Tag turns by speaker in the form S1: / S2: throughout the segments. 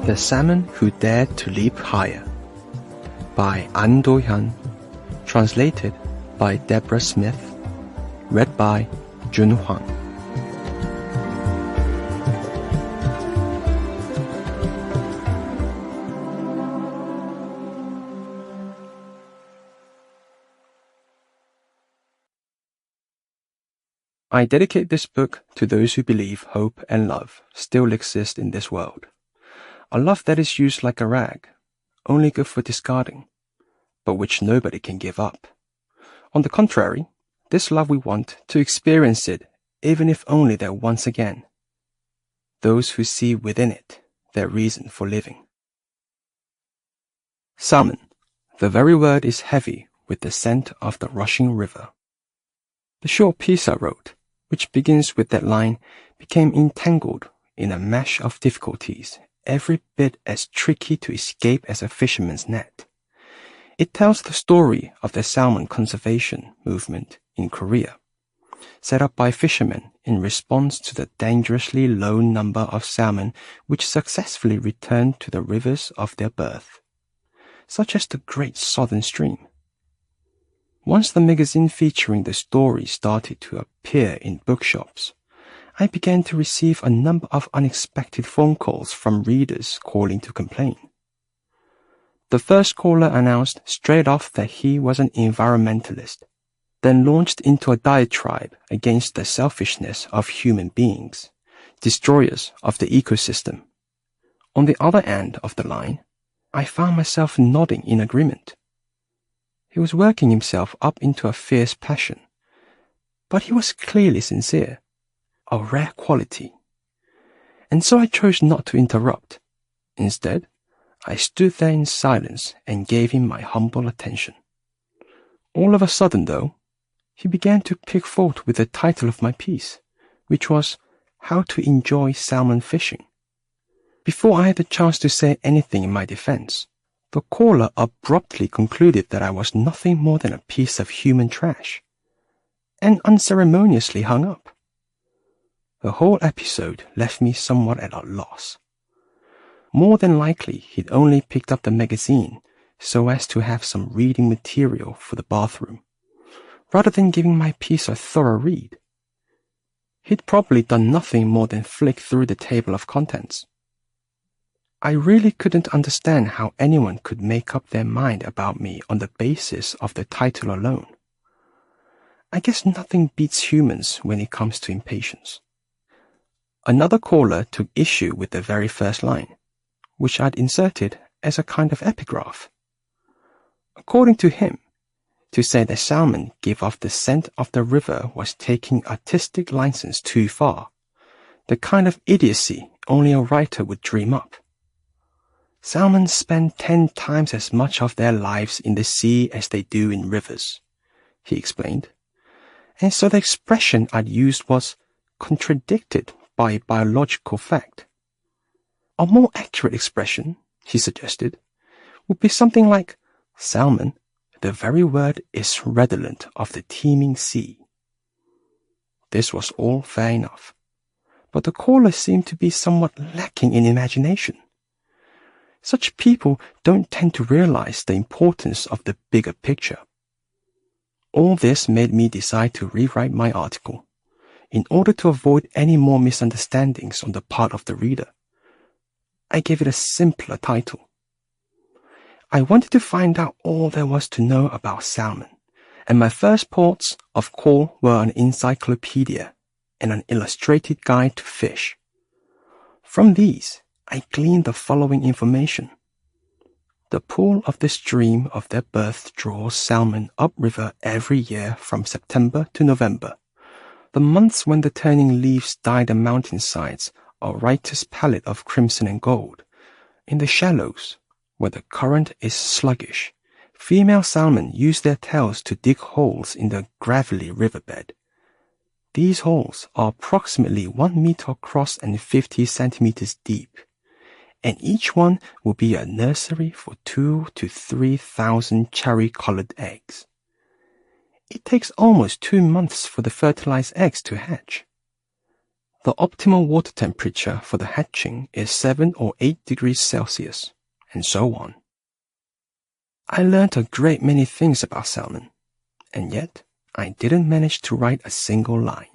S1: The Salmon Who Dared to Leap Higher by Do-hyun, translated by Deborah Smith, read by GoodReads. I dedicate this book to those who believe hope and love still exist in this world. A love that is used like a rag, only good for discarding, but which nobody can give up. On the contrary, this love we want to experience it, even if only that once again. Those who see within it their reason for living. Salmon. The very word is heavy with the scent of the rushing river. The short piece I wrote, which begins with that line, became entangled in a mesh of difficulties, every bit as tricky to escape as a fisherman's net. It tells the story of the salmon conservation movement in Korea, set up by fishermen in response to the dangerously low number of salmon which successfully returned to the rivers of their birth, such as the Great Southern Stream. Once the magazine featuring the story started to appear in bookshops, I began to receive a number of unexpected phone calls from readers calling to complain. The first caller announced straight off that he was an environmentalist, then launched into a diatribe against the selfishness of human beings, destroyers of the ecosystem. On the other end of the line, I found myself nodding in agreement. He was working himself up into a fierce passion, but he was clearly sincere, a rare quality. And so I chose not to interrupt. Instead, I stood there in silence and gave him my humble attention. All of a sudden, though, he began to pick fault with the title of my piece, which was How to Enjoy Salmon Fishing. Before I had the chance to say anything in my defense, the caller abruptly concluded that I was nothing more than a piece of human trash, and unceremoniously hung up. The whole episode left me somewhat at a loss. More than likely, he'd only picked up the magazine so as to have some reading material for the bathroom, rather than giving my piece a thorough read. He'd probably done nothing more than flick through the table of contents. I really couldn't understand how anyone could make up their mind about me on the basis of the title alone. I guess nothing beats humans when it comes to impatience. Another caller took issue with the very first line, which I'd inserted as a kind of epigraph. According to him, to say that salmon give off the scent of the river was taking artistic license too far, the kind of idiocy only a writer would dream up. Salmon spend 10 times as much of their lives in the sea as they do in rivers, he explained. And so the expression I'd used was contradicted by biological fact. A more accurate expression, he suggested, would be something like salmon, the very word is redolent of the teeming sea. This was all fair enough, but the caller seemed to be somewhat lacking in imagination. Such people don't tend to realize the importance of the bigger picture. All this made me decide to rewrite my article, in order to avoid any more misunderstandings on the part of the reader. I gave it a simpler title. I wanted to find out all there was to know about salmon, and my first ports of call were an encyclopedia and an illustrated guide to fish. From these, I gleaned the following information. The pool of the stream of their birth draws salmon upriver every year from September to November, the months when the turning leaves dye the mountainsides a righteous palette of crimson and gold. In the shallows, where the current is sluggish, female salmon use their tails to dig holes in the gravelly riverbed. These holes are approximately 1 meter across and 50 centimeters deep, and each one will be a nursery for 2,000 to 3,000 cherry-colored eggs. It takes almost 2 months for the fertilized eggs to hatch. The optimal water temperature for the hatching is 7 or 8 degrees Celsius, and so on. I learned a great many things about salmon, and yet I didn't manage to write a single line.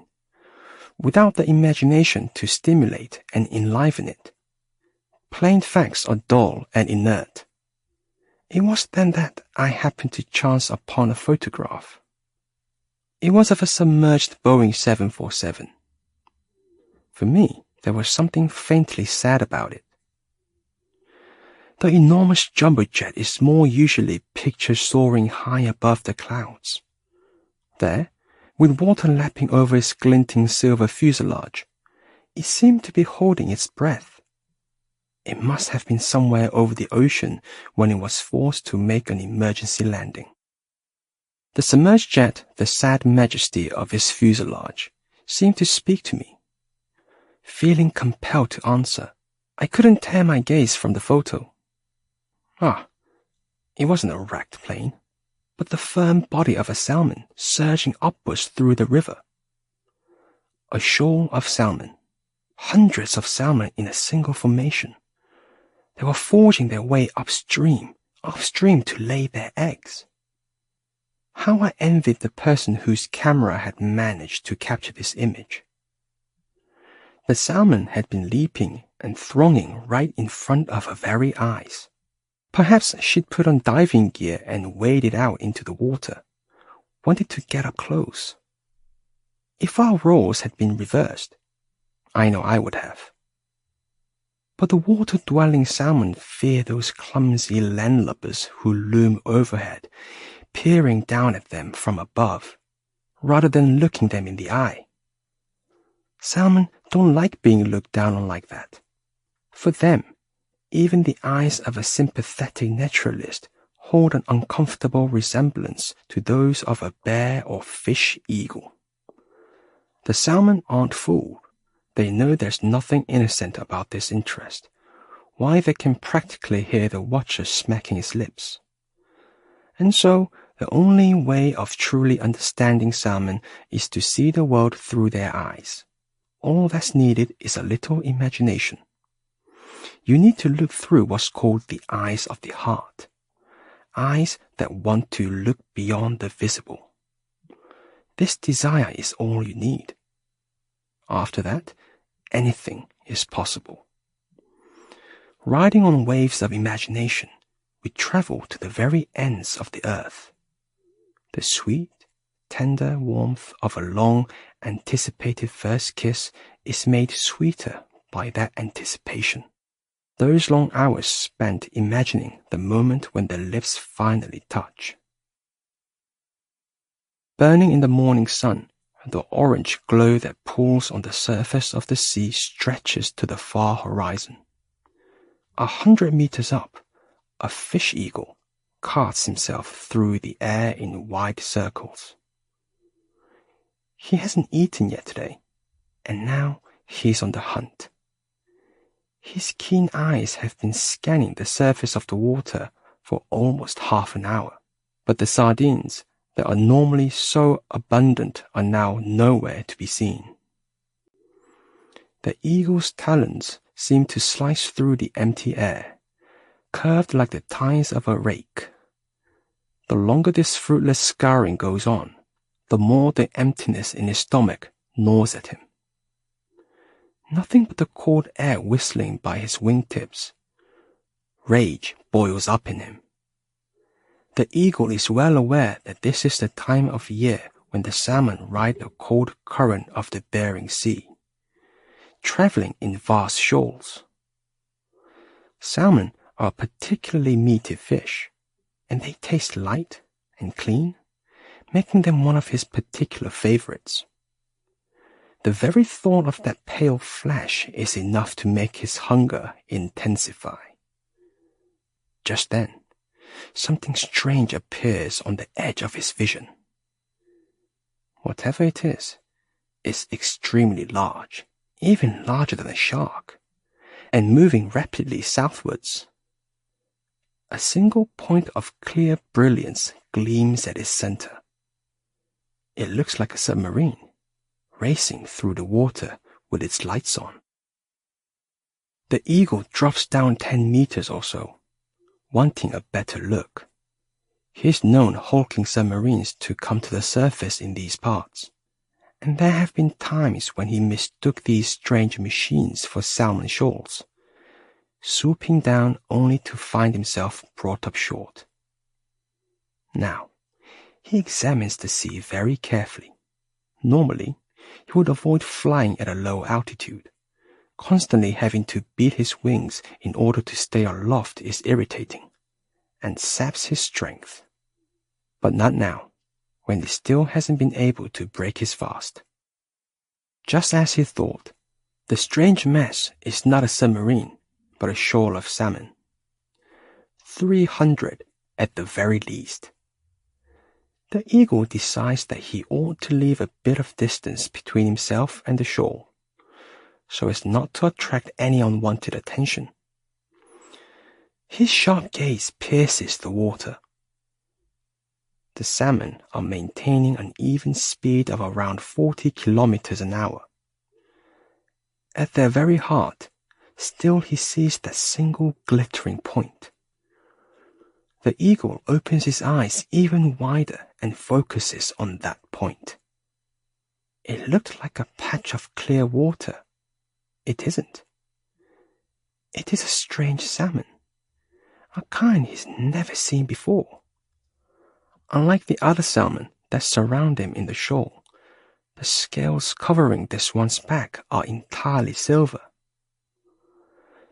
S1: Without the imagination to stimulate and enliven it, plain facts are dull and inert. It was then that I happened to chance upon a photograph. It was of a submerged Boeing 747. For me, there was something faintly sad about it. The enormous jumbo jet is more usually pictured soaring high above the clouds. There, with water lapping over its glinting silver fuselage, it seemed to be holding its breath. It must have been somewhere over the ocean when it was forced to make an emergency landing. The submerged jet, the sad majesty of its fuselage, seemed to speak to me. Feeling compelled to answer, I couldn't tear my gaze from the photo. It wasn't a wrecked plane, but the firm body of a salmon surging upwards through the river. A shoal of salmon, hundreds of salmon in a single formation. They were forging their way upstream to lay their eggs. How I envied the person whose camera had managed to capture this image. The salmon had been leaping and thronging right in front of her very eyes. Perhaps she'd put on diving gear and waded out into the water, wanted to get up close. If our roles had been reversed, I know I would have. But the water-dwelling salmon fear those clumsy landlubbers who loom overhead, peering down at them from above, rather than looking them in the eye. Salmon don't like being looked down on like that. For them, even the eyes of a sympathetic naturalist hold an uncomfortable resemblance to those of a bear or fish eagle. The salmon aren't fooled. They know there's nothing innocent about this interest, why they can practically hear the watcher smacking his lips. And so, the only way of truly understanding salmon is to see the world through their eyes. All that's needed is a little imagination. You need to look through what's called the eyes of the heart. Eyes that want to look beyond the visible. This desire is all you need. After that, anything is possible. Riding on waves of imagination, we travel to the very ends of the earth. The sweet, tender warmth of a long-anticipated first kiss is made sweeter by that anticipation. Those long hours spent imagining the moment when the lips finally touch. Burning in the morning sun, the orange glow that pools on the surface of the sea stretches to the far horizon. 100 meters up, a fish eagle casts himself through the air in wide circles. He hasn't eaten yet today, and now he's on the hunt. His keen eyes have been scanning the surface of the water for almost half an hour, but the sardines that are normally so abundant are now nowhere to be seen. The eagle's talons seem to slice through the empty air, curved like the tines of a rake. The longer this fruitless scouring goes on, the more the emptiness in his stomach gnaws at him. Nothing but the cold air whistling by his wingtips. Rage boils up in him. The eagle is well aware that this is the time of year when the salmon ride the cold current of the Bering Sea, traveling in vast shoals. Salmon are a particularly meaty fish, and they taste light and clean, making them one of his particular favorites. The very thought of that pale flesh is enough to make his hunger intensify. Just then, something strange appears on the edge of his vision. Whatever it is extremely large, even larger than a shark, and moving rapidly southwards. A single point of clear brilliance gleams at its center. It looks like a submarine, racing through the water with its lights on. The eagle drops down 10 meters or so, wanting a better look. He's known hulking submarines to come to the surface in these parts, and there have been times when he mistook these strange machines for salmon shoals, swooping down only to find himself brought up short. Now, he examines the sea very carefully. Normally, he would avoid flying at a low altitude. Constantly having to beat his wings in order to stay aloft is irritating and saps his strength. But not now, when he still hasn't been able to break his fast. Just as he thought, the strange mess is not a submarine, but a shoal of salmon. 300 at the very least. The eagle decides that he ought to leave a bit of distance between himself and the shoal, so as not to attract any unwanted attention. His sharp gaze pierces the water. The salmon are maintaining an even speed of around 40 kilometers an hour. At their very heart, still he sees that single glittering point. The eagle opens his eyes even wider and focuses on that point. It looked like a patch of clear water. It isn't. It is a strange salmon, a kind he's never seen before. Unlike the other salmon that surround him in the shoal, the scales covering this one's back are entirely silver.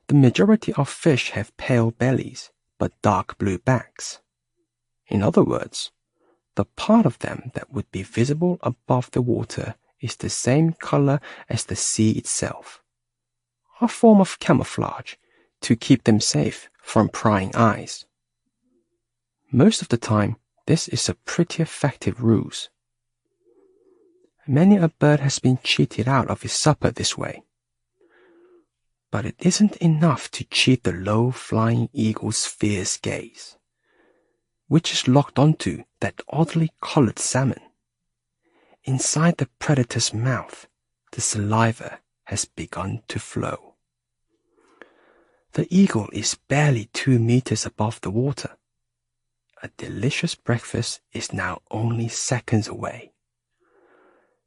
S1: The majority of fish have pale bellies, but dark blue backs. In other words, the part of them that would be visible above the water is the same color as the sea itself, a form of camouflage to keep them safe from prying eyes. Most of the time, this is a pretty effective ruse. Many a bird has been cheated out of his supper this way. But it isn't enough to cheat the low-flying eagle's fierce gaze, which is locked onto that oddly colored salmon. Inside the predator's mouth, the saliva has begun to flow. The eagle is barely 2 meters above the water. A delicious breakfast is now only seconds away.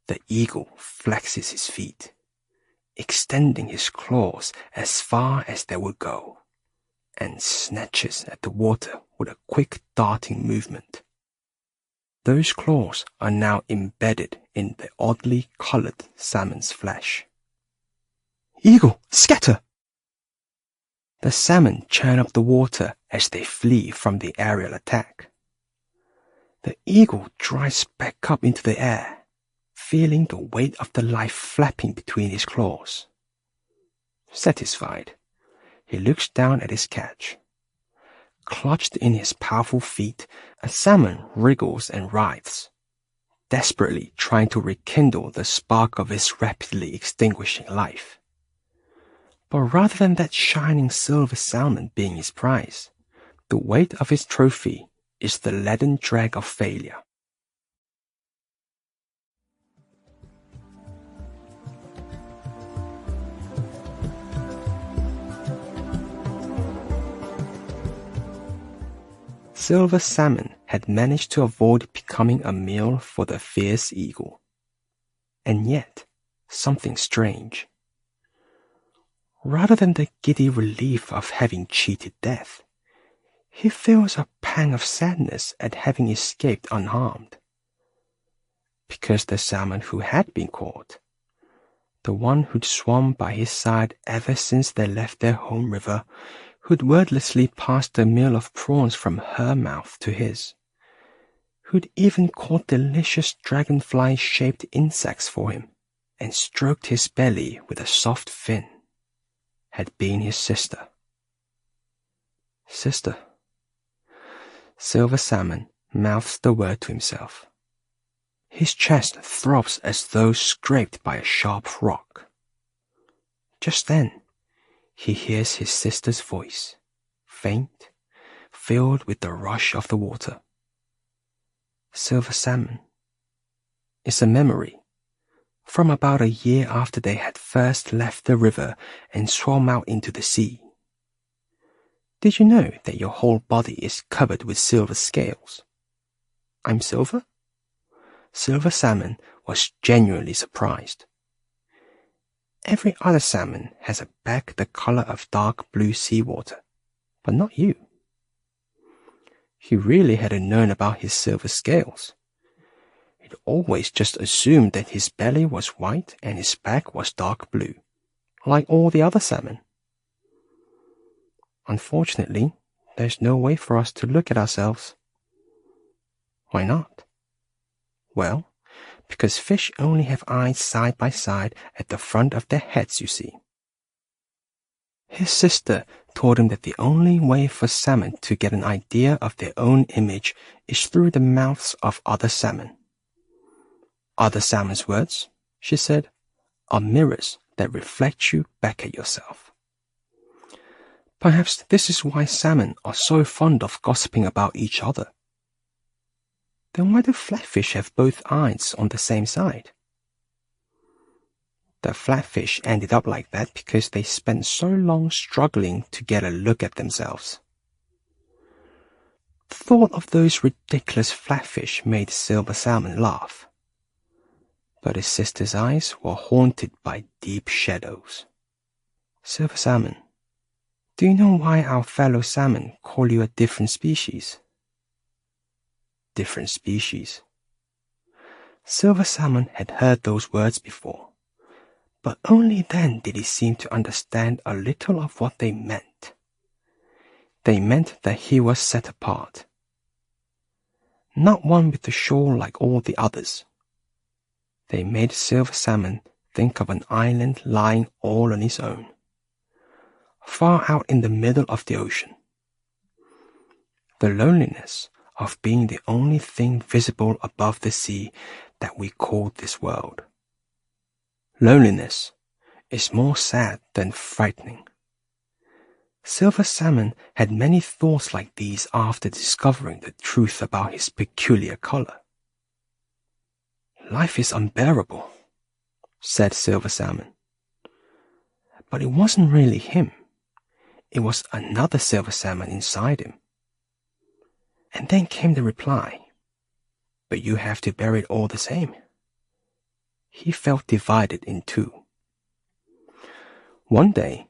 S1: The eagle flexes his feet, extending his claws as far as they will go, and snatches at the water with a quick darting movement. Those claws are now embedded in the oddly colored salmon's flesh. Eagle, scatter! The salmon churn up the water as they flee from the aerial attack. The eagle dries back up into the air, feeling the weight of the life flapping between his claws. Satisfied, he looks down at his catch. Clutched in his powerful feet, a salmon wriggles and writhes, desperately trying to rekindle the spark of his rapidly extinguishing life. But rather than that shining silver salmon being his prize, the weight of his trophy is the leaden drag of failure. Silver salmon had managed to avoid becoming a meal for the fierce eagle. And yet, something strange. Rather than the giddy relief of having cheated death, he feels a pang of sadness at having escaped unharmed. Because the salmon who had been caught, the one who'd swum by his side ever since they left their home river, who'd wordlessly passed a meal of prawns from her mouth to his, who'd even caught delicious dragonfly-shaped insects for him, and stroked his belly with a soft fin, had been his sister. Sister. Silver salmon mouths the word to himself. His chest throbs as though scraped by a sharp rock. Just then, he hears his sister's voice, faint, filled with the rush of the water. Silver salmon. It's a memory, from about a year after they had first left the river and swam out into the sea. Did you know that your whole body is covered with silver scales? I'm silver? Silver Salmon was genuinely surprised. Every other salmon has a back the color of dark blue seawater, but not you. He really hadn't known about his silver scales. He'd always just assumed that his belly was white and his back was dark blue, like all the other salmon. Unfortunately, there's no way for us to look at ourselves. Why not? Well, because fish only have eyes side by side at the front of their heads, you see. His sister told him that the only way for salmon to get an idea of their own image is through the mouths of other salmon. Other salmon's words, she said, are mirrors that reflect you back at yourself. Perhaps this is why salmon are so fond of gossiping about each other. Then why do flatfish have both eyes on the same side? The flatfish ended up like that because they spent so long struggling to get a look at themselves. The thought of those ridiculous flatfish made Silver Salmon laugh. But his sister's eyes were haunted by deep shadows. Silver Salmon, do you know why our fellow salmon call you a different species? Different species. Silver Salmon had heard those words before, but only then did he seem to understand a little of what they meant. They meant that he was set apart. Not one with a shawl like all the others. They made Silver Salmon think of an island lying all on its own, far out in the middle of the ocean. The loneliness of being the only thing visible above the sea that we call this world. Loneliness is more sad than frightening. Silver Salmon had many thoughts like these after discovering the truth about his peculiar color. Life is unbearable, said Silver Salmon. But it wasn't really him. It was another Silver Salmon inside him. And then came the reply, but you have to bear it all the same. He felt divided in two. One day,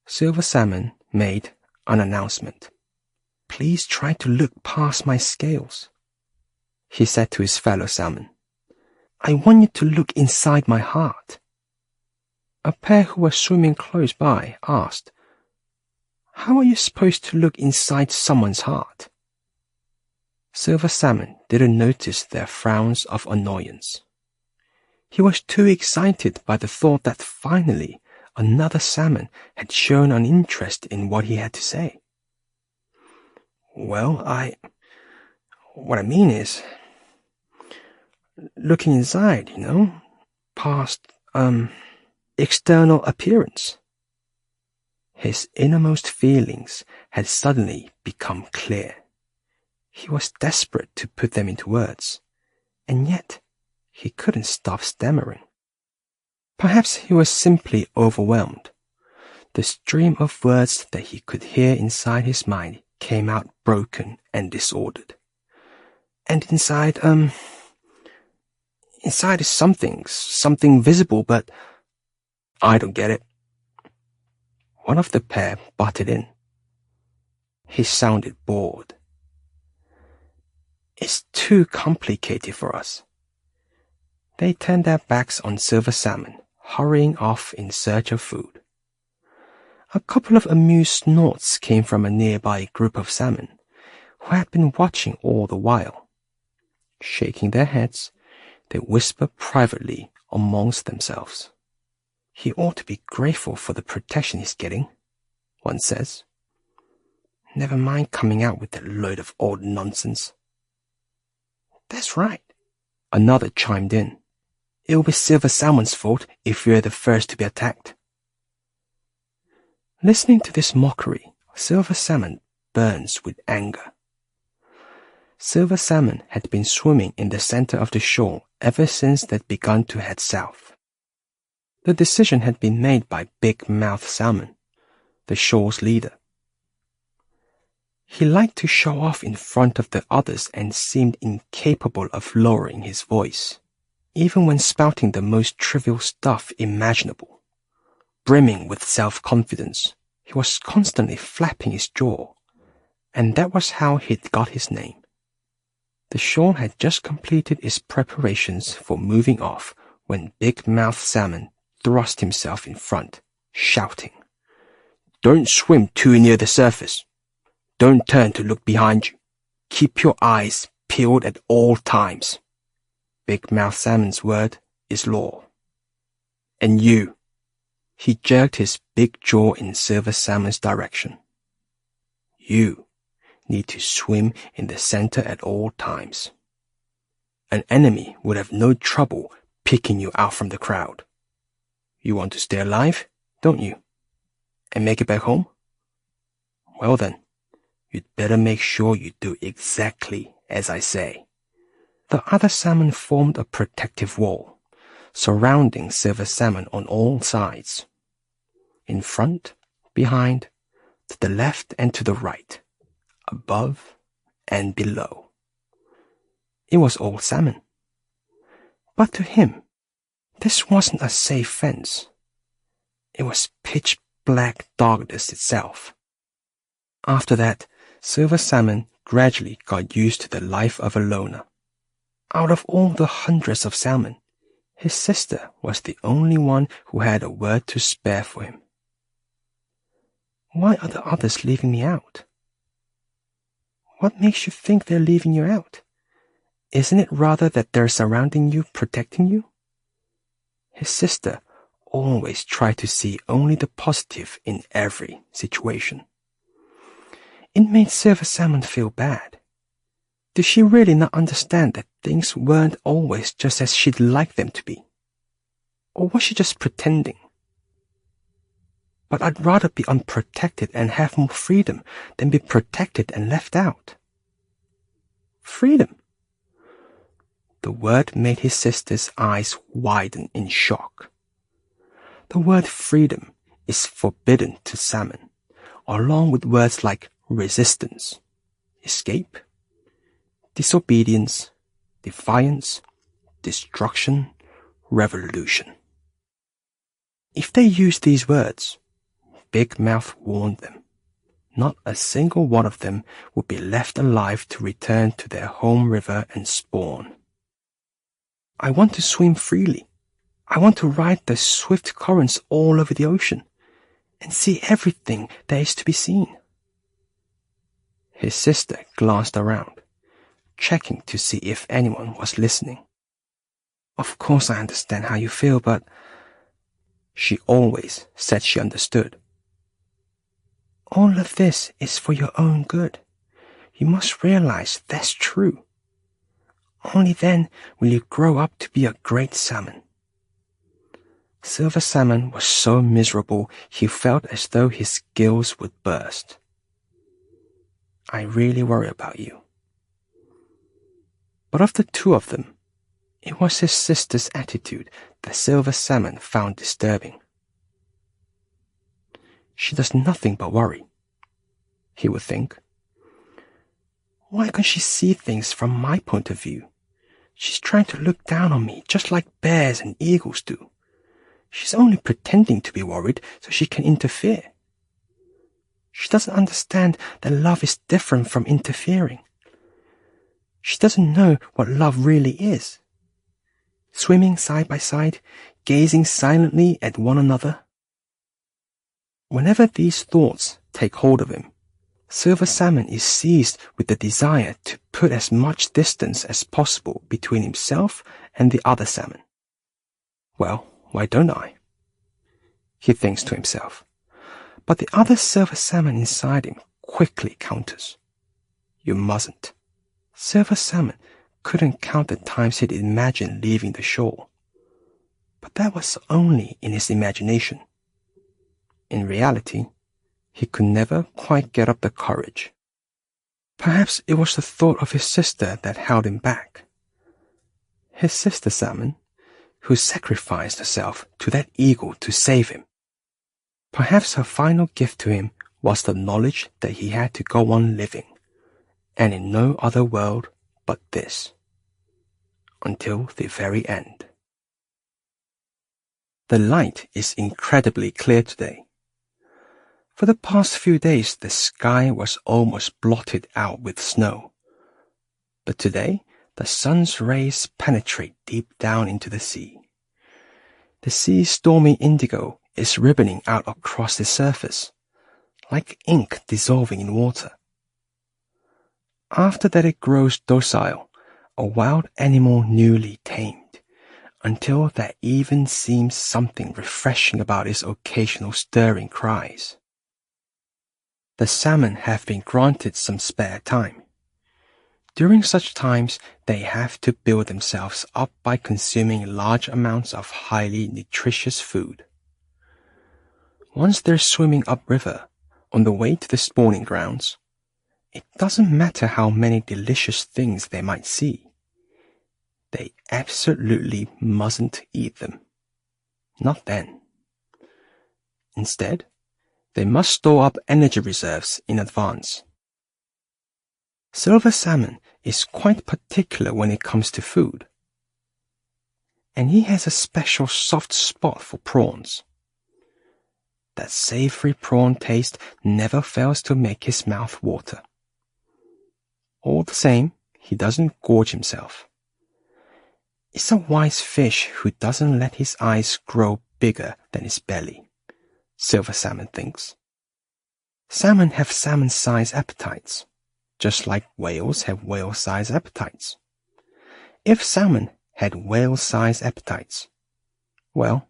S1: Silver Salmon made an announcement. Please try to look past my scales, he said to his fellow salmon. I want you to look inside my heart. A pair who were swimming close by asked, how are you supposed to look inside someone's heart? Silver Salmon didn't notice their frowns of annoyance. He was too excited by the thought that finally another salmon had shown an interest in what he had to say. Well, what I mean is, looking inside, past, external appearance. His innermost feelings had suddenly become clear. He was desperate to put them into words, and yet he couldn't stop stammering. Perhaps he was simply overwhelmed. The stream of words that he could hear inside his mind came out broken and disordered. And inside is something visible, but I don't get it. One of the pair butted in. He sounded bored. It's too complicated for us. They turned their backs on Silver Salmon, hurrying off in search of food. A couple of amused snorts came from a nearby group of salmon, who had been watching all the while. Shaking their heads, they whispered privately amongst themselves. He ought to be grateful for the protection he's getting, one says. Never mind coming out with that load of old nonsense. That's right, another chimed in. It'll be Silver Salmon's fault if we're the first to be attacked. Listening to this mockery, Silver Salmon burns with anger. Silver salmon had been swimming in the center of the shore ever since they'd begun to head south. The decision had been made by Big Mouth Salmon, the shore's leader. He liked to show off in front of the others and seemed incapable of lowering his voice, even when spouting the most trivial stuff imaginable. Brimming with self-confidence, he was constantly flapping his jaw, and that was how he'd got his name. The shore had just completed its preparations for moving off when Big Mouth Salmon thrust himself in front, shouting, "Don't swim too near the surface. Don't turn to look behind you. Keep your eyes peeled at all times. Big Mouth Salmon's word is law. And you," he jerked his big jaw in Silver Salmon's direction, "you need to swim in the center at all times. An enemy would have no trouble picking you out from the crowd. You want to stay alive, don't you? And make it back home? Well then, you'd better make sure you do exactly as I say." The other salmon formed a protective wall, surrounding Silver Salmon on all sides. In front, behind, to the left and to the right, above and below. It was all salmon. But to him, this wasn't a safe fence. It was pitch black darkness itself. After that, Silver Salmon gradually got used to the life of a loner. Out of all the hundreds of salmon, his sister was the only one who had a word to spare for him. "Why are the others leaving me out?" "What makes you think they're leaving you out? Isn't it rather that they're surrounding you, protecting you?" His sister always tried to see only the positive in every situation. It made Silver Salmon feel bad. Did she really not understand that things weren't always just as she'd like them to be? Or was she just pretending? "But I'd rather be unprotected and have more freedom than be protected and left out." Freedom? The word made his sister's eyes widen in shock. The word freedom is forbidden to salmon, along with words like resistance, escape, disobedience, defiance, destruction, revolution. If they used these words, Big Mouth warned them, not a single one of them would be left alive to return to their home river and spawn. "I want to swim freely. I want to ride the swift currents all over the ocean and see everything there is to be seen." His sister glanced around, checking to see if anyone was listening. "Of course I understand how you feel, but..." She always said she understood. "All of this is for your own good. You must realize that's true. Only then will you grow up to be a great salmon." Silver Salmon was so miserable he felt as though his gills would burst. "I really worry about you." But of the two of them, it was his sister's attitude that Silver Salmon found disturbing. "She does nothing but worry," he would think. "Why can't she see things from my point of view? She's trying to look down on me just like bears and eagles do. She's only pretending to be worried so she can interfere. She doesn't understand that love is different from interfering. She doesn't know what love really is. Swimming side by side, gazing silently at one another." Whenever these thoughts take hold of him, Silver Salmon is seized with the desire to put as much distance as possible between himself and the other salmon. "Well, why don't I?" he thinks to himself. But the other Silver Salmon inside him quickly counters. "You mustn't." Silver Salmon couldn't count the times he'd imagined leaving the shore. But that was only in his imagination. In reality, he could never quite get up the courage. Perhaps it was the thought of his sister that held him back. His sister Salmon, who sacrificed herself to that eagle to save him. Perhaps her final gift to him was the knowledge that he had to go on living, and in no other world but this, until the very end. The light is incredibly clear today. For the past few days, the sky was almost blotted out with snow. But today, the sun's rays penetrate deep down into the sea. The sea's stormy indigo is ribboning out across the surface, like ink dissolving in water. After that it grows docile, a wild animal newly tamed, until there even seems something refreshing about its occasional stirring cries. The salmon have been granted some spare time. During such times, they have to build themselves up by consuming large amounts of highly nutritious food. Once they're swimming upriver, on the way to the spawning grounds, it doesn't matter how many delicious things they might see. They absolutely mustn't eat them. Not then. Instead, they must store up energy reserves in advance. Silver salmon is quite particular when it comes to food. And he has a special soft spot for prawns. That savory prawn taste never fails to make his mouth water. All the same, he doesn't gorge himself. It's a wise fish who doesn't let his eyes grow bigger than his belly, silver salmon thinks. Salmon have salmon-sized appetites, just like whales have whale-sized appetites. If salmon had whale-sized appetites, well,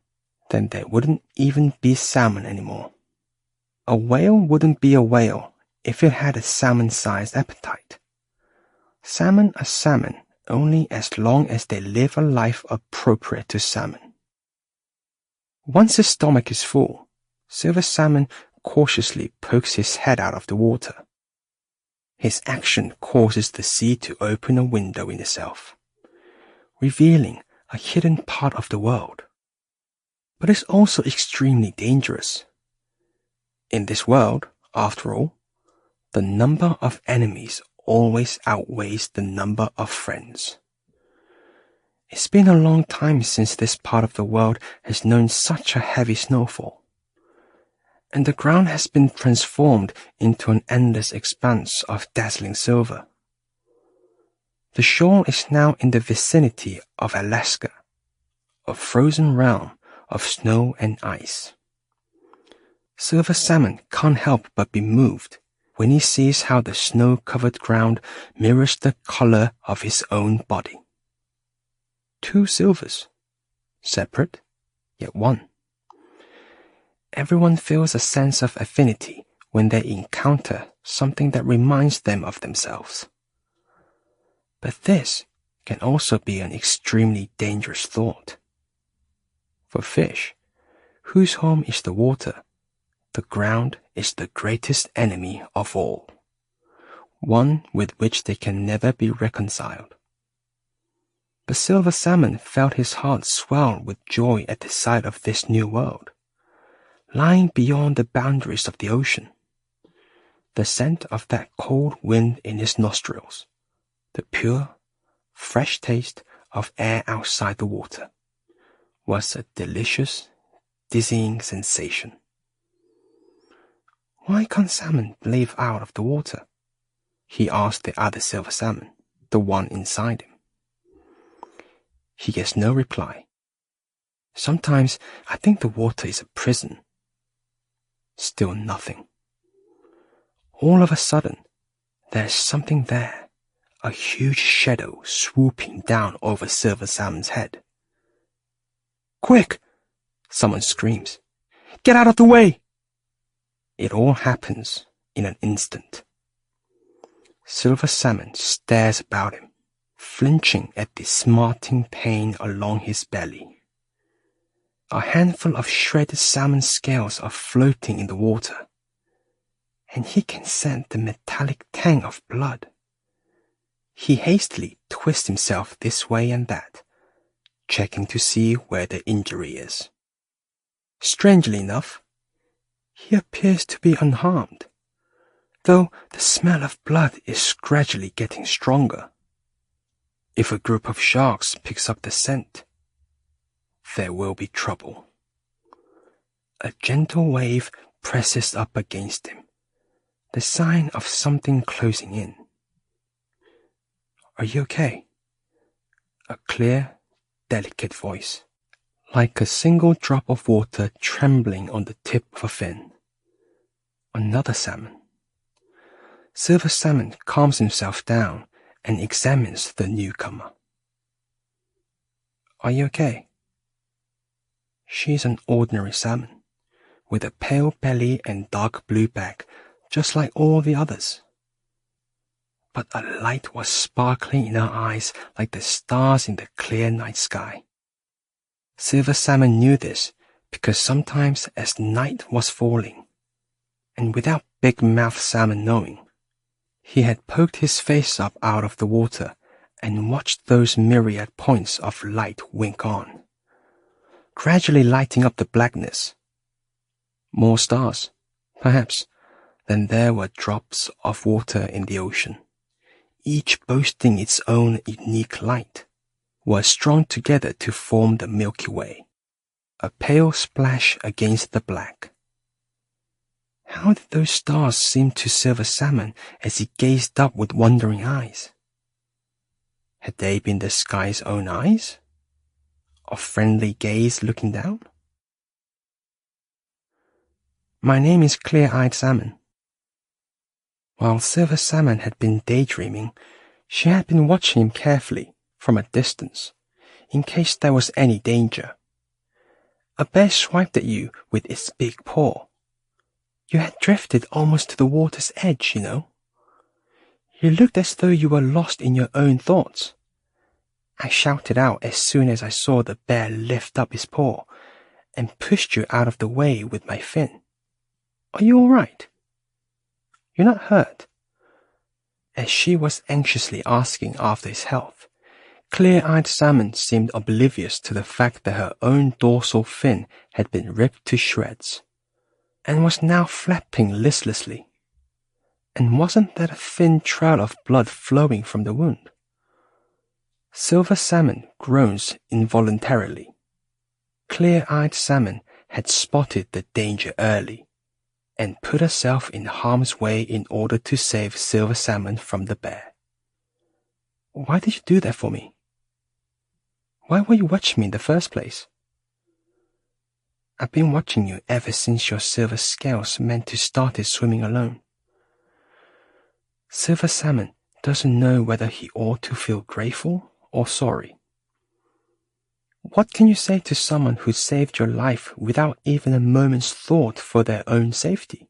S1: then there wouldn't even be salmon anymore. A whale wouldn't be a whale if it had a salmon-sized appetite. Salmon are salmon only as long as they live a life appropriate to salmon. Once his stomach is full, silver salmon cautiously pokes his head out of the water. His action causes the sea to open a window in itself, revealing a hidden part of the world. But it's also extremely dangerous. In this world, after all, the number of enemies always outweighs the number of friends. It's been a long time since this part of the world has known such a heavy snowfall, and the ground has been transformed into an endless expanse of dazzling silver. The shore is now in the vicinity of Alaska, a frozen realm of snow and ice. Silver salmon can't help but be moved when he sees how the snow-covered ground mirrors the color of his own body. Two silvers, separate, yet one. Everyone feels a sense of affinity when they encounter something that reminds them of themselves. But this can also be an extremely dangerous thought. For fish, whose home is the water, the ground is the greatest enemy of all, one with which they can never be reconciled. But silver salmon felt his heart swell with joy at the sight of this new world, lying beyond the boundaries of the ocean. The scent of that cold wind in his nostrils, the pure, fresh taste of air outside the water, was a delicious, dizzying sensation. Why can't salmon live out of the water? He asked the other silver salmon, the one inside him. He gets no reply. Sometimes I think the water is a prison. Still nothing. All of a sudden, there's something there, a huge shadow swooping down over silver salmon's head. Quick! Someone screams. Get out of the way! It all happens in an instant. Silver salmon stares about him, flinching at the smarting pain along his belly. A handful of shredded salmon scales are floating in the water, and he can scent the metallic tang of blood. He hastily twists himself this way and that, checking to see where the injury is. Strangely enough, he appears to be unharmed, though the smell of blood is gradually getting stronger. If a group of sharks picks up the scent, there will be trouble. A gentle wave presses up against him, the sign of something closing in. Are you okay? A clear, delicate voice, like a single drop of water trembling on the tip of a fin. Another salmon. Silver Salmon calms himself down and examines the newcomer. Are you okay? She's an ordinary salmon, with a pale belly and dark blue back, just like all the others. But a light was sparkling in her eyes like the stars in the clear night sky. Silver Salmon knew this because sometimes as night was falling, and without Big Mouth Salmon knowing, he had poked his face up out of the water and watched those myriad points of light wink on, gradually lighting up the blackness. More stars, perhaps, than there were drops of water in the ocean, each boasting its own unique light, were strung together to form the Milky Way, a pale splash against the black. How did those stars seem to Silver Salmon as he gazed up with wondering eyes? Had they been the sky's own eyes? A friendly gaze looking down? My name is Clear-Eyed Salmon. While Silver Salmon had been daydreaming, she had been watching him carefully from a distance, in case there was any danger. A bear swiped at you with its big paw. You had drifted almost to the water's edge, you know. You looked as though you were lost in your own thoughts. I shouted out as soon as I saw the bear lift up his paw and pushed you out of the way with my fin. Are you all right? You're not hurt? As she was anxiously asking after his health, Clear-Eyed Salmon seemed oblivious to the fact that her own dorsal fin had been ripped to shreds, and was now flapping listlessly. And wasn't that a thin trail of blood flowing from the wound? Silver Salmon groans involuntarily. Clear-Eyed Salmon had spotted the danger early, and put herself in harm's way in order to save Silver Salmon from the bear. Why did you do that for me? Why were you watching me in the first place? I've been watching you ever since your silver scales meant to started swimming alone. Silver Salmon doesn't know whether he ought to feel grateful or sorry. What can you say to someone who saved your life without even a moment's thought for their own safety?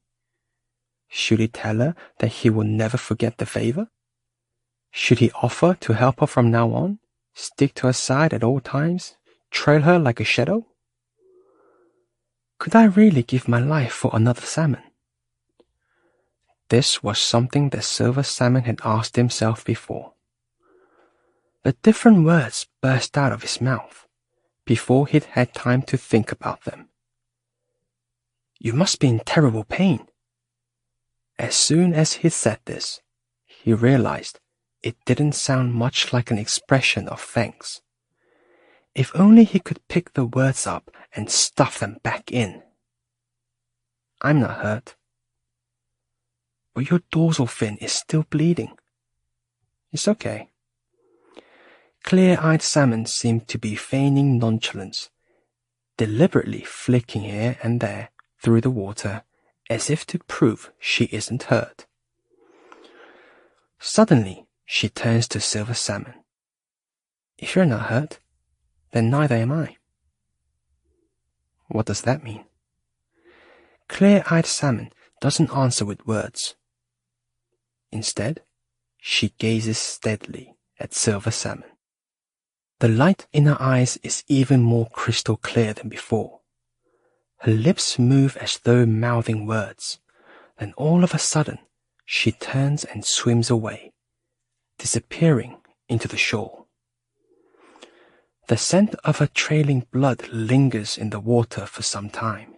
S1: Should he tell her that he will never forget the favor? Should he offer to help her from now on, stick to her side at all times, trail her like a shadow? Could I really give my life for another salmon? This was something that Silver Salmon had asked himself before. But different words burst out of his mouth before he'd had time to think about them. You must be in terrible pain. As soon as he'd said this, he realized it didn't sound much like an expression of thanks. If only he could pick the words up and stuff them back in. I'm not hurt. But your dorsal fin is still bleeding. It's okay. Clear-Eyed Salmon seemed to be feigning nonchalance, deliberately flicking here and there through the water as if to prove she isn't hurt. Suddenly, she turns to Silver Salmon. If you're not hurt, then neither am I. What does that mean? Clear-Eyed Salmon doesn't answer with words. Instead, she gazes steadily at Silver Salmon. The light in her eyes is even more crystal clear than before. Her lips move as though mouthing words, Then all of a sudden, she turns and swims away, disappearing into the shoal. The scent of her trailing blood lingers in the water for some time.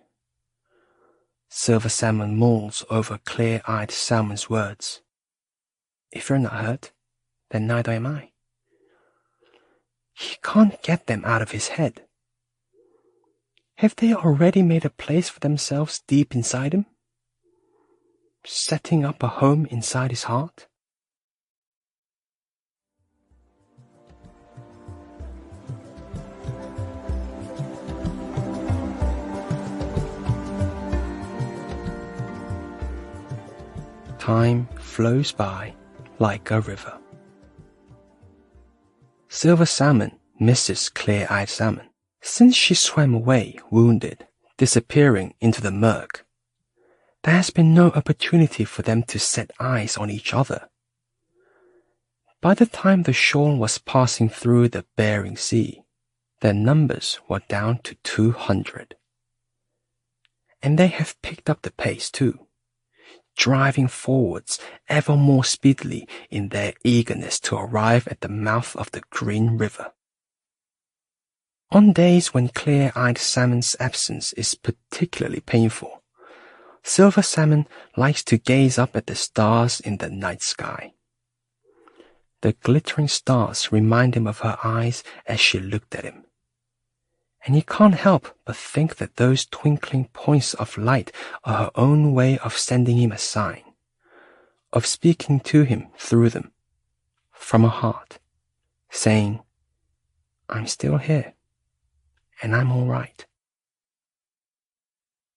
S1: Silver Salmon mulls over Clear-eyed Salmon's words. If you're not hurt, then neither am I. He can't get them out of his head. Have they already made a place for themselves deep inside him? Setting up a home inside his heart? Time flows by like a river. Silver Salmon misses Clear-eyed Salmon. Since she swam away wounded, disappearing into the murk, there has been no opportunity for them to set eyes on each other. By the time the shoal was passing through the Bering Sea, their numbers were down to 200. And they have picked up the pace too, driving forwards ever more speedily in their eagerness to arrive at the mouth of the Green River. On days when Clear-eyed Salmon's absence is particularly painful, Silver Salmon likes to gaze up at the stars in the night sky. The glittering stars remind him of her eyes as she looked at him. And he can't help but think that those twinkling points of light are her own way of sending him a sign, of speaking to him through them, from her heart, saying, "I'm still here, and I'm all right."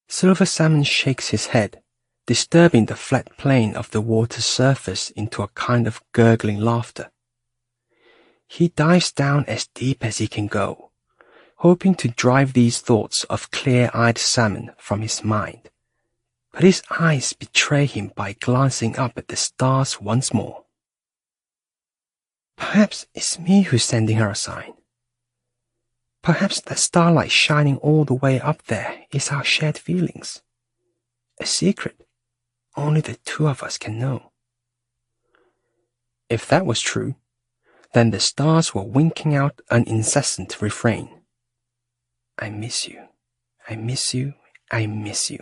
S1: Silver Salmon shakes his head, disturbing the flat plane of the water's surface into a kind of gurgling laughter. He dives down as deep as he can go, hoping to drive these thoughts of Clear-eyed Salmon from his mind. But his eyes betray him by glancing up at the stars once more. Perhaps it's me who's sending her a sign. Perhaps that starlight shining all the way up there is our shared feelings. A secret only the two of us can know. If that was true, then the stars were winking out an incessant refrain. I miss you, I miss you, I miss you.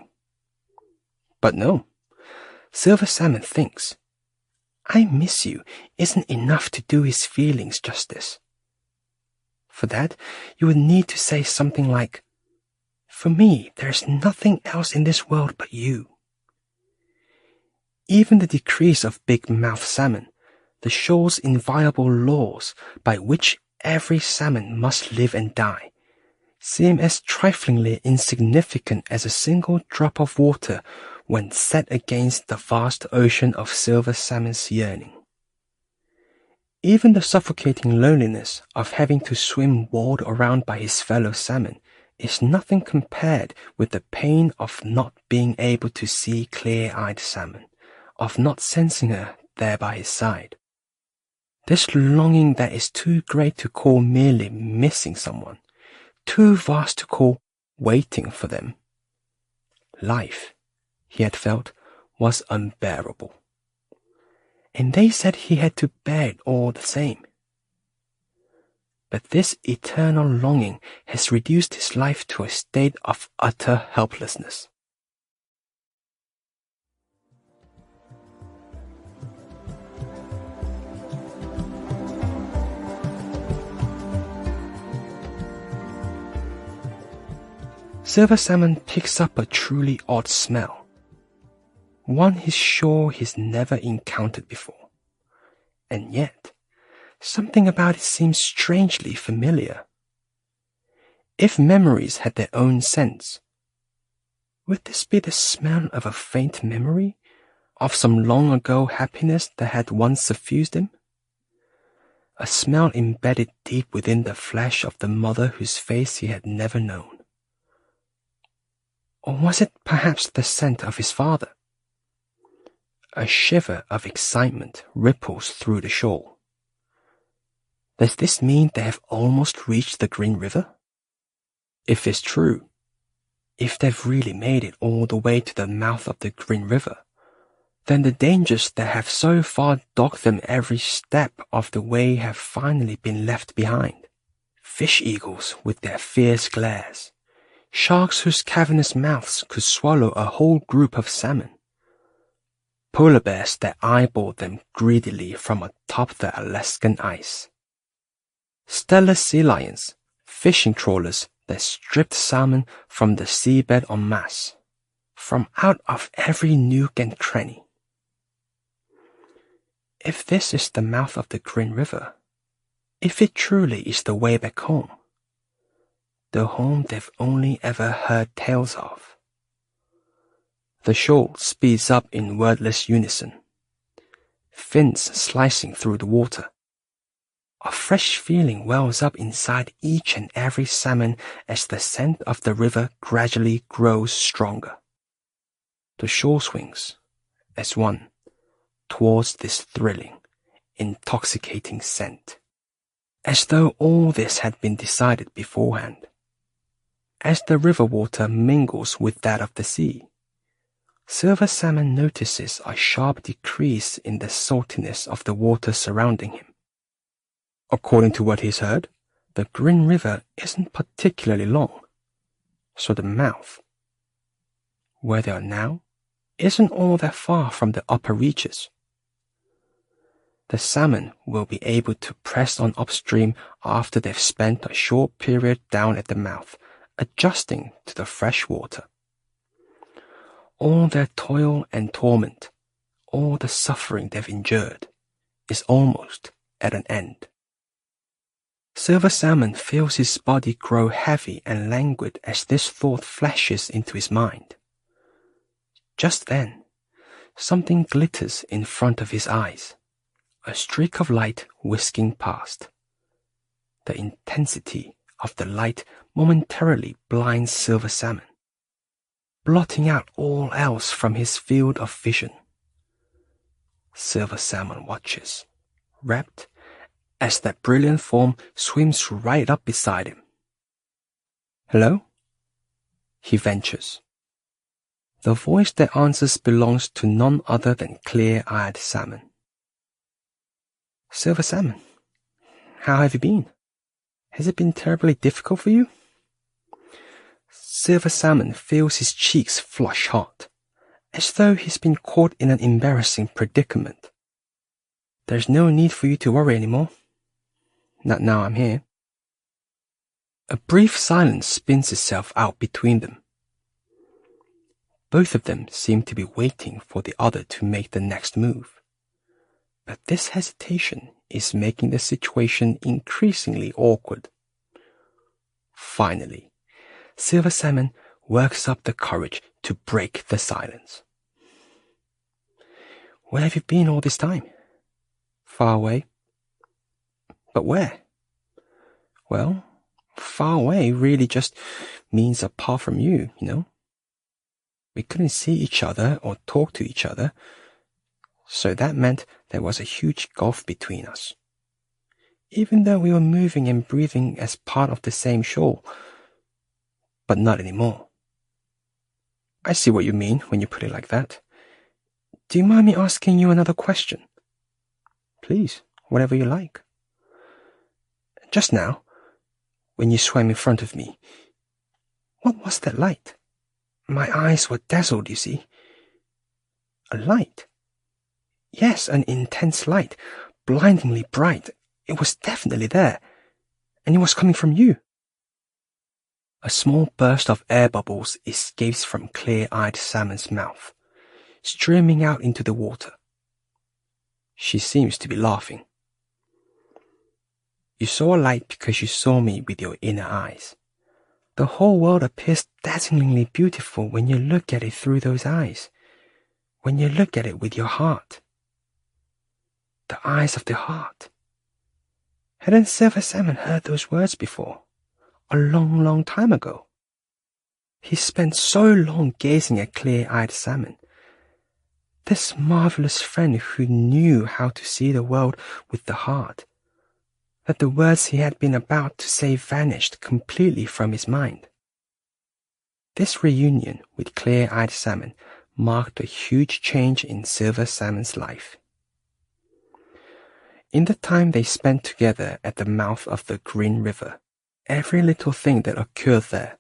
S1: But no, Silver Salmon thinks, I miss you isn't enough to do his feelings justice. For that, you would need to say something like, for me, there's nothing else in this world but you. Even the decrees of big-mouthed salmon, the shoal's inviolable laws by which every salmon must live and die, seem as triflingly insignificant as a single drop of water when set against the vast ocean of Silver Salmon's yearning. Even the suffocating loneliness of having to swim walled around by his fellow salmon is nothing compared with the pain of not being able to see Clear-eyed Salmon, of not sensing her there by his side. This longing that is too great to call merely missing someone, too vast to call waiting for them. Life, he had felt, was unbearable. And they said he had to bear it all the same. But this eternal longing has reduced his life to a state of utter helplessness. Silver Salmon picks up a truly odd smell, one he's sure he's never encountered before. And yet, something about it seems strangely familiar. If memories had their own sense, would this be the smell of a faint memory, of some long-ago happiness that had once suffused him? A smell embedded deep within the flesh of the mother whose face he had never known. Or was it perhaps the scent of his father? A shiver of excitement ripples through the shoal. Does this mean they have almost reached the Green River? If it's true, if they've really made it all the way to the mouth of the Green River, then the dangers that have so far dogged them every step of the way have finally been left behind. Fish eagles with their fierce glares, sharks whose cavernous mouths could swallow a whole group of salmon, polar bears that eyeballed them greedily from atop the Alaskan ice, stellar sea lions, fishing trawlers that stripped salmon from the seabed en masse, from out of every nook and cranny. If this is the mouth of the Green River, if it truly is the way back home, the home they've only ever heard tales of. The shoal speeds up in wordless unison, fins slicing through the water. A fresh feeling wells up inside each and every salmon as the scent of the river gradually grows stronger. The shore swings, as one, towards this thrilling, intoxicating scent, as though all this had been decided beforehand. As the river water mingles with that of the sea, Silver Salmon notices a sharp decrease in the saltiness of the water surrounding him. According to what he's heard, the Green River isn't particularly long, so the mouth, where they are now, isn't all that far from the upper reaches. The salmon will be able to press on upstream after they've spent a short period down at the mouth, adjusting to the fresh water. All their toil and torment, all the suffering they've endured, is almost at an end. Silver Salmon feels his body grow heavy and languid as this thought flashes into his mind. Just then, something glitters in front of his eyes, a streak of light whisking past. The intensity of the light momentarily blinds Silver Salmon, blotting out all else from his field of vision. Silver Salmon watches, rapt, as that brilliant form swims right up beside him. "Hello?" he ventures. The voice that answers belongs to none other than clear-eyed Salmon. "Silver Salmon, how have you been? Has it been terribly difficult for you?" Silver Salmon feels his cheeks flush hot, as though he's been caught in an embarrassing predicament. "There's no need for you to worry anymore. Not now I'm here." A brief silence spins itself out between them. Both of them seem to be waiting for the other to make the next move. But this hesitation is making the situation increasingly awkward. Finally, Silver Salmon works up the courage to break the silence. "Where have you been all this time?" "Far away." "But where?" "Well, far away really just means apart from you, you know. We couldn't see each other or talk to each other, so that meant there was a huge gulf between us. Even though we were moving and breathing as part of the same shoal, but not anymore." "I see what you mean when you put it like that. Do you mind me asking you another question?" "Please, whatever you like." "Just now, when you swam in front of me, what was that light? My eyes were dazzled, you see." "A light?" "Yes, an intense light, blindingly bright. It was definitely there, and it was coming from you." A small burst of air bubbles escapes from clear-eyed Salmon's mouth, streaming out into the water. She seems to be laughing. "You saw a light because you saw me with your inner eyes. The whole world appears dazzlingly beautiful when you look at it through those eyes, when you look at it with your heart. The eyes of the heart." Hadn't Silver Salmon heard those words before? A long, long time ago. He spent so long gazing at clear-eyed Salmon, this marvelous friend who knew how to see the world with the heart, that the words he had been about to say vanished completely from his mind. This reunion with clear-eyed Salmon marked a huge change in Silver Salmon's life. In the time they spent together at the mouth of the Green River, every little thing that occurred there,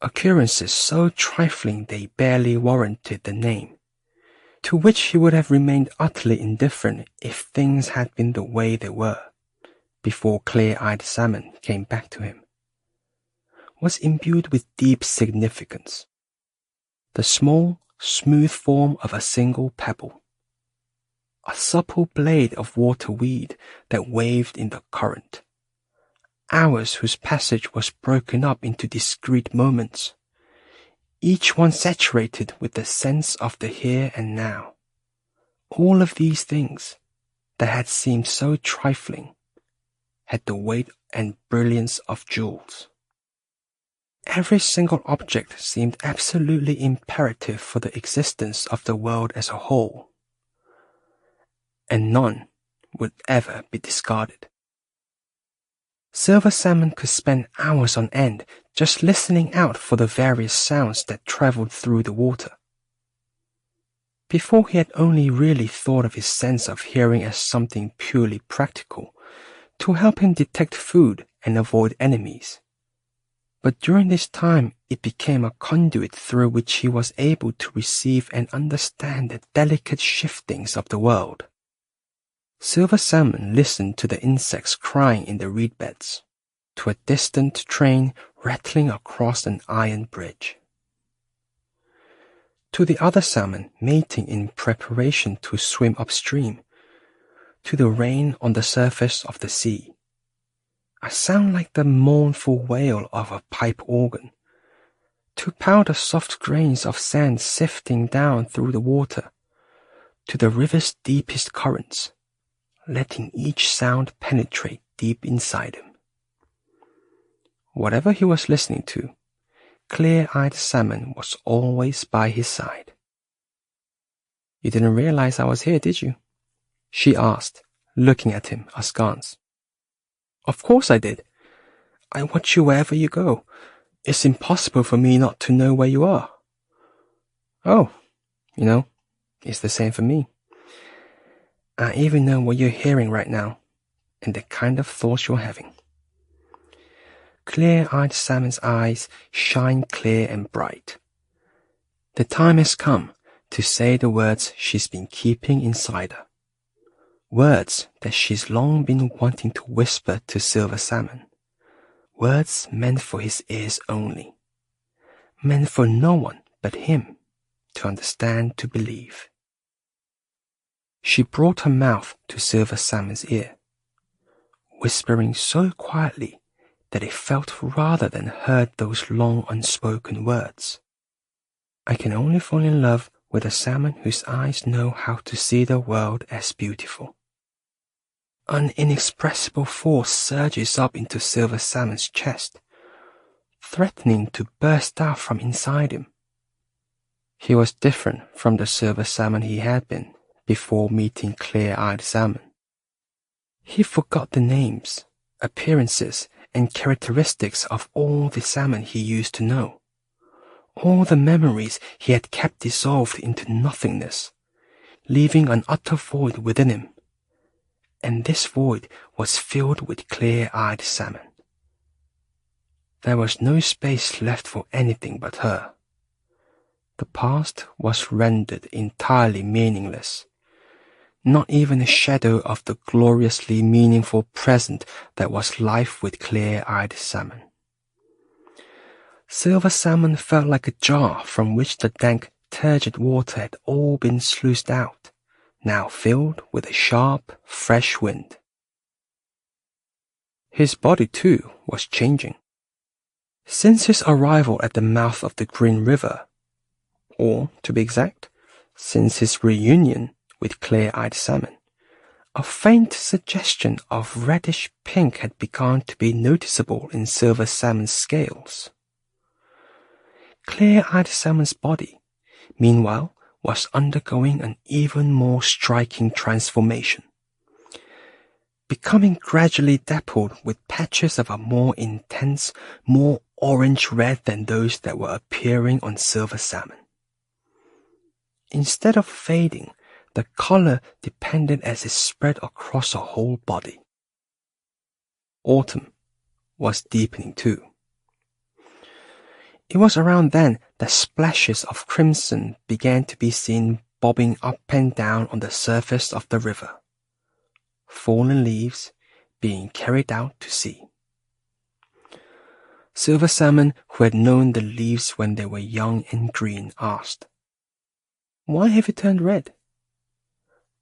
S1: occurrences so trifling they barely warranted the name, to which he would have remained utterly indifferent if things had been the way they were, before clear-eyed Salmon came back to him, was imbued with deep significance. The small, smooth form of a single pebble, a supple blade of water weed that waved in the current, hours whose passage was broken up into discrete moments, each one saturated with the sense of the here and now. All of these things that had seemed so trifling had the weight and brilliance of jewels. Every single object seemed absolutely imperative for the existence of the world as a whole, and none would ever be discarded. Silver Salmon could spend hours on end just listening out for the various sounds that traveled through the water. Before he had only really thought of his sense of hearing as something purely practical, to help him detect food and avoid enemies. But during this time it became a conduit through which he was able to receive and understand the delicate shiftings of the world. Silver Salmon listened to the insects crying in the reed beds, to a distant train rattling across an iron bridge, to the other salmon mating in preparation to swim upstream, to the rain on the surface of the sea, a sound like the mournful wail of a pipe organ, to powder soft grains of sand sifting down through the water, to the river's deepest currents, letting each sound penetrate deep inside him. Whatever he was listening to, clear-eyed Salmon was always by his side. "You didn't realize I was here, did you?" she asked, looking at him askance. "Of course I did. I watch you wherever you go. It's impossible for me not to know where you are." "Oh, it's the same for me. I even know what you're hearing right now, and the kind of thoughts you're having." Clear-eyed Salmon's eyes shine clear and bright. The time has come to say the words she's been keeping inside her. Words that she's long been wanting to whisper to Silver Salmon. Words meant for his ears only. Meant for no one but him to understand, to believe. She brought her mouth to Silver Salmon's ear, whispering so quietly that it felt rather than heard those long unspoken words. "I can only fall in love with a salmon whose eyes know how to see the world as beautiful." An inexpressible force surges up into Silver Salmon's chest, threatening to burst out from inside him. He was different from the Silver Salmon he had been before meeting clear-eyed Salmon. He forgot the names, appearances, and characteristics of all the salmon he used to know. All the memories he had kept dissolved into nothingness, leaving an utter void within him. And this void was filled with clear-eyed Salmon. There was no space left for anything but her. The past was rendered entirely meaningless. Not even a shadow of the gloriously meaningful present that was life with clear-eyed Salmon. Silver Salmon felt like a jar from which the dank, turgid water had all been sluiced out, now filled with a sharp, fresh wind. His body, too, was changing. Since his arrival at the mouth of the Green River, or, to be exact, since his reunion with clear-eyed Salmon, a faint suggestion of reddish pink had begun to be noticeable in Silver Salmon's scales. Clear-eyed Salmon's body, meanwhile, was undergoing an even more striking transformation, becoming gradually dappled with patches of a more intense, more orange red than those that were appearing on Silver Salmon. Instead of fading, the color depended as it spread across her whole body. Autumn was deepening too. It was around then that splashes of crimson began to be seen bobbing up and down on the surface of the river. Fallen leaves being carried out to sea. Silver Salmon, who had known the leaves when they were young and green, asked, "Why have you turned red?"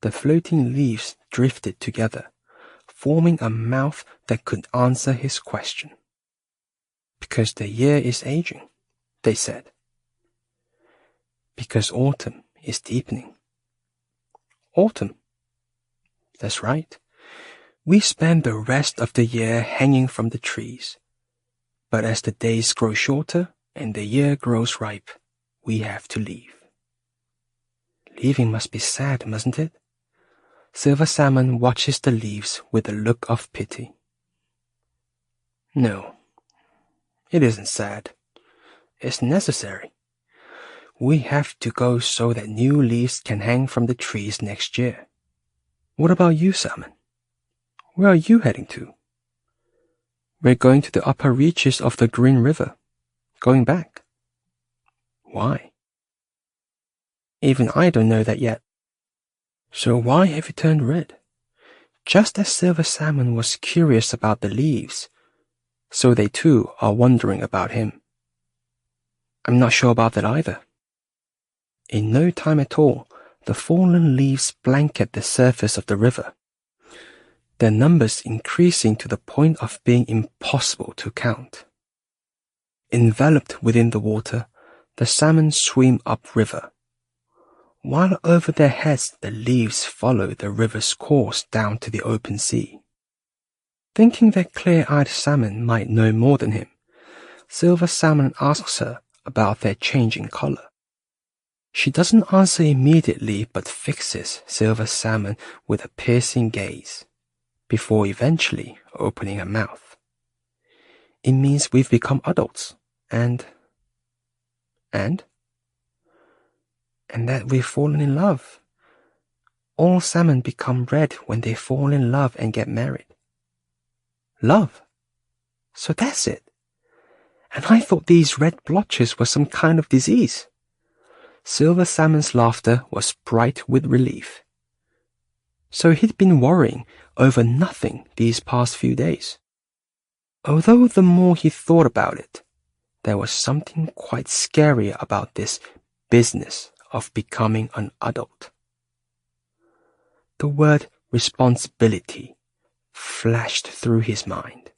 S1: The floating leaves drifted together, forming a mouth that could answer his question. "Because the year is aging," they said. "Because autumn is deepening." Autumn. That's right. We spend the rest of the year hanging from the trees. But as the days grow shorter and the year grows ripe, we have to leave. Leaving must be sad, mustn't it? Silver Salmon watches the leaves with a look of pity. No, it isn't sad. It's necessary. We have to go so that new leaves can hang from the trees next year. What about you, Salmon? Where are you heading to? We're going to the upper reaches of the Green River. Going back. Why? Even I don't know that yet. So why have you turned red? Just as Silver Salmon was curious about the leaves, so they too are wondering about him. I'm not sure about that either. In no time at all, the fallen leaves blanket the surface of the river, their numbers increasing to the point of being impossible to count. Enveloped within the water, the salmon swim upriver, while over their heads the leaves follow the river's course down to the open sea. Thinking that clear-eyed salmon might know more than him, Silver Salmon asks her about their changing color. She doesn't answer immediately but fixes Silver Salmon with a piercing gaze, before eventually opening her mouth. It means we've become adults, and that we've fallen in love. All salmon become red when they fall in love and get married. Love? So that's it. And I thought these red blotches were some kind of disease. Silver Salmon's laughter was bright with relief. So he'd been worrying over nothing these past few days. Although the more he thought about it, there was something quite scary about this business of becoming an adult. The word responsibility flashed through his mind,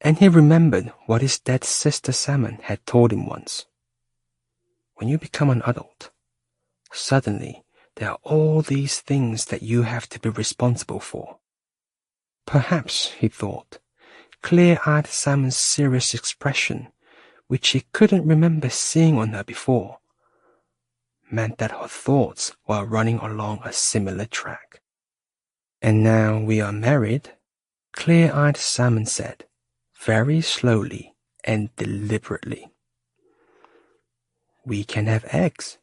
S1: and he remembered what his dead sister Salmon had told him once. When you become an adult, suddenly there are all these things that you have to be responsible for. Perhaps, he thought, clear-eyed Salmon's serious expression, which he couldn't remember seeing on her before, meant that her thoughts were running along a similar track. "And now we are married," clear-eyed Salmon said, very slowly and deliberately. "We can have eggs."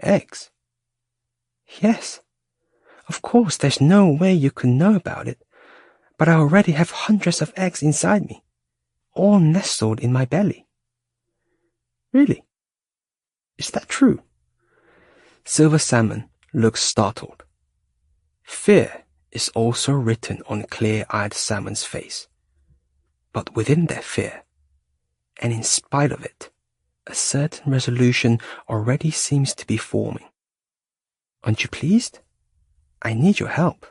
S1: "Eggs?" "Yes. Of course, there's no way you could know about it, but I already have hundreds of eggs inside me, all nestled in my belly." "Really? Is that true?" Silver Salmon looked startled. Fear is also written on clear-eyed Salmon's face. But within that fear, and in spite of it, a certain resolution already seems to be forming. "Aren't you pleased? I need your help."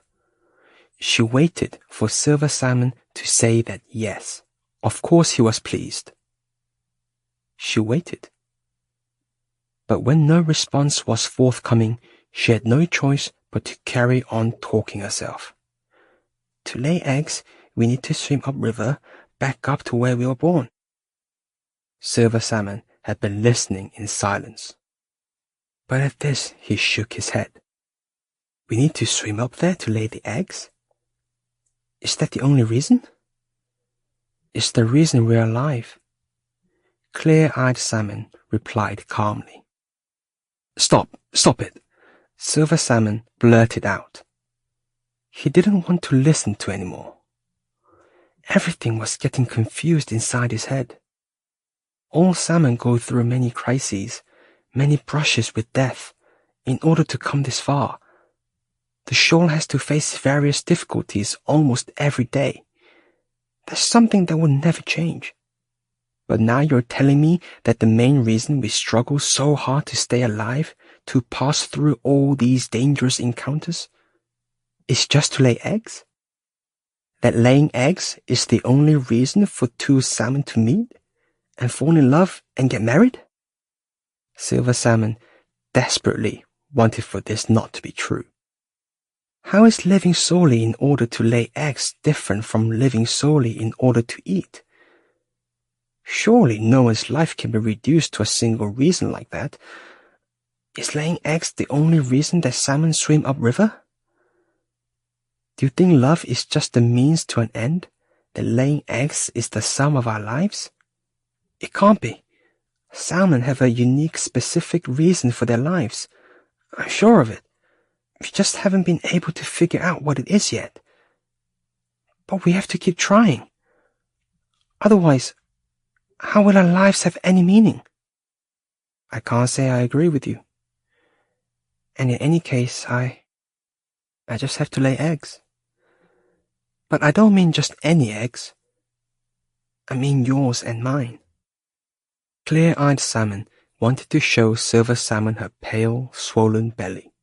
S1: She waited for Silver Salmon to say that yes, of course he was pleased. She waited. But when no response was forthcoming, she had no choice but to carry on talking herself. "To lay eggs, we need to swim upriver, back up to where we were born." Silver Salmon had been listening in silence. But at this he shook his head. "We need to swim up there to lay the eggs? Is that the only reason?" "It's the reason we're alive," clear-eyed Salmon replied calmly. Stop it, Silver Salmon blurted out. He didn't want to listen to anymore. Everything was getting confused inside his head. All salmon go through many crises, many brushes with death, in order to come this far. The shoal has to face various difficulties almost every day. That's something that will never change. But now you're telling me that the main reason we struggle so hard to stay alive, to pass through all these dangerous encounters, is just to lay eggs? That laying eggs is the only reason for two salmon to meet and fall in love and get married? Silver Salmon desperately wanted for this not to be true. How is living solely in order to lay eggs different from living solely in order to eat? Surely no one's life can be reduced to a single reason like that. Is laying eggs the only reason that salmon swim upriver? Do you think love is just the means to an end? That laying eggs is the sum of our lives? It can't be. Salmon have a unique, specific reason for their lives. I'm sure of it. We just haven't been able to figure out what it is yet. But we have to keep trying. Otherwise, how will our lives have any meaning? I can't say I agree with you. And in any case, I just have to lay eggs. But I don't mean just any eggs. I mean yours and mine. Clear-eyed Salmon wanted to show Silver Salmon her pale, swollen belly.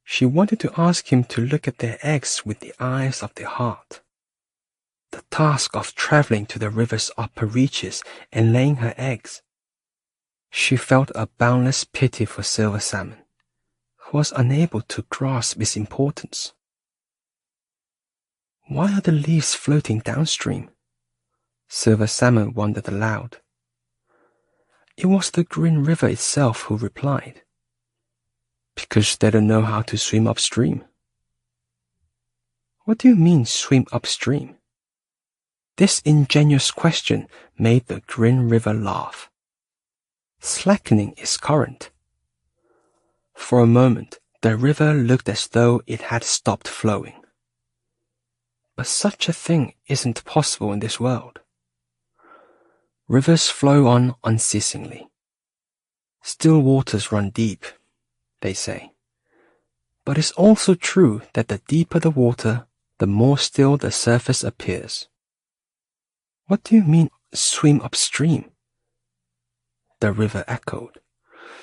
S1: She wanted to ask him to look at their eggs with the eyes of the heart. The task of traveling to the river's upper reaches and laying her eggs. She felt a boundless pity for Silver Salmon, who was unable to grasp its importance. Why are the leaves floating downstream? Silver Salmon wondered aloud. It was the Green River itself who replied. Because they don't know how to swim upstream. What do you mean, swim upstream? This ingenious question made the Green River laugh. Slackening its current. For a moment, the river looked as though it had stopped flowing. But such a thing isn't possible in this world. Rivers flow on unceasingly. Still waters run deep, they say. But it's also true that the deeper the water, the more still the surface appears. What do you mean, swim upstream? The river echoed,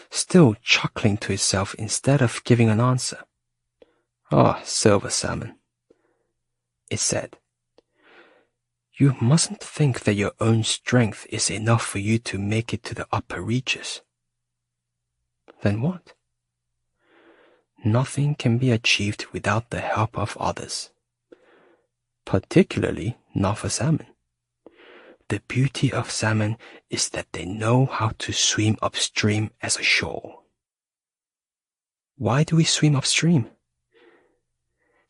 S1: still chuckling to itself instead of giving an answer. Ah, Silver Salmon, it said. You mustn't think that your own strength is enough for you to make it to the upper reaches. Then what? Nothing can be achieved without the help of others, particularly not for salmon. The beauty of salmon is that they know how to swim upstream as a shoal. Why do we swim upstream?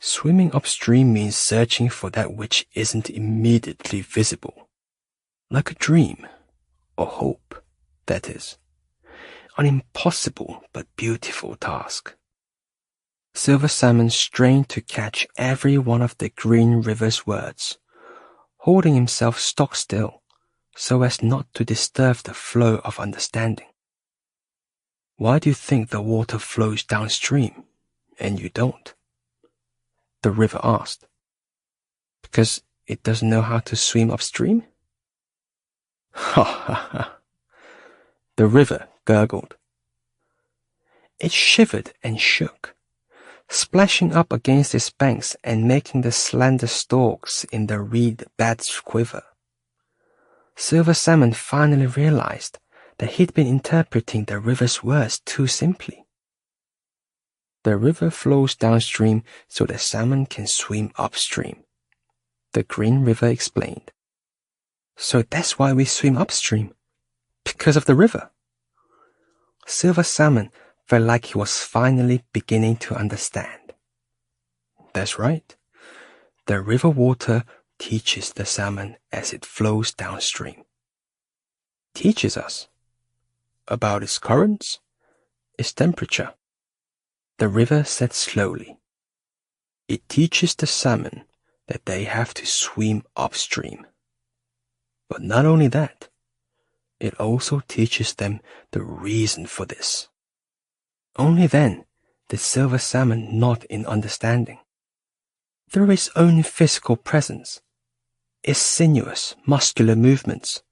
S1: Swimming upstream means searching for that which isn't immediately visible, like a dream, or hope, that is. An impossible but beautiful task. Silver Salmon strained to catch every one of the Green River's words, holding himself stock still, so as not to disturb the flow of understanding. Why do you think the water flows downstream, and you don't? The river asked. Because it doesn't know how to swim upstream? Ha ha ha. The river gurgled. It shivered and shook, splashing up against its banks and making the slender stalks in the reed beds quiver. Silver Salmon finally realized that he'd been interpreting the river's words too simply. The river flows downstream so the salmon can swim upstream, the Green River explained. So that's why we swim upstream, because of the river. Silver Salmon felt like he was finally beginning to understand. That's right. The river water teaches the salmon as it flows downstream. Teaches us about its currents, is temperature. The river said slowly. It teaches the salmon that they have to swim upstream. But not only that, it also teaches them the reason for this. Only then did silver salmon nod in understanding. Through its own physical presence, its sinuous, muscular movements,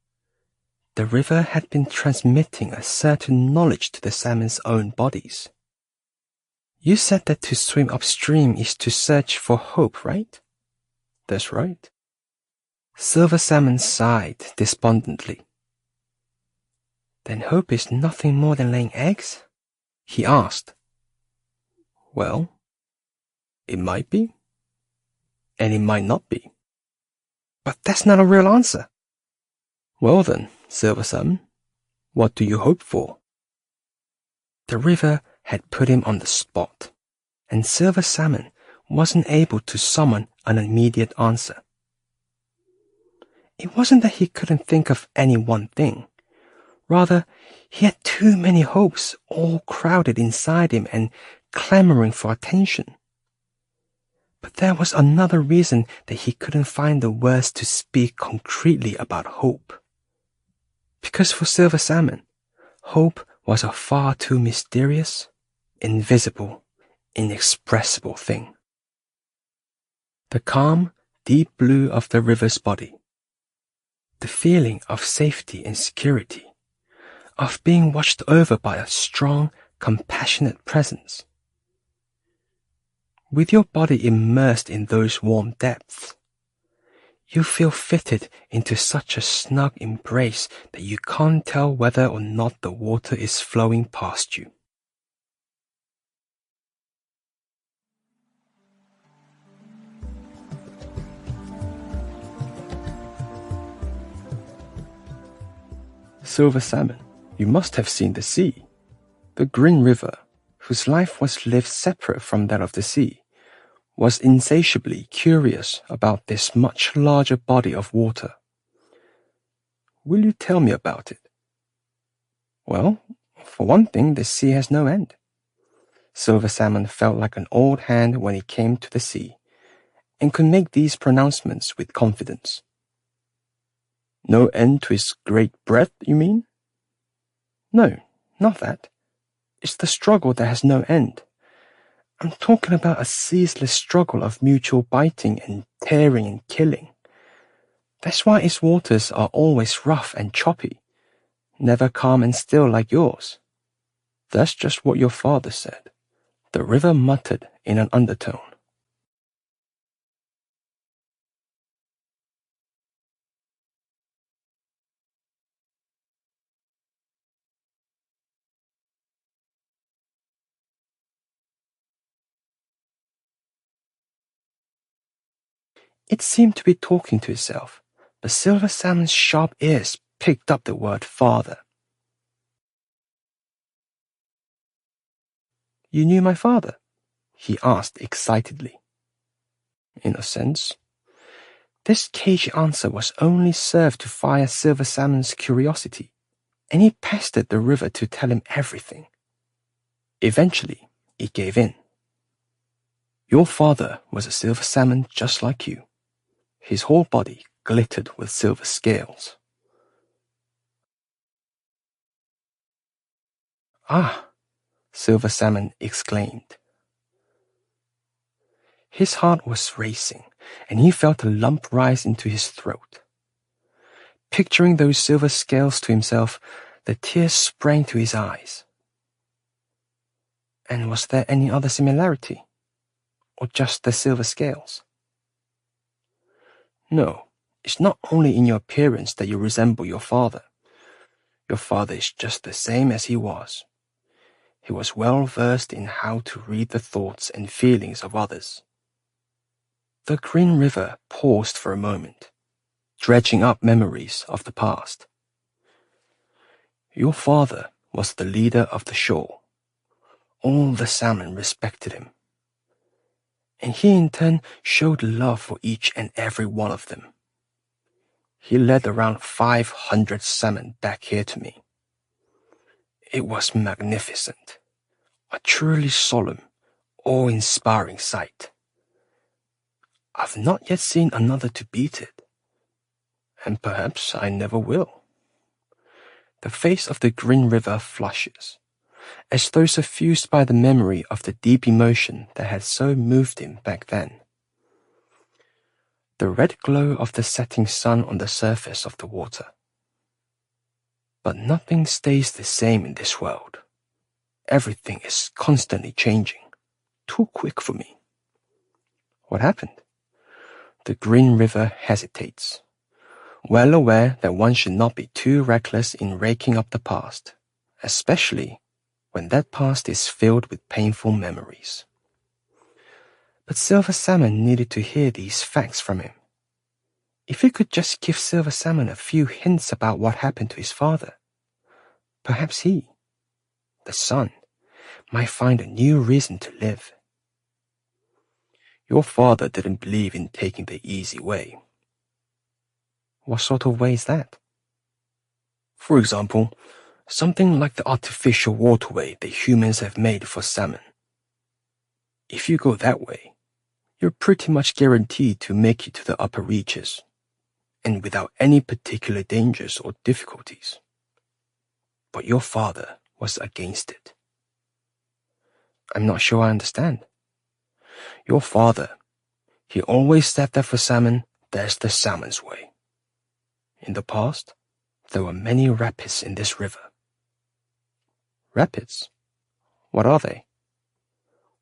S1: the river had been transmitting a certain knowledge to the salmon's own bodies. You said that to swim upstream is to search for hope, right? That's right. Silver salmon sighed despondently. Then hope is nothing more than laying eggs? He asked. Well, it might be, and it might not be. But that's not a real answer. Well then, Silver Salmon, what do you hope for? The river had put him on the spot, and Silver Salmon wasn't able to summon an immediate answer. It wasn't that he couldn't think of any one thing. Rather, he had too many hopes all crowded inside him and clamoring for attention. But there was another reason that he couldn't find the words to speak concretely about hope. Because for Silver Salmon, hope was a far too mysterious, invisible, inexpressible thing. The calm, deep blue of the river's body, the feeling of safety and security, of being watched over by a strong, compassionate presence. With your body immersed in those warm depths, you feel fitted into such a snug embrace that you can't tell whether or not the water is flowing past you. Silver Salmon, you must have seen the sea. The green river, whose life was lived separate from that of the sea, was insatiably curious about this much larger body of water. Will you tell me about it? Well, for one thing, the sea has no end. Silver Salmon felt like an old hand when it came to the sea, and could make these pronouncements with confidence. No end to its great breadth, you mean? No, not that. It's the struggle that has no end. I'm talking about a ceaseless struggle of mutual biting and tearing and killing. That's why its waters are always rough and choppy, never calm and still like yours. That's just what your father said, the river muttered in an undertone. It seemed to be talking to itself, but Silver Salmon's sharp ears picked up the word father. You knew my father? He asked excitedly. In a sense. This cagey answer was only served to fire Silver Salmon's curiosity, and he pestered the river to tell him everything. Eventually, it gave in. Your father was a silver salmon just like you. His whole body glittered with silver scales. Ah! Silver Salmon exclaimed. His heart was racing, and he felt a lump rise into his throat. Picturing those silver scales to himself, the tears sprang to his eyes. And was there any other similarity? Or just the silver scales? No, it's not only in your appearance that you resemble your father. Your father is just the same as he was. He was well versed in how to read the thoughts and feelings of others. The green river paused for a moment, dredging up memories of the past. Your father was the leader of the shore. All the salmon respected him. And he in turn showed love for each and every one of them. He led around 500 salmon back here to me. It was magnificent. A truly solemn, awe-inspiring sight. I've not yet seen another to beat it, and perhaps I never will. The face of the Green River flushes, as though suffused by the memory of the deep emotion that had so moved him back then. The red glow of the setting sun on the surface of the water. But nothing stays the same in this world. Everything is constantly changing, too quick for me. What happened? The Green River hesitates, well aware that one should not be too reckless in raking up the past, especially when that past is filled with painful memories. But Silver Salmon needed to hear these facts from him. If he could just give Silver Salmon a few hints about what happened to his father, perhaps he, the son, might find a new reason to live. Your father didn't believe in taking the easy way. What sort of way is that? For example, something like the artificial waterway that humans have made for salmon. If you go that way, you're pretty much guaranteed to make it to the upper reaches, and without any particular dangers or difficulties. But your father was against it. I'm not sure I understand. Your father, he always said that for salmon, there's the salmon's way. In the past, there were many rapids in this river. Rapids? What are they?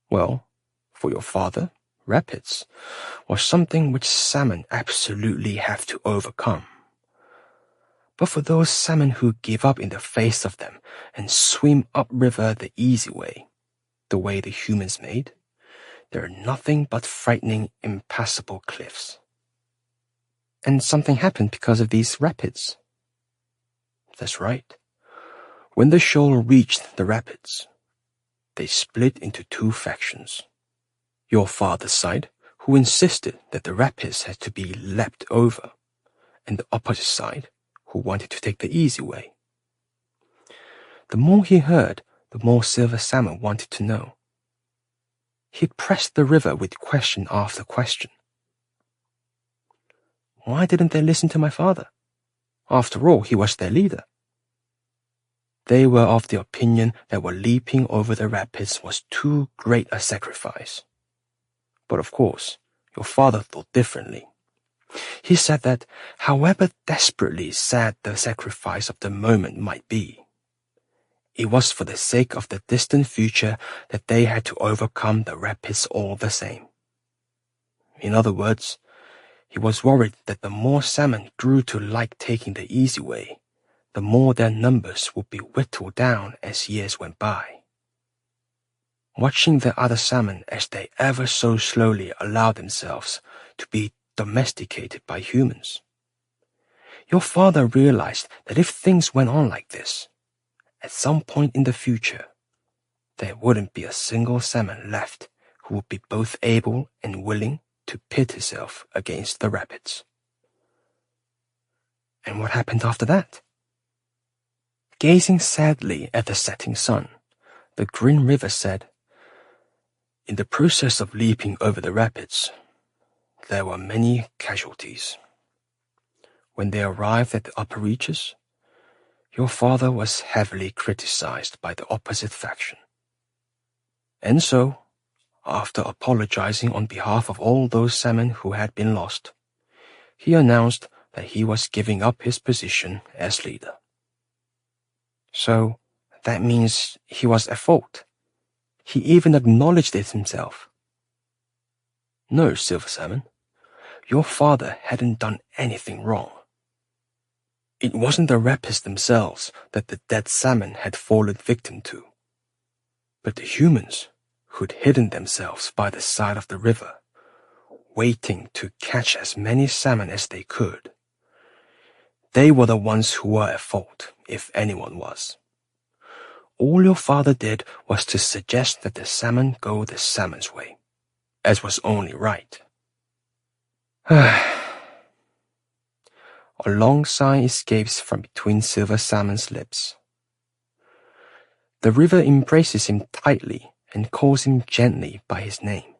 S1: Well, for your father, rapids was something which salmon absolutely have to overcome. But for those salmon who give up in the face of them and swim upriver the easy way, the way the humans made, there are nothing but frightening, impassable cliffs. And something happened because of these rapids. That's right. When the shoal reached the rapids, they split into two factions. Your father's side, who insisted that the rapids had to be leapt over, and the opposite side, who wanted to take the easy way. The more he heard, the more Silver Salmon wanted to know. He pressed the river with question after question. Why didn't they listen to my father? After all, he was their leader. They were of the opinion that leaping over the rapids was too great a sacrifice. But of course, your father thought differently. He said that, however desperately sad the sacrifice of the moment might be, it was for the sake of the distant future that they had to overcome the rapids all the same. In other words, he was worried that the more salmon grew to like taking the easy way, the more their numbers would be whittled down as years went by. Watching the other salmon as they ever so slowly allowed themselves to be domesticated by humans, your father realized that if things went on like this, at some point in the future, there wouldn't be a single salmon left who would be both able and willing to pit himself against the rapids. And what happened after that? Gazing sadly at the setting sun, the Green River said, in the process of leaping over the rapids, there were many casualties. When they arrived at the upper reaches, your father was heavily criticized by the opposite faction. And so, after apologizing on behalf of all those salmon who had been lost, he announced that he was giving up his position as leader. So, that means he was at fault. He even acknowledged it himself. No, Silver Salmon, your father hadn't done anything wrong. It wasn't the rapids themselves that the dead salmon had fallen victim to, but the humans who'd hidden themselves by the side of the river, waiting to catch as many salmon as they could. They were the ones who were at fault, if anyone was. All your father did was to suggest that the salmon go the salmon's way, as was only right. A long sigh escapes from between Silver Salmon's lips. The river embraces him tightly and calls him gently by his name.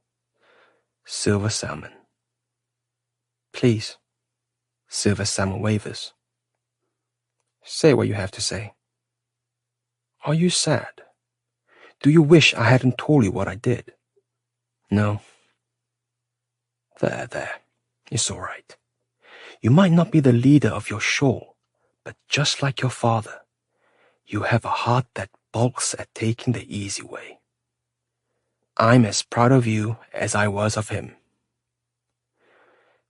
S1: Silver Salmon. Please. Silver Salmon wavers. Say what you have to say. Are you sad? Do you wish I hadn't told you what I did? No. There. It's all right. You might not be the leader of your shoal, but just like your father, you have a heart that balks at taking the easy way. I'm as proud of you as I was of him.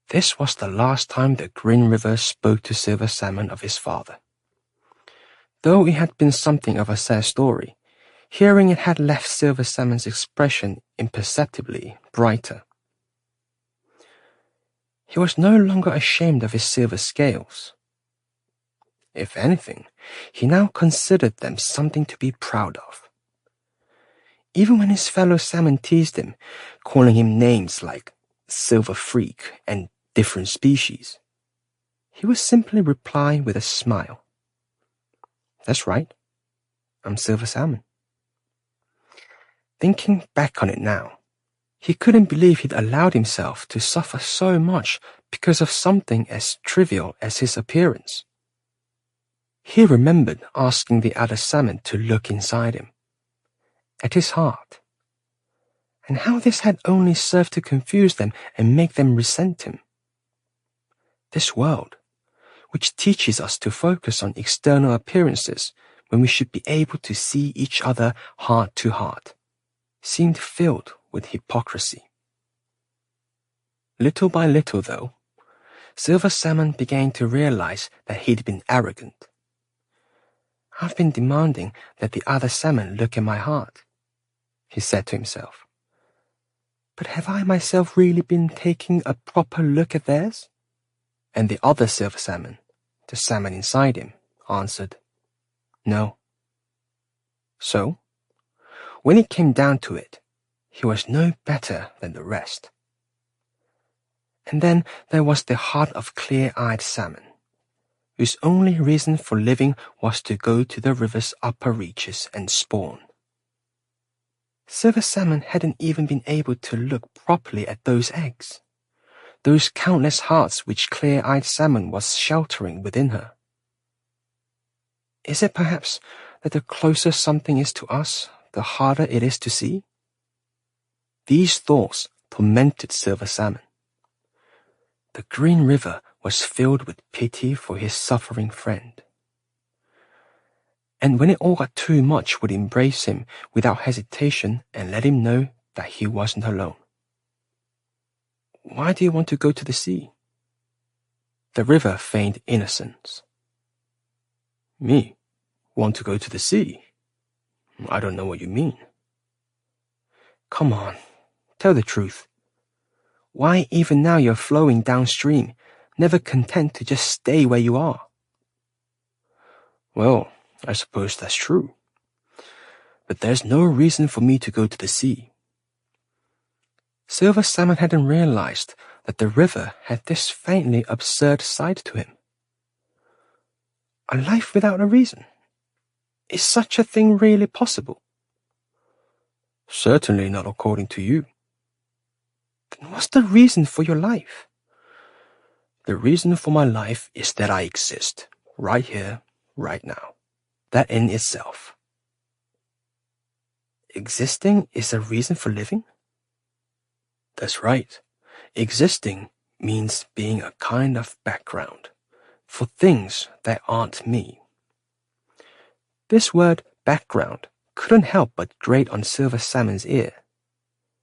S1: This was the last time the Green River spoke to Silver Salmon of his father. Though it had been something of a sad story, hearing it had left Silver Salmon's expression imperceptibly brighter. He was no longer ashamed of his silver scales. If anything, he now considered them something to be proud of. Even when his fellow salmon teased him, calling him names like Silver Freak and different species, he would simply reply with a smile. That's right, I'm Silver Salmon. Thinking back on it now, he couldn't believe he'd allowed himself to suffer so much because of something as trivial as his appearance. He remembered asking the other salmon to look inside him, at his heart, and how this had only served to confuse them and make them resent him. This world, which teaches us to focus on external appearances when we should be able to see each other heart to heart, seemed filled with hypocrisy. Little by little, though, Silver Salmon began to realize that he'd been arrogant. I've been demanding that the other salmon look at my heart, he said to himself. But have I myself really been taking a proper look at theirs? And the other Silver Salmon, the salmon inside him, answered, no. So, when it came down to it, he was no better than the rest. And then there was the heart of clear-eyed salmon, whose only reason for living was to go to the river's upper reaches and spawn. Silver Salmon hadn't even been able to look properly at those eggs, those countless hearts which clear-eyed salmon was sheltering within her. Is it perhaps that the closer something is to us, the harder it is to see? These thoughts tormented Silver Salmon. The Green River was filled with pity for his suffering friend. And when it all got too much, would embrace him without hesitation and let him know that he wasn't alone. Why do you want to go to the sea? The river feigned innocence. Me? Want to go to the sea? I don't know what you mean. Come on, tell the truth. Why even now you're flowing downstream, never content to just stay where you are? Well, I suppose that's true. But there's no reason for me to go to the sea. Silver Salmon hadn't realized that the river had this faintly absurd side to him. A life without a reason? Is such a thing really possible? Certainly not according to you. Then what's the reason for your life? The reason for my life is that I exist, right here, right now. That in itself. Existing is a reason for living? That's right. Existing means being a kind of background for things that aren't me. This word background couldn't help but grate on Silver Salmon's ear,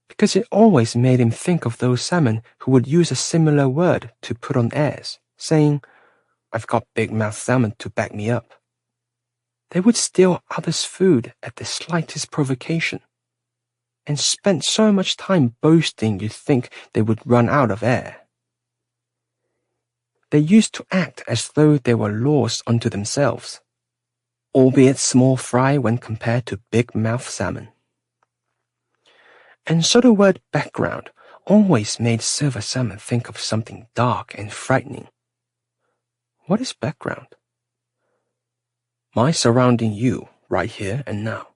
S1: because it always made him think of those salmon who would use a similar word to put on airs, saying, I've got big-mouthed salmon to back me up. They would steal others' food at the slightest provocation, and spent so much time boasting you'd think they would run out of air. They used to act as though they were laws unto themselves, albeit small fry when compared to big-mouthed salmon. And so the word background always made Silver Salmon think of something dark and frightening. What is background? My surrounding you right here and now,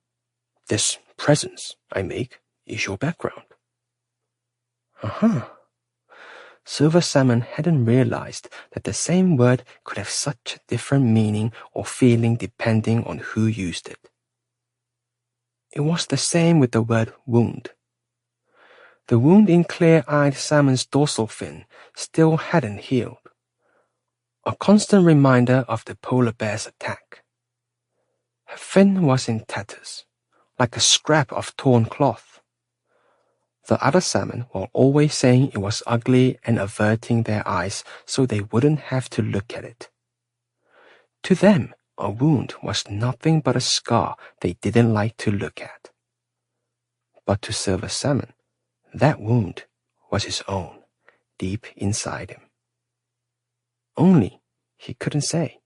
S1: This presence I make is your background. Uh-huh. Silver Salmon hadn't realized that the same word could have such a different meaning or feeling depending on who used it. It was the same with the word wound. The wound in clear-eyed Salmon's dorsal fin still hadn't healed. A constant reminder of the polar bear's attack. Her fin was in tatters, like a scrap of torn cloth. The other salmon were always saying it was ugly and averting their eyes so they wouldn't have to look at it. To them, a wound was nothing but a scar they didn't like to look at. But to Silver Salmon, that wound was his own, deep inside him. Only he couldn't say,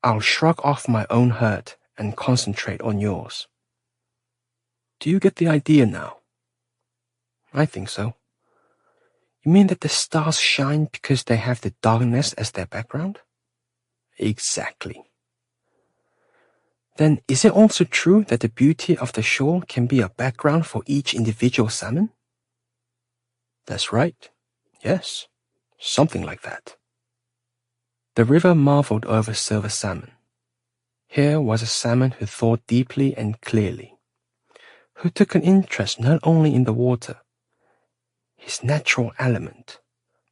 S1: "I'll shrug off my own hurt and concentrate on yours." Do you get the idea now? I think so. You mean that the stars shine because they have the darkness as their background? Exactly. Then is it also true that the beauty of the shore can be a background for each individual salmon? That's right. Yes, something like that. The river marveled over Silver Salmon. Here was a salmon who thought deeply and clearly, who took an interest not only in the water, his natural element,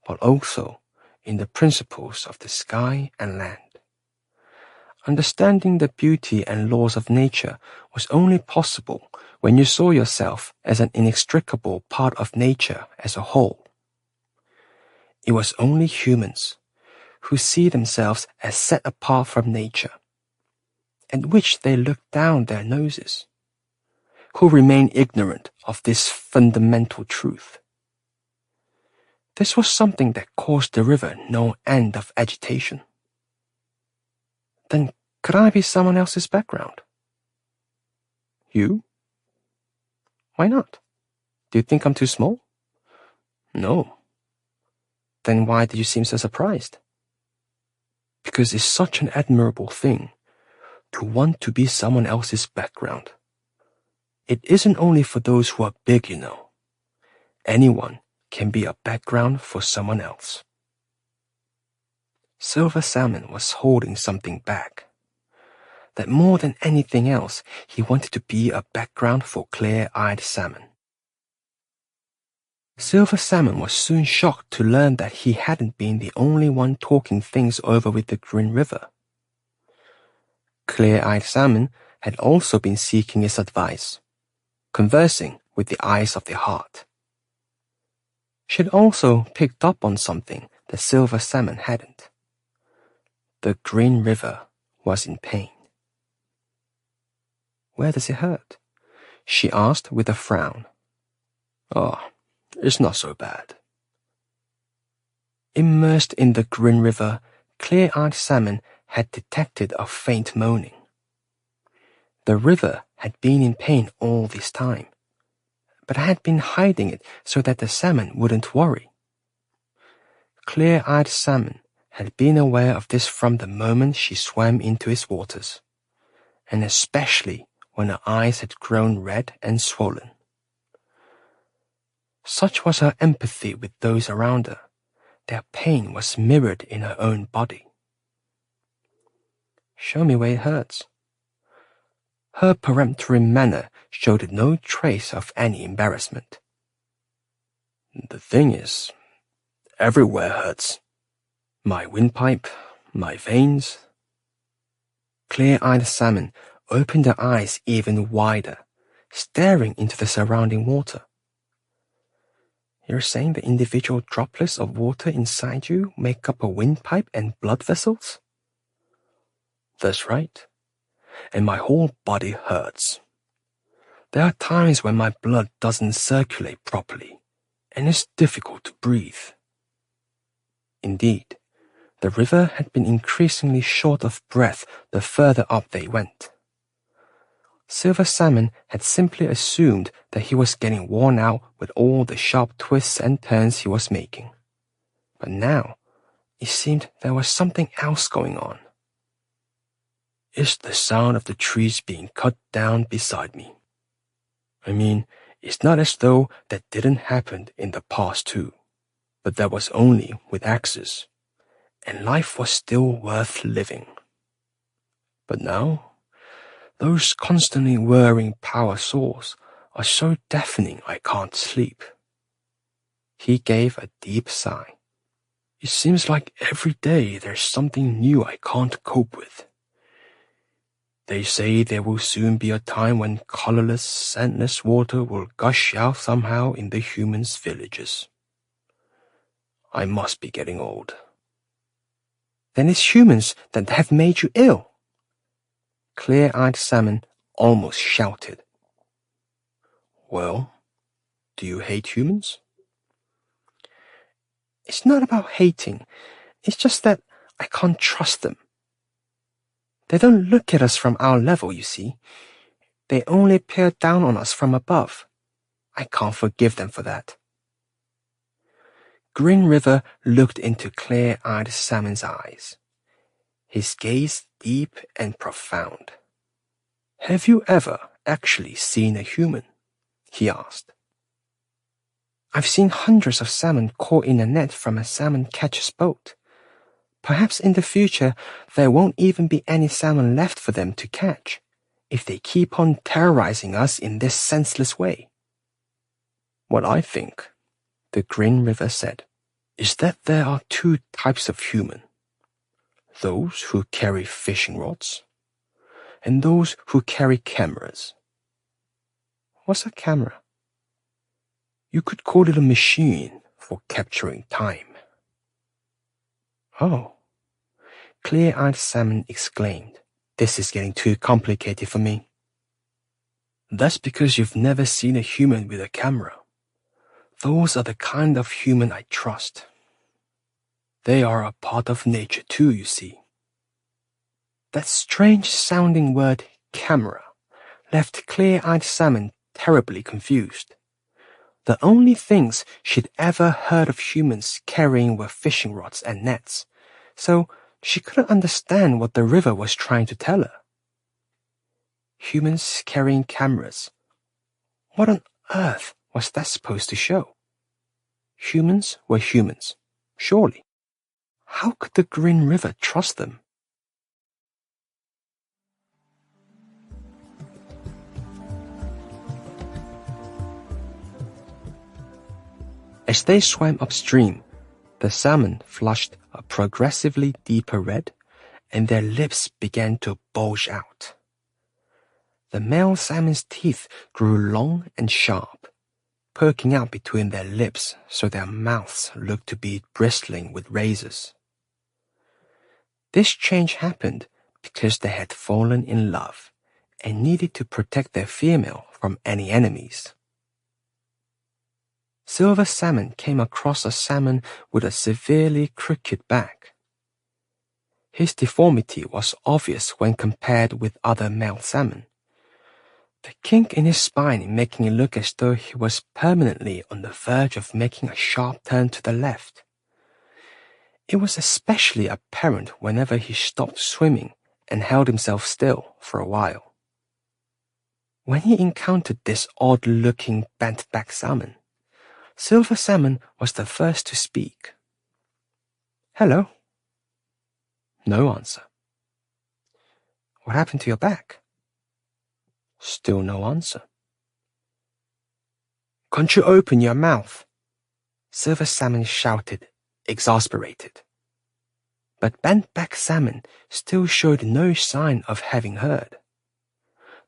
S1: but also in the principles of the sky and land. Understanding the beauty and laws of nature was only possible when you saw yourself as an inextricable part of nature as a whole. It was only humans who see themselves as set apart from nature, at which they look down their noses, who remain ignorant of this fundamental truth. This was something that caused the river no end of agitation. Then could I be someone else's background? You? Why not? Do you think I'm too small? No. Then why do you seem so surprised? Because it's such an admirable thing to want to be someone else's background. It isn't only for those who are big, you know. Anyone can be a background for someone else. Silver Salmon was holding something back. That more than anything else, he wanted to be a background for clear-eyed salmon. Silver Salmon was soon shocked to learn that he hadn't been the only one talking things over with the Green River. Clear-eyed Salmon had also been seeking his advice, conversing with the eyes of the heart. She had also picked up on something that Silver Salmon hadn't. The Green River was in pain. Where does it hurt? She asked with a frown. Oh, it's not so bad. Immersed in the Green River, clear-eyed Salmon had detected a faint moaning. The river had been in pain all this time, but had been hiding it so that the salmon wouldn't worry. Clear-eyed Salmon had been aware of this from the moment she swam into its waters, and especially when her eyes had grown red and swollen. Such was her empathy with those around her, their pain was mirrored in her own body. Show me where it hurts. Her peremptory manner showed no trace of any embarrassment. The thing is, everywhere hurts. My windpipe, my veins. Clear-eyed Salmon opened her eyes even wider, staring into the surrounding water. You're saying the individual droplets of water inside you make up a windpipe and blood vessels? That's right. And my whole body hurts. There are times when my blood doesn't circulate properly, and it's difficult to breathe. Indeed, the river had been increasingly short of breath the further up they went. Silver Salmon had simply assumed that he was getting worn out with all the sharp twists and turns he was making. But now, it seemed there was something else going on. is the sound of the trees being cut down beside me. I mean, it's not as though that didn't happen in the past too, but that was only with axes, and life was still worth living. But now, those constantly whirring power saws are so deafening I can't sleep. He gave a deep sigh. It seems like every day there's something new I can't cope with. They say there will soon be a time when colorless, scentless water will gush out somehow in the humans' villages. I must be getting old. Then it's humans that have made you ill. Clear-eyed Salmon almost shouted. Well, do you hate humans? It's not about hating. It's just that I can't trust them. They don't look at us from our level, you see. They only peer down on us from above. I can't forgive them for that. Green River looked into Clear-eyed Salmon's eyes, his gaze deep and profound. Have you ever actually seen a human? He asked. I've seen hundreds of salmon caught in a net from a salmon catcher's boat. Perhaps in the future there won't even be any salmon left for them to catch, if they keep on terrorizing us in this senseless way. What I think, the Green River said, is that there are two types of human. Those who carry fishing rods, and those who carry cameras. What's a camera? You could call it a machine for capturing time. Oh, Clear-eyed Salmon exclaimed, this is getting too complicated for me. That's because you've never seen a human with a camera. Those are the kind of human I trust. They are a part of nature too, you see. That strange-sounding word, camera, left Clear-eyed Salmon terribly confused. The only things she'd ever heard of humans carrying were fishing rods and nets, so she couldn't understand what the river was trying to tell her. Humans carrying cameras. What on earth was that supposed to show? Humans were humans, surely. How could the Green River trust them? As they swam upstream, the salmon flushed a progressively deeper red, and their lips began to bulge out. The male salmon's teeth grew long and sharp, poking out between their lips so their mouths looked to be bristling with razors. This change happened because they had fallen in love and needed to protect their female from any enemies. Silver Salmon came across a salmon with a severely crooked back. His deformity was obvious when compared with other male salmon, the kink in his spine making it look as though he was permanently on the verge of making a sharp turn to the left. It was especially apparent whenever he stopped swimming and held himself still for a while. When he encountered this odd-looking bent-back salmon, Silver Salmon was the first to speak. Hello. No answer. What happened to your back? Still no answer. Can't you open your mouth? Silver Salmon shouted, exasperated. But bent-back Salmon still showed no sign of having heard.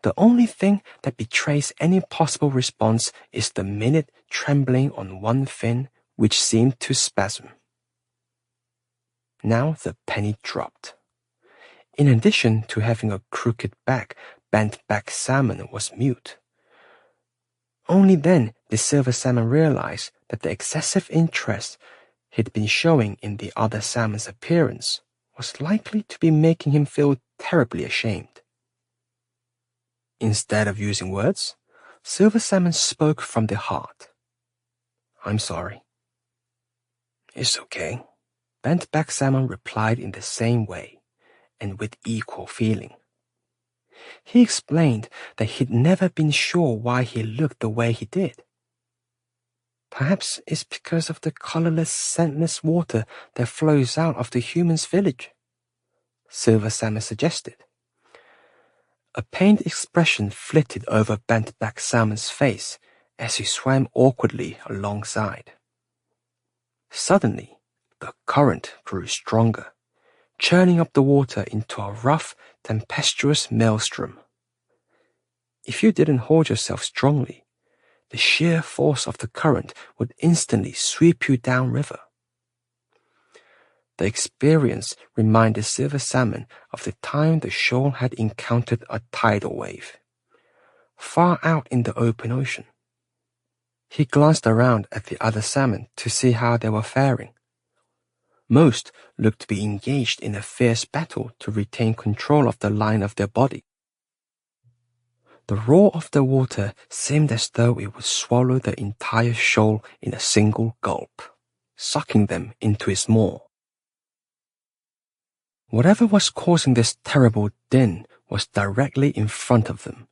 S1: The only thing that betrays any possible response is the minute trembling on one fin, which seemed to spasm. Now the penny dropped. In addition to having a crooked back, bent-back Salmon was mute. Only then did Silver Salmon realize that the excessive interest he'd been showing in the other salmon's appearance was likely to be making him feel terribly ashamed. Instead of using words, Silver Salmon spoke from the heart. I'm sorry. It's okay. Bent-back Salmon replied in the same way, and with equal feeling. He explained that he'd never been sure why he looked the way he did. Perhaps it's because of the colorless, scentless water that flows out of the human's village, Silver Salmon suggested. A pained expression flitted over bent-back Salmon's face as he swam awkwardly alongside. Suddenly, the current grew stronger, churning up the water into a rough, tempestuous maelstrom. If you didn't hold yourself strongly, the sheer force of the current would instantly sweep you downriver. The experience reminded Silver Salmon of the time the shoal had encountered a tidal wave, far out in the open ocean. He glanced around at the other salmon to see how they were faring. Most looked to be engaged in a fierce battle to retain control of the line of their body. The roar of the water seemed as though it would swallow the entire shoal in a single gulp, sucking them into its maw. Whatever was causing this terrible din was directly in front of them,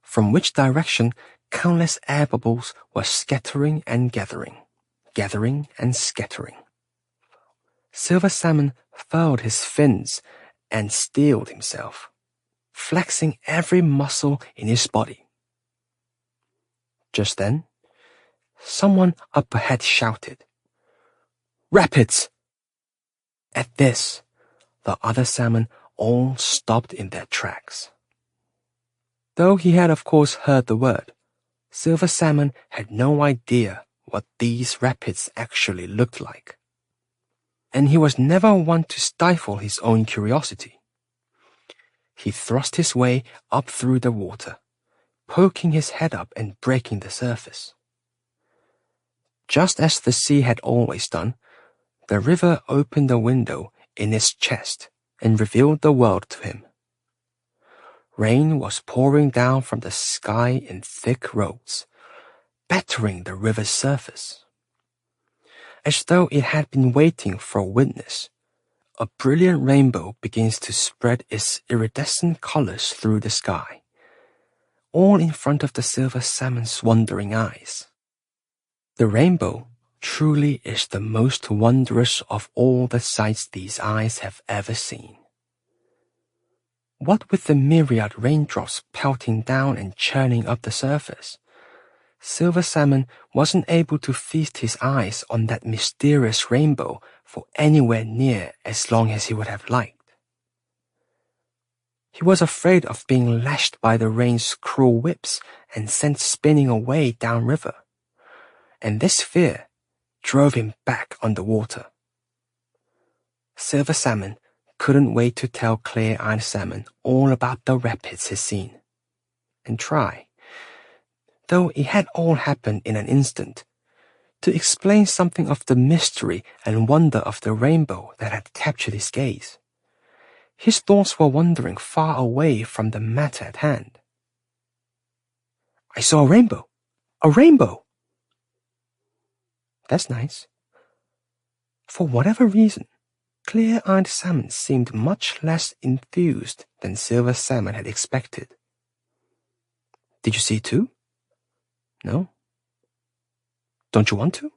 S1: from which direction countless air bubbles were scattering and gathering and scattering. Silver Salmon furled his fins and steeled himself, flexing every muscle in his body. Just then, someone up ahead shouted, "Rapids!" At this, the other salmon all stopped in their tracks. Though he had of course heard the word, Silver Salmon had no idea what these rapids actually looked like. And he was never one to stifle his own curiosity. He thrust his way up through the water, poking his head up and breaking the surface. Just as the sea had always done, the river opened a window in its chest and revealed the world to him. Rain was pouring down from the sky in thick roads, battering the river's surface. As though it had been waiting for a witness, a brilliant rainbow begins to spread its iridescent colors through the sky, all in front of the Silver Salmon's wondering eyes. The rainbow truly is the most wondrous of all the sights these eyes have ever seen. What with the myriad raindrops pelting down and churning up the surface, Silver Salmon wasn't able to feast his eyes on that mysterious rainbow for anywhere near as long as he would have liked. He was afraid of being lashed by the rain's cruel whips and sent spinning away downriver, and this fear drove him back on the water. Silver Salmon couldn't wait to tell Clear-eyed Salmon all about the rapids he'd seen, and try, though it had all happened in an instant, to explain something of the mystery and wonder of the rainbow that had captured his gaze. His thoughts were wandering far away from the matter at hand. "I saw a rainbow! A rainbow!" "That's nice." For whatever reason, Clear-eyed Salmon seemed much less enthused than Silver Salmon had expected. "Did you see it too?" "No." "Don't you want to?"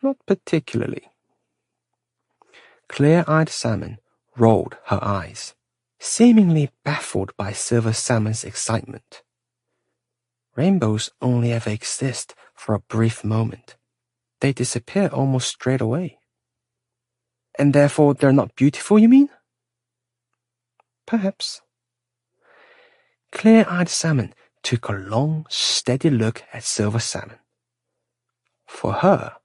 S1: "Not particularly." Clear-eyed Salmon rolled her eyes, seemingly baffled by Silver Salmon's excitement. Rainbows only ever exist for a brief moment. They disappear almost straight away. "And therefore they're not beautiful, you mean?" "Perhaps." Clear-eyed Salmon took a long, steady look at Silver Salmon. For her,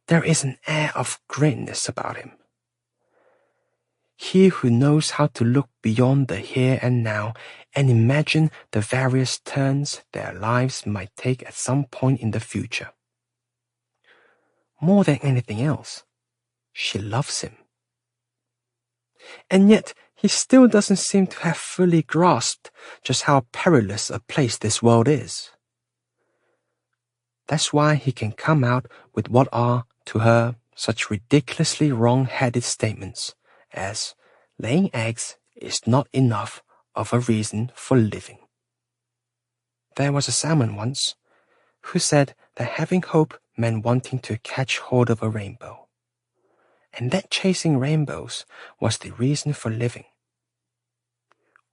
S1: there is an air of greatness about him. He who knows how to look beyond the here and now and imagine the various turns their lives might take at some point in the future. More than anything else, she loves him. And yet, he still doesn't seem to have fully grasped just how perilous a place this world is. That's why he can come out with what are, to her, such ridiculously wrong-headed statements as laying eggs is not enough of a reason for living. There was a salmon once who said that having hope meant wanting to catch hold of a rainbow, and that chasing rainbows was the reason for living.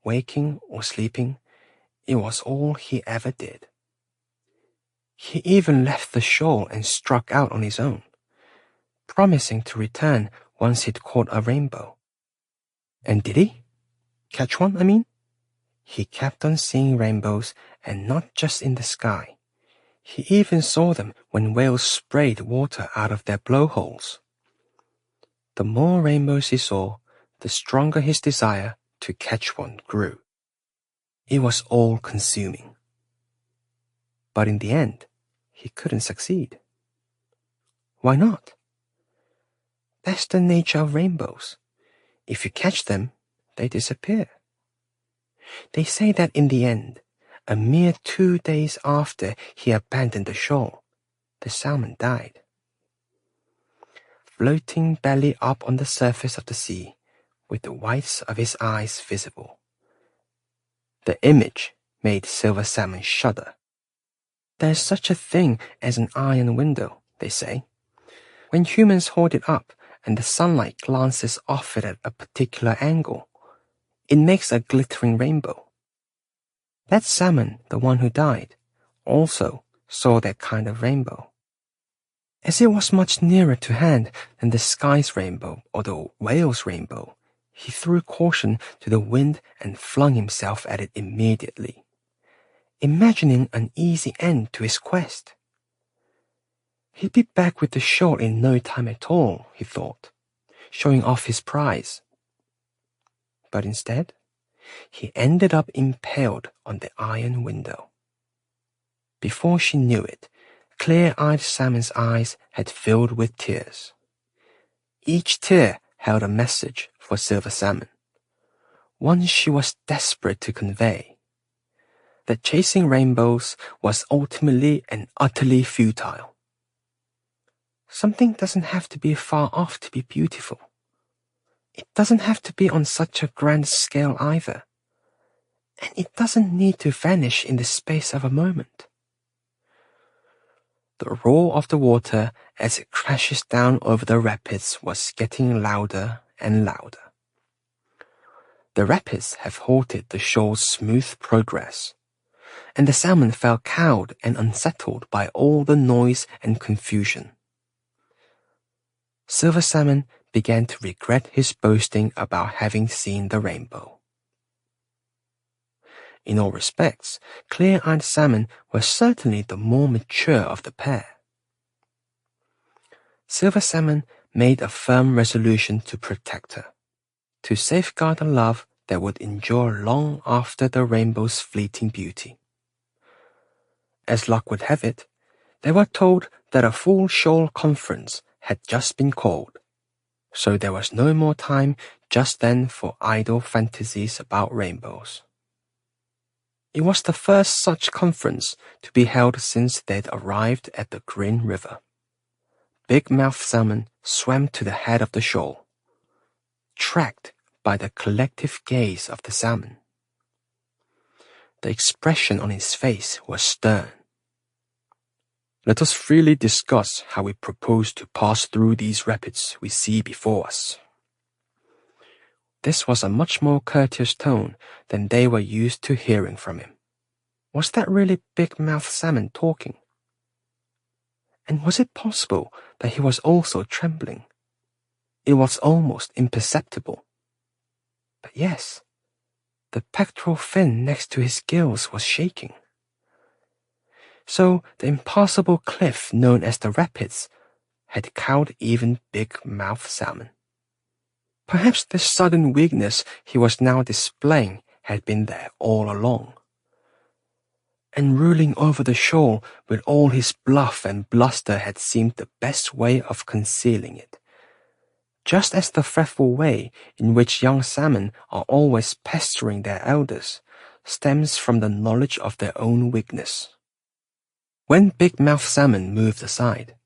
S1: Waking or sleeping, it was all he ever did. He even left the shoal and struck out on his own, promising to return once he'd caught a rainbow. And did he? Catch one, I mean? He kept on seeing rainbows, and not just in the sky. He even saw them when whales sprayed water out of their blowholes. The more rainbows he saw, the stronger his desire to catch one grew. It was all-consuming. But in the end, he couldn't succeed. Why not? That's the nature of rainbows. If you catch them, they disappear. They say that in the end, a mere 2 days after he abandoned the shoal, the salmon died. Floating belly up on the surface of the sea, with the whites of his eyes visible. The image made Silver Salmon shudder. There is such a thing as an iron window, they say. When humans hold it up and the sunlight glances off it at a particular angle, it makes a glittering rainbow. That salmon, the one who died, also saw that kind of rainbow. As it was much nearer to hand than the sky's rainbow or the whale's rainbow, he threw caution to the wind and flung himself at it immediately, imagining an easy end to his quest. He'd be back with the shoal in no time at all, he thought, showing off his prize. But instead, he ended up impaled on the iron window. Before she knew it, clear-eyed Salmon's eyes had filled with tears. Each tear held a message for Silver Salmon, one she was desperate to convey: that chasing rainbows was ultimately and utterly futile. Something doesn't have to be far off to be beautiful. It doesn't have to be on such a grand scale either. And it doesn't need to vanish in the space of a moment. The roar of the water as it crashes down over the rapids was getting louder and louder. The rapids have halted the shoal's smooth progress, and the salmon felt cowed and unsettled by all the noise and confusion. Silver Salmon began to regret his boasting about having seen the rainbow. In all respects, Clear-eyed Salmon was certainly the more mature of the pair. Silver Salmon made a firm resolution to protect her, to safeguard a love that would endure long after the rainbow's fleeting beauty. As luck would have it, they were told that a full shoal conference had just been called, so there was no more time just then for idle fantasies about rainbows. It was the first such conference to be held since they'd arrived at the Green River. Big-mouthed Salmon swam to the head of the shoal, tracked by the collective gaze of the salmon. The expression on his face was stern. "Let us freely discuss how we propose to pass through these rapids we see before us." This was a much more courteous tone than they were used to hearing from him. Was that really Big-mouthed Salmon talking? And was it possible that he was also trembling? It was almost imperceptible. But yes, the pectoral fin next to his gills was shaking. So the impassable cliff known as the rapids had cowed even Big-mouthed Salmon. Perhaps the sudden weakness he was now displaying had been there all along. And ruling over the shoal with all his bluff and bluster had seemed the best way of concealing it, just as the fretful way in which young salmon are always pestering their elders stems from the knowledge of their own weakness. When Big-mouthed Salmon moved aside,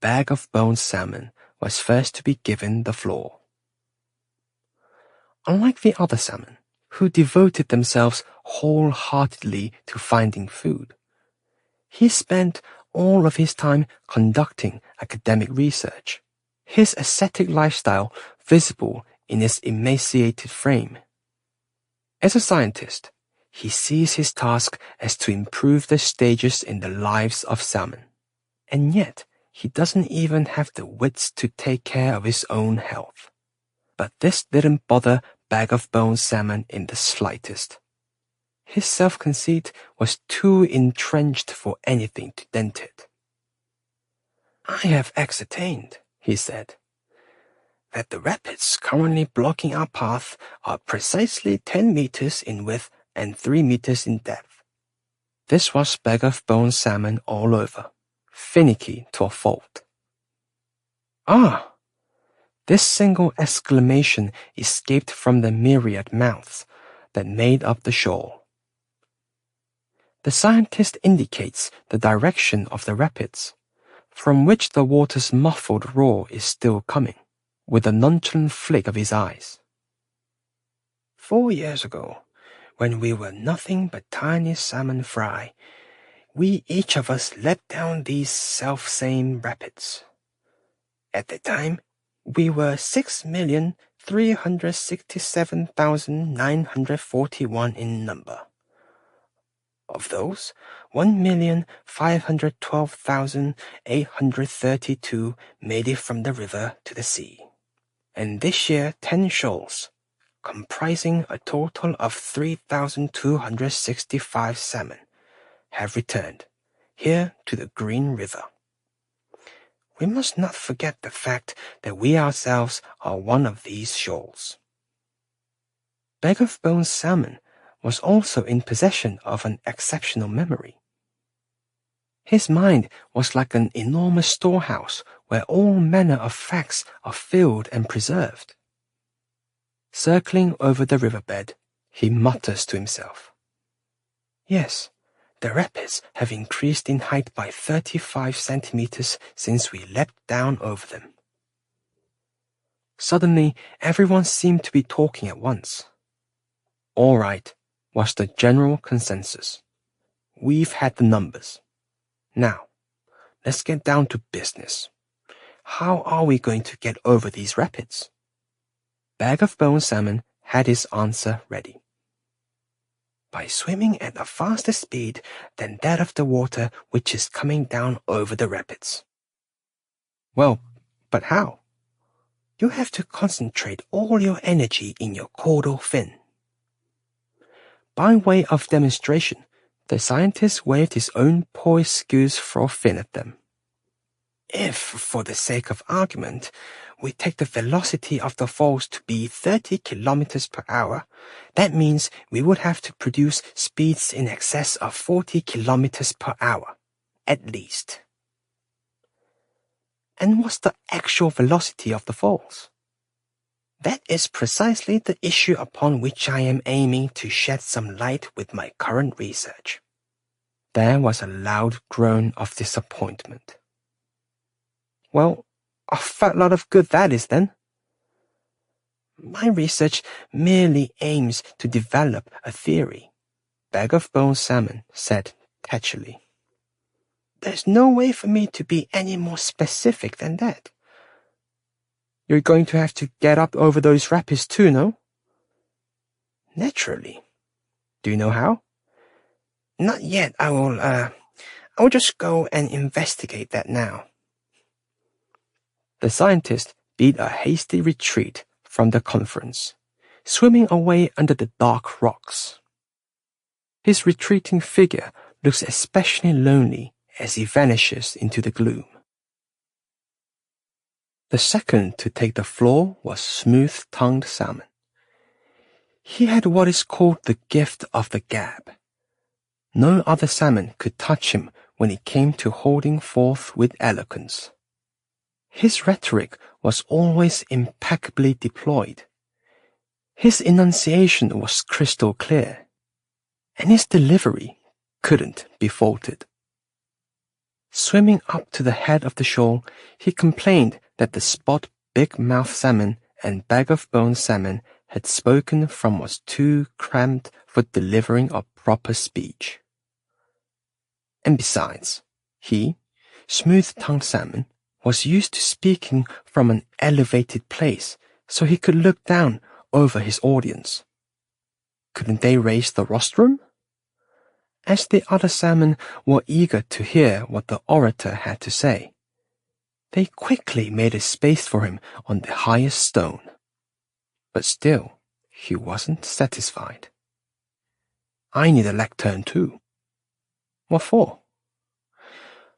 S1: Bag of Bones Salmon was first to be given the floor. Unlike the other salmon, who devoted themselves wholeheartedly to finding food. He spent all of his time conducting academic research, his ascetic lifestyle visible in his emaciated frame. As a scientist, he sees his task as to improve the stages in the lives of salmon, and yet he doesn't even have the wits to take care of his own health. But this didn't bother Bag of Bones Salmon in the slightest. His self-conceit was too entrenched for anything to dent it. "I have ascertained," he said, "that the rapids currently blocking our path are precisely 10 meters in width and 3 meters in depth." This was Bag of Bones Salmon all over, finicky to a fault. "Ah!" This single exclamation escaped from the myriad mouths that made up the shoal. The scientist indicates the direction of the rapids, from which the water's muffled roar is still coming, with a nonchalant flick of his eyes. "4 years ago, when we were nothing but tiny salmon fry, we each of us leapt down these self-same rapids. At the time, we were 6,367,941 in number. Of those, 1,512,832 made it from the river to the sea. And this year 10 shoals, comprising a total of 3,265 salmon, have returned here to the Green River. We must not forget the fact that we ourselves are one of these shoals." Bag of Bones Salmon was also in possession of an exceptional memory. His mind was like an enormous storehouse where all manner of facts are filled and preserved. Circling over the riverbed, he mutters to himself, "Yes, the rapids have increased in height by 35 centimeters since we leapt down over them." Suddenly, everyone seemed to be talking at once. "All right," was the general consensus. "We've had the numbers. Now, let's get down to business. How are we going to get over these rapids?" Bag of Bones Salmon had his answer ready. "By swimming at a faster speed than that of the water which is coming down over the rapids." "Well, but how?" "You have to concentrate all your energy in your caudal fin." By way of demonstration, the scientist waved his own poised goose for a fin at them. "If, for the sake of argument, we take the velocity of the falls to be 30 kilometers per hour, that means we would have to produce speeds in excess of 40 kilometers per hour, at least." "And what's the actual velocity of the falls?" "That is precisely the issue upon which I am aiming to shed some light with my current research." There was a loud groan of disappointment. "Well, a fat lot of good that is, then." "My research merely aims to develop a theory," Bag of Bones Salmon said tetchily. "There's no way for me to be any more specific than that." "You're going to have to get up over those rapids too, no?" "Naturally." "Do you know how?" "Not yet. I will just go and investigate that now." The scientist beat a hasty retreat from the conference, swimming away under the dark rocks. His retreating figure looks especially lonely as he vanishes into the gloom. The second to take the floor was Smooth-Tongued Salmon. He had what is called the gift of the gab. No other salmon could touch him when it came to holding forth with eloquence. His rhetoric was always impeccably deployed. His enunciation was crystal clear, and his delivery couldn't be faulted. Swimming up to the head of the shoal, he complained that the spot big-mouth salmon and Bag of Bones Salmon had spoken from was too cramped for delivering a proper speech. And besides, he, smooth-tongued Salmon, was used to speaking from an elevated place so he could look down over his audience. Couldn't they raise the rostrum? As the other salmon were eager to hear what the orator had to say, they quickly made a space for him on the highest stone. But still, he wasn't satisfied. I need a lectern too. What for?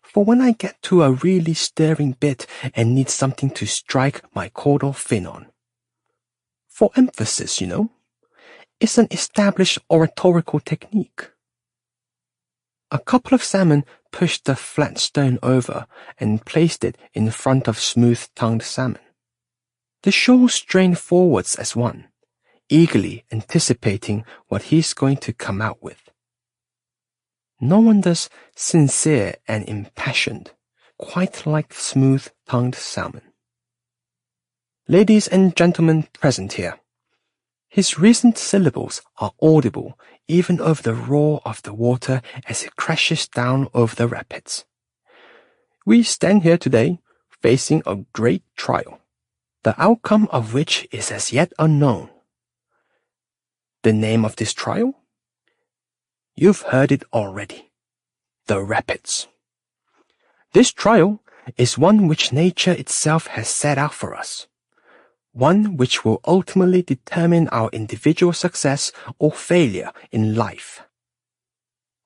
S1: For when I get to a really stirring bit and need something to strike my caudal fin on. For emphasis, you know. It's an established oratorical technique. A couple of salmon pushed the flat stone over and placed it in front of smooth-tongued Salmon. The shoal strained forwards as one, eagerly anticipating what he's going to come out with. No one does sincere and impassioned, quite like smooth-tongued Salmon. Ladies and gentlemen present here, his recent syllables are audible even over the roar of the water as it crashes down over the rapids. We stand here today facing a great trial, the outcome of which is as yet unknown. The name of this trial? You've heard it already. The rapids. This trial is one which nature itself has set out for us. One which will ultimately determine our individual success or failure in life.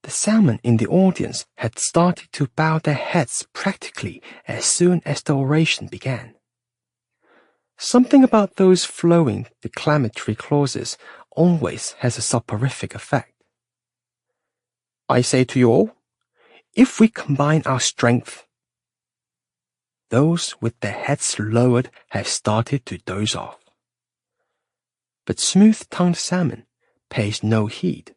S1: The salmon in the audience had started to bow their heads practically as soon as the oration began. Something about those flowing declamatory clauses always has a soporific effect. I say to you all, if we combine our strength, those with their heads lowered have started to doze off. But smooth-tongued Salmon pays no heed,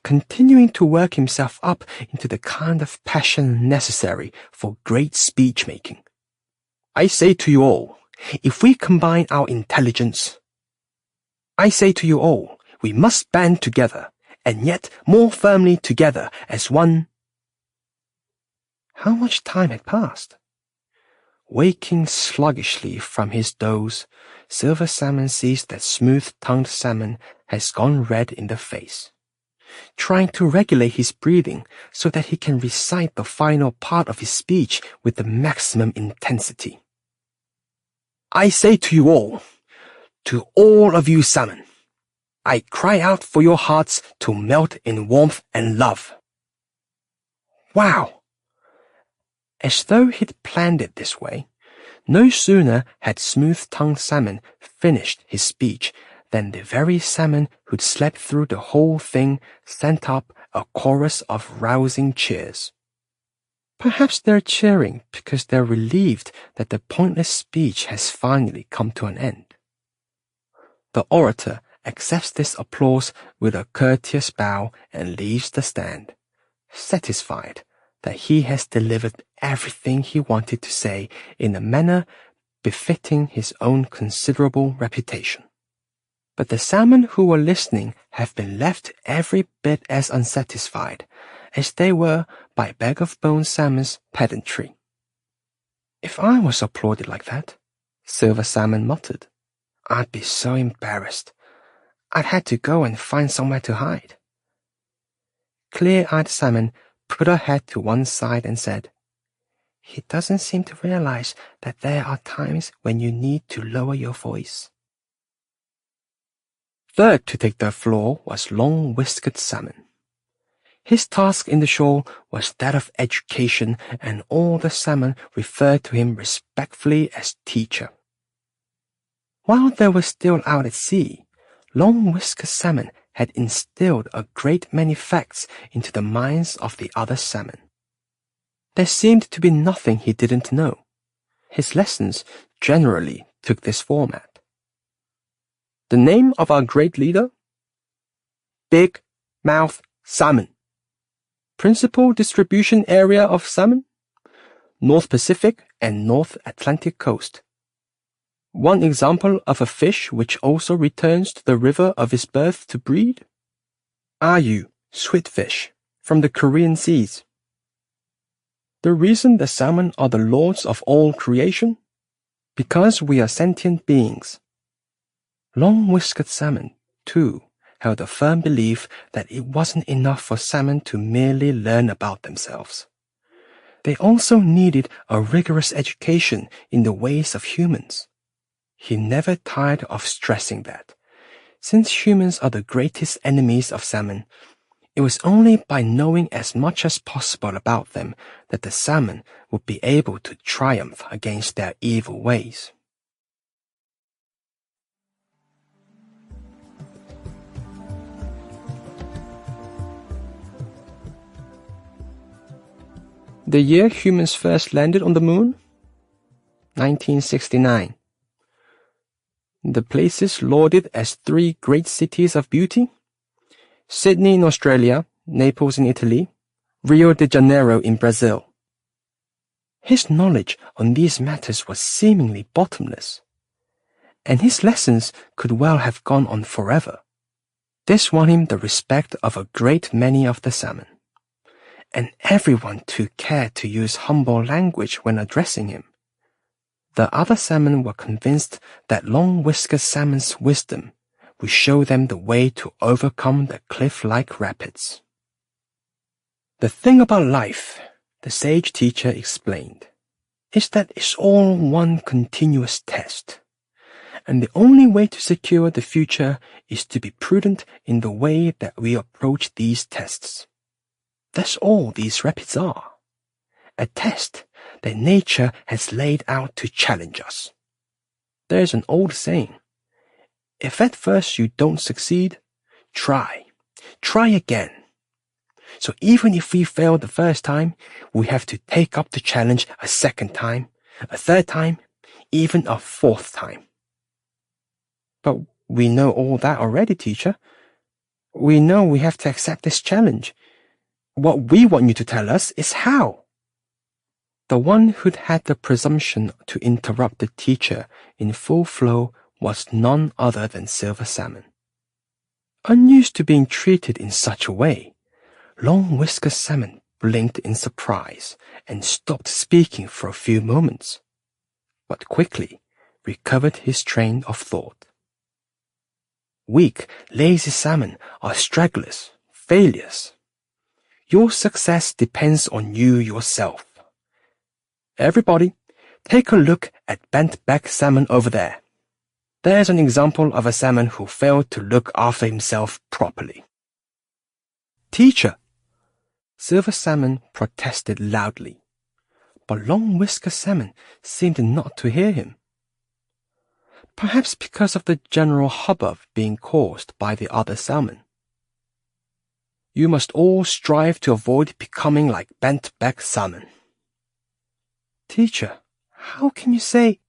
S1: continuing to work himself up into the kind of passion necessary for great speech-making. I say to you all, if we combine our intelligence, I say to you all, we must band together, and yet more firmly together as one. How much time had passed? Waking sluggishly from his doze, Silver Salmon sees that smooth-tongued Salmon has gone red in the face, trying to regulate his breathing so that he can recite the final part of his speech with the maximum intensity. I say to all of you salmon, I cry out for your hearts to melt in warmth and love. Wow! As though he'd planned it this way, no sooner had smooth-tongued Salmon finished his speech than the very salmon who'd slept through the whole thing sent up a chorus of rousing cheers. Perhaps they're cheering because they're relieved that the pointless speech has finally come to an end. The orator accepts this applause with a courteous bow and leaves the stand, satisfied that he has delivered everything he wanted to say in a manner befitting his own considerable reputation. But the salmon who were listening have been left every bit as unsatisfied as they were by bag-of-bones Salmon's pedantry. If I was applauded like that, Silver Salmon muttered, I'd be so embarrassed. I'd had to go and find somewhere to hide. Clear-eyed Salmon put her head to one side and said, He doesn't seem to realize that there are times when you need to lower your voice. Third to take the floor was Long-Whiskered Salmon. His task in the shoal was that of education, and all the salmon referred to him respectfully as teacher. While they were still out at sea, Long-Whiskered Salmon had instilled a great many facts into the minds of the other salmon. There seemed to be nothing he didn't know. His lessons generally took this format. The name of our great leader? Big Mouth Salmon. Principal distribution area of salmon? North Pacific and North Atlantic coast. One example of a fish which also returns to the river of its birth to breed? Ayu, sweet fish, from the Korean seas. The reason the salmon are the lords of all creation? Because we are sentient beings. Long-whiskered salmon, too, held a firm belief that it wasn't enough for salmon to merely learn about themselves. They also needed a rigorous education in the ways of humans. He never tired of stressing that, since humans are the greatest enemies of salmon, it was only by knowing as much as possible about them that the salmon would be able to triumph against their evil ways. The year humans first landed on the moon? 1969. The places lauded as 3 great cities of beauty? Sydney in Australia, Naples in Italy, Rio de Janeiro in Brazil. His knowledge on these matters was seemingly bottomless, and his lessons could well have gone on forever. This won him the respect of a great many of the salmon, and everyone took care to use humble language when addressing him. The other salmon were convinced that long-whiskered salmon's wisdom would show them the way to overcome the cliff-like rapids. The thing about life, the sage teacher explained, is that it's all one continuous test, and the only way to secure the future is to be prudent in the way that we approach these tests. That's all these rapids are, a test that nature has laid out to challenge us. There's an old saying, if at first you don't succeed, try again. So even if we fail the first time, we have to take up the challenge a second time, a third time, even a fourth time. But we know all that already, teacher. We know we have to accept this challenge. What we want you to tell us is how. The one who'd had the presumption to interrupt the teacher in full flow was none other than Silver Salmon. Unused to being treated in such a way, Long-whiskered Salmon blinked in surprise and stopped speaking for a few moments, but quickly recovered his train of thought. Weak, lazy salmon are stragglers, failures. Your success depends on you yourself. Everybody, take a look at bent-back salmon over there. There's an example of a salmon who failed to look after himself properly. Teacher! Silver Salmon protested loudly, but Long-whiskered Salmon seemed not to hear him. Perhaps because of the general hubbub being caused by the other salmon. You must all strive to avoid becoming like bent-back salmon. Teacher, how can you say...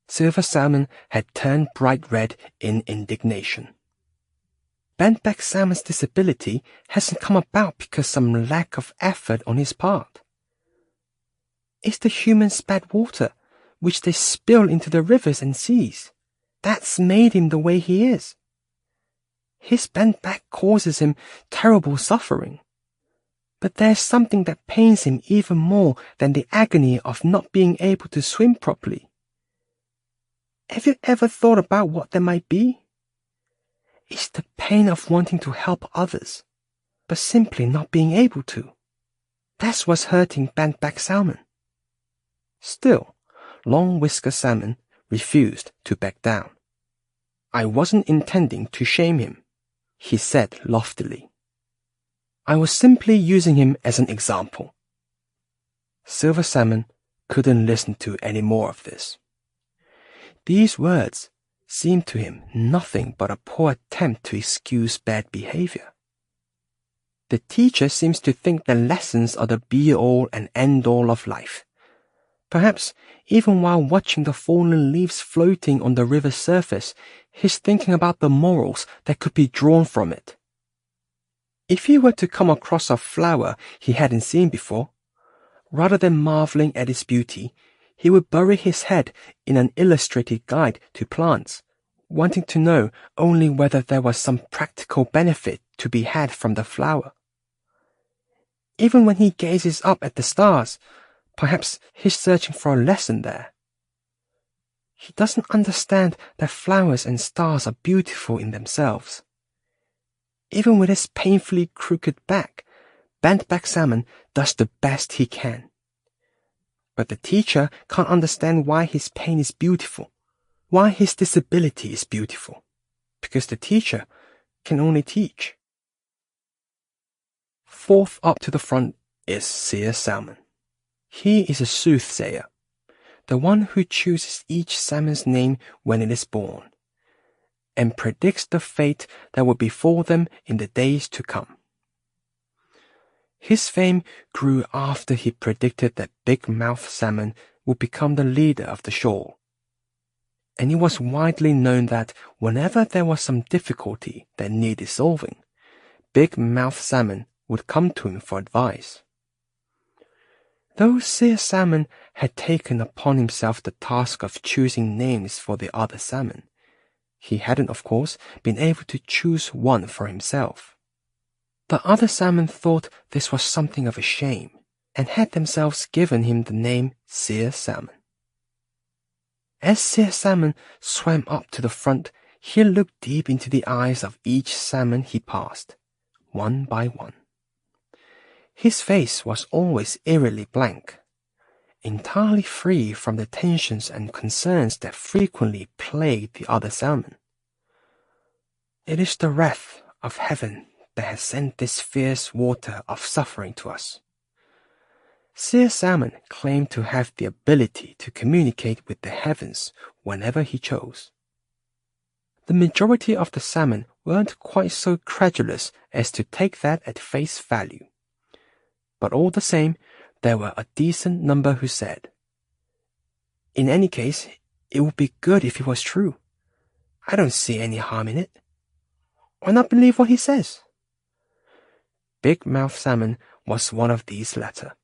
S1: Silver Salmon had turned bright red in indignation. Bent-back salmon's disability hasn't come about because some lack of effort on his part. It's the human's bad water, which they spill into the rivers and seas, that's made him the way he is. His bent back causes him terrible suffering. But there's something that pains him even more than the agony of not being able to swim properly. Have you ever thought about what that might be? It's the pain of wanting to help others, but simply not being able to. That's what's hurting bent-back salmon. Still, Long-whiskered Salmon refused to back down. I wasn't intending to shame him, he said loftily. I was simply using him as an example. Silver Salmon couldn't listen to any more of this. These words seemed to him nothing but a poor attempt to excuse bad behavior. The teacher seems to think that lessons are the be-all and end-all of life. Perhaps even while watching the fallen leaves floating on the river's surface, he's thinking about the morals that could be drawn from it. If he were to come across a flower he hadn't seen before, rather than marveling at its beauty, he would bury his head in an illustrated guide to plants, wanting to know only whether there was some practical benefit to be had from the flower. Even when he gazes up at the stars, perhaps he's searching for a lesson there. He doesn't understand that flowers and stars are beautiful in themselves. Even with his painfully crooked back, bent-back Salmon does the best he can. But the teacher can't understand why his pain is beautiful, why his disability is beautiful, because the teacher can only teach. Fourth up to the front is Seer Salmon. He is a soothsayer, the one who chooses each salmon's name when it is born, and predicts the fate that will befall them in the days to come. His fame grew after he predicted that Big Mouth Salmon would become the leader of the shoal. And it was widely known that whenever there was some difficulty that needed solving, Big Mouth Salmon would come to him for advice. Though Seer Salmon had taken upon himself the task of choosing names for the other salmon, he hadn't, of course, been able to choose one for himself. The other salmon thought this was something of a shame, and had themselves given him the name Seer Salmon. As Seer Salmon swam up to the front, he looked deep into the eyes of each salmon he passed, one by one. His face was always eerily blank, entirely free from the tensions and concerns that frequently plagued the other salmon. It is the wrath of heaven that has sent this fierce water of suffering to us. Seer Salmon claimed to have the ability to communicate with the heavens whenever he chose. The majority of the salmon weren't quite so credulous as to take that at face value. But all the same, there were a decent number who said, "In any case, it would be good if it was true. I don't see any harm in it. Why not believe what he says?" Big Mouth Salmon was one of these latter.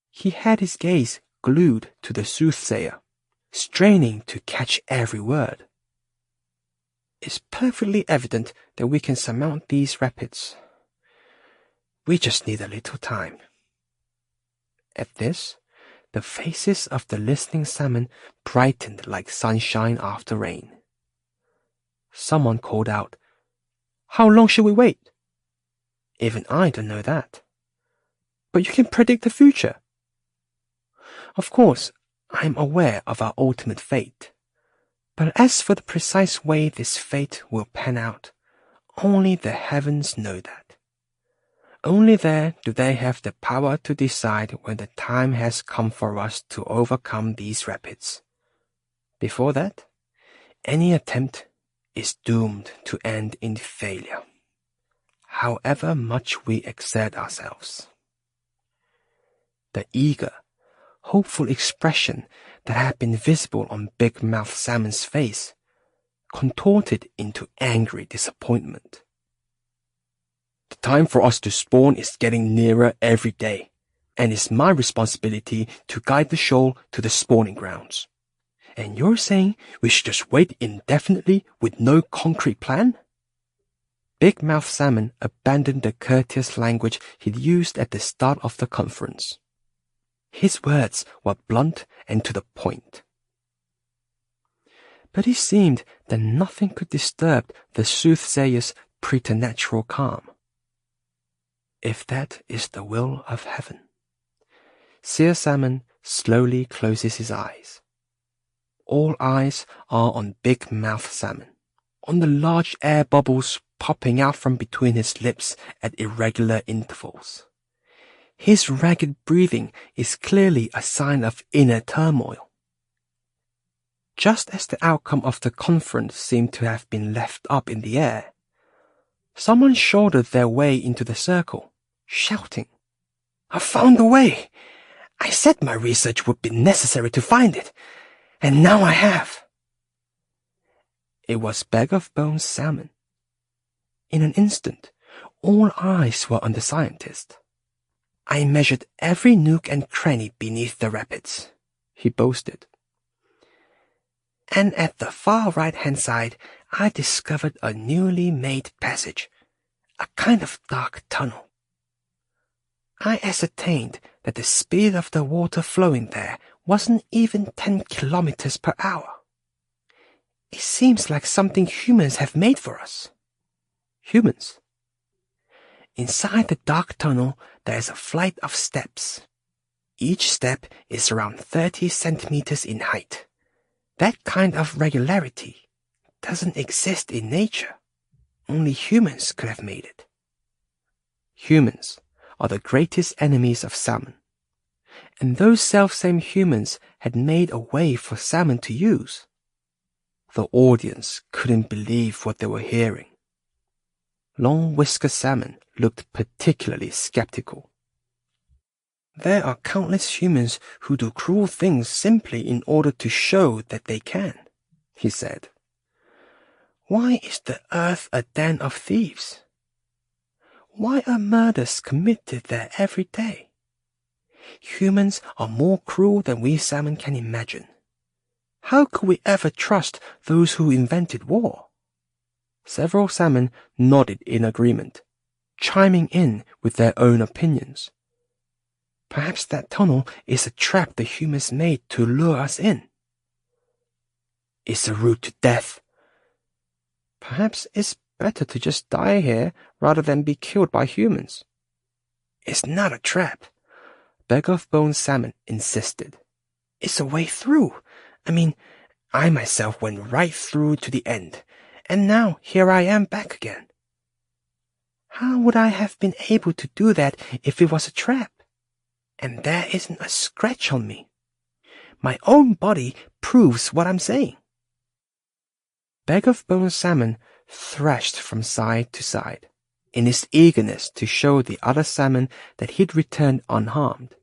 S1: He had his gaze glued to the soothsayer, straining to catch every word. "It's perfectly evident that we can surmount these rapids. We just need a little time." At this, the faces of the listening salmon brightened like sunshine after rain. Someone called out, "How long should we wait?" "Even I don't know that." "But you can predict the future." "Of course, I am aware of our ultimate fate. But as for the precise way this fate will pan out, only the heavens know that. Only there do they have the power to decide when the time has come for us to overcome these rapids. Before that, any attempt is doomed to end in failure, however much we exert ourselves." The eager, hopeful expression that had been visible on Big Mouth Salmon's face contorted into angry disappointment. "The time for us to spawn is getting nearer every day, and it's my responsibility to guide the shoal to the spawning grounds. And you're saying we should just wait indefinitely with no concrete plan?" Big Mouth Salmon abandoned the courteous language he'd used at the start of the conference. His words were blunt and to the point. But it seemed that nothing could disturb the soothsayer's preternatural calm. If that is the will of heaven. Seer Salmon slowly closes his eyes. All eyes are on Big Mouth Salmon, on the large air bubbles popping out from between his lips at irregular intervals. His ragged breathing is clearly a sign of inner turmoil. Just as the outcome of the conference seemed to have been left up in the air, someone shouldered their way into the circle, shouting, "I found the way! I said my research would be necessary to find it, and now I have!" It was Bag of Bones Salmon. In an instant, all eyes were on the scientist. "I measured every nook and cranny beneath the rapids," he boasted. And at the far right-hand side, I discovered a newly made passage, a kind of dark tunnel. I ascertained that the speed of the water flowing there wasn't even 10 kilometers per hour. It seems like something humans have made for us. Humans? Inside the dark tunnel, there is a flight of steps. Each step is around 30 centimeters in height. That kind of regularity doesn't exist in nature. Only humans could have made it. Humans are the greatest enemies of salmon. And those selfsame humans had made a way for salmon to use. The audience couldn't believe what they were hearing. Long-whiskered salmon looked particularly skeptical. There are countless humans who do cruel things simply in order to show that they can, he said. Why is the earth a den of thieves? Why are murders committed there every day? Humans are more cruel than we salmon can imagine. How could we ever trust those who invented war? Several salmon nodded in agreement, chiming in with their own opinions. Perhaps that tunnel is a trap the humans made to lure us in. It's a route to death. Perhaps it's better to just die here rather than be killed by humans. It's not a trap, Bag-of-Bones Salmon insisted. It's a way through. I myself went right through to the end, and now here I am back again. How would I have been able to do that if it was a trap? And there isn't a scratch on me. My own body proves what I'm saying. Bag-of-Bones Salmon thrashed from side to side, in his eagerness to show the other salmon that he'd returned unharmed.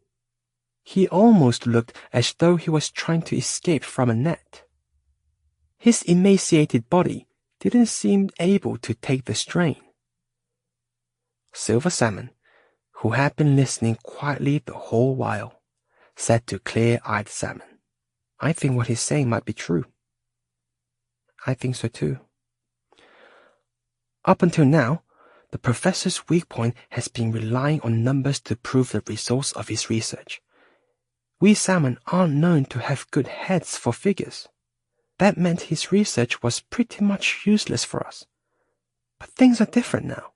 S1: He almost looked as though he was trying to escape from a net. His emaciated body didn't seem able to take the strain. Silver Salmon, who had been listening quietly the whole while, said to Clear-eyed Salmon, I think what he's saying might be true. I think so too. Up until now, the professor's weak point has been relying on numbers to prove the results of his research. We salmon aren't known to have good heads for figures. That meant his research was pretty much useless for us. But things are different now.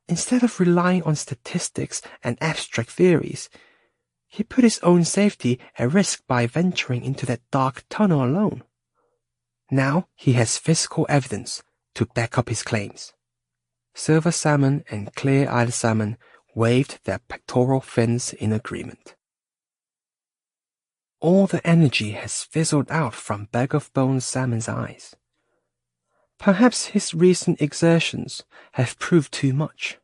S1: Instead of relying on statistics and abstract theories, he put his own safety at risk by venturing into that dark tunnel alone. Now he has physical evidence to back up his claims. Silver Salmon and Clear-eyed Salmon waved their pectoral fins in agreement. All the energy has fizzled out from Bag-of-Bones Salmon's eyes. Perhaps his recent exertions have proved too much.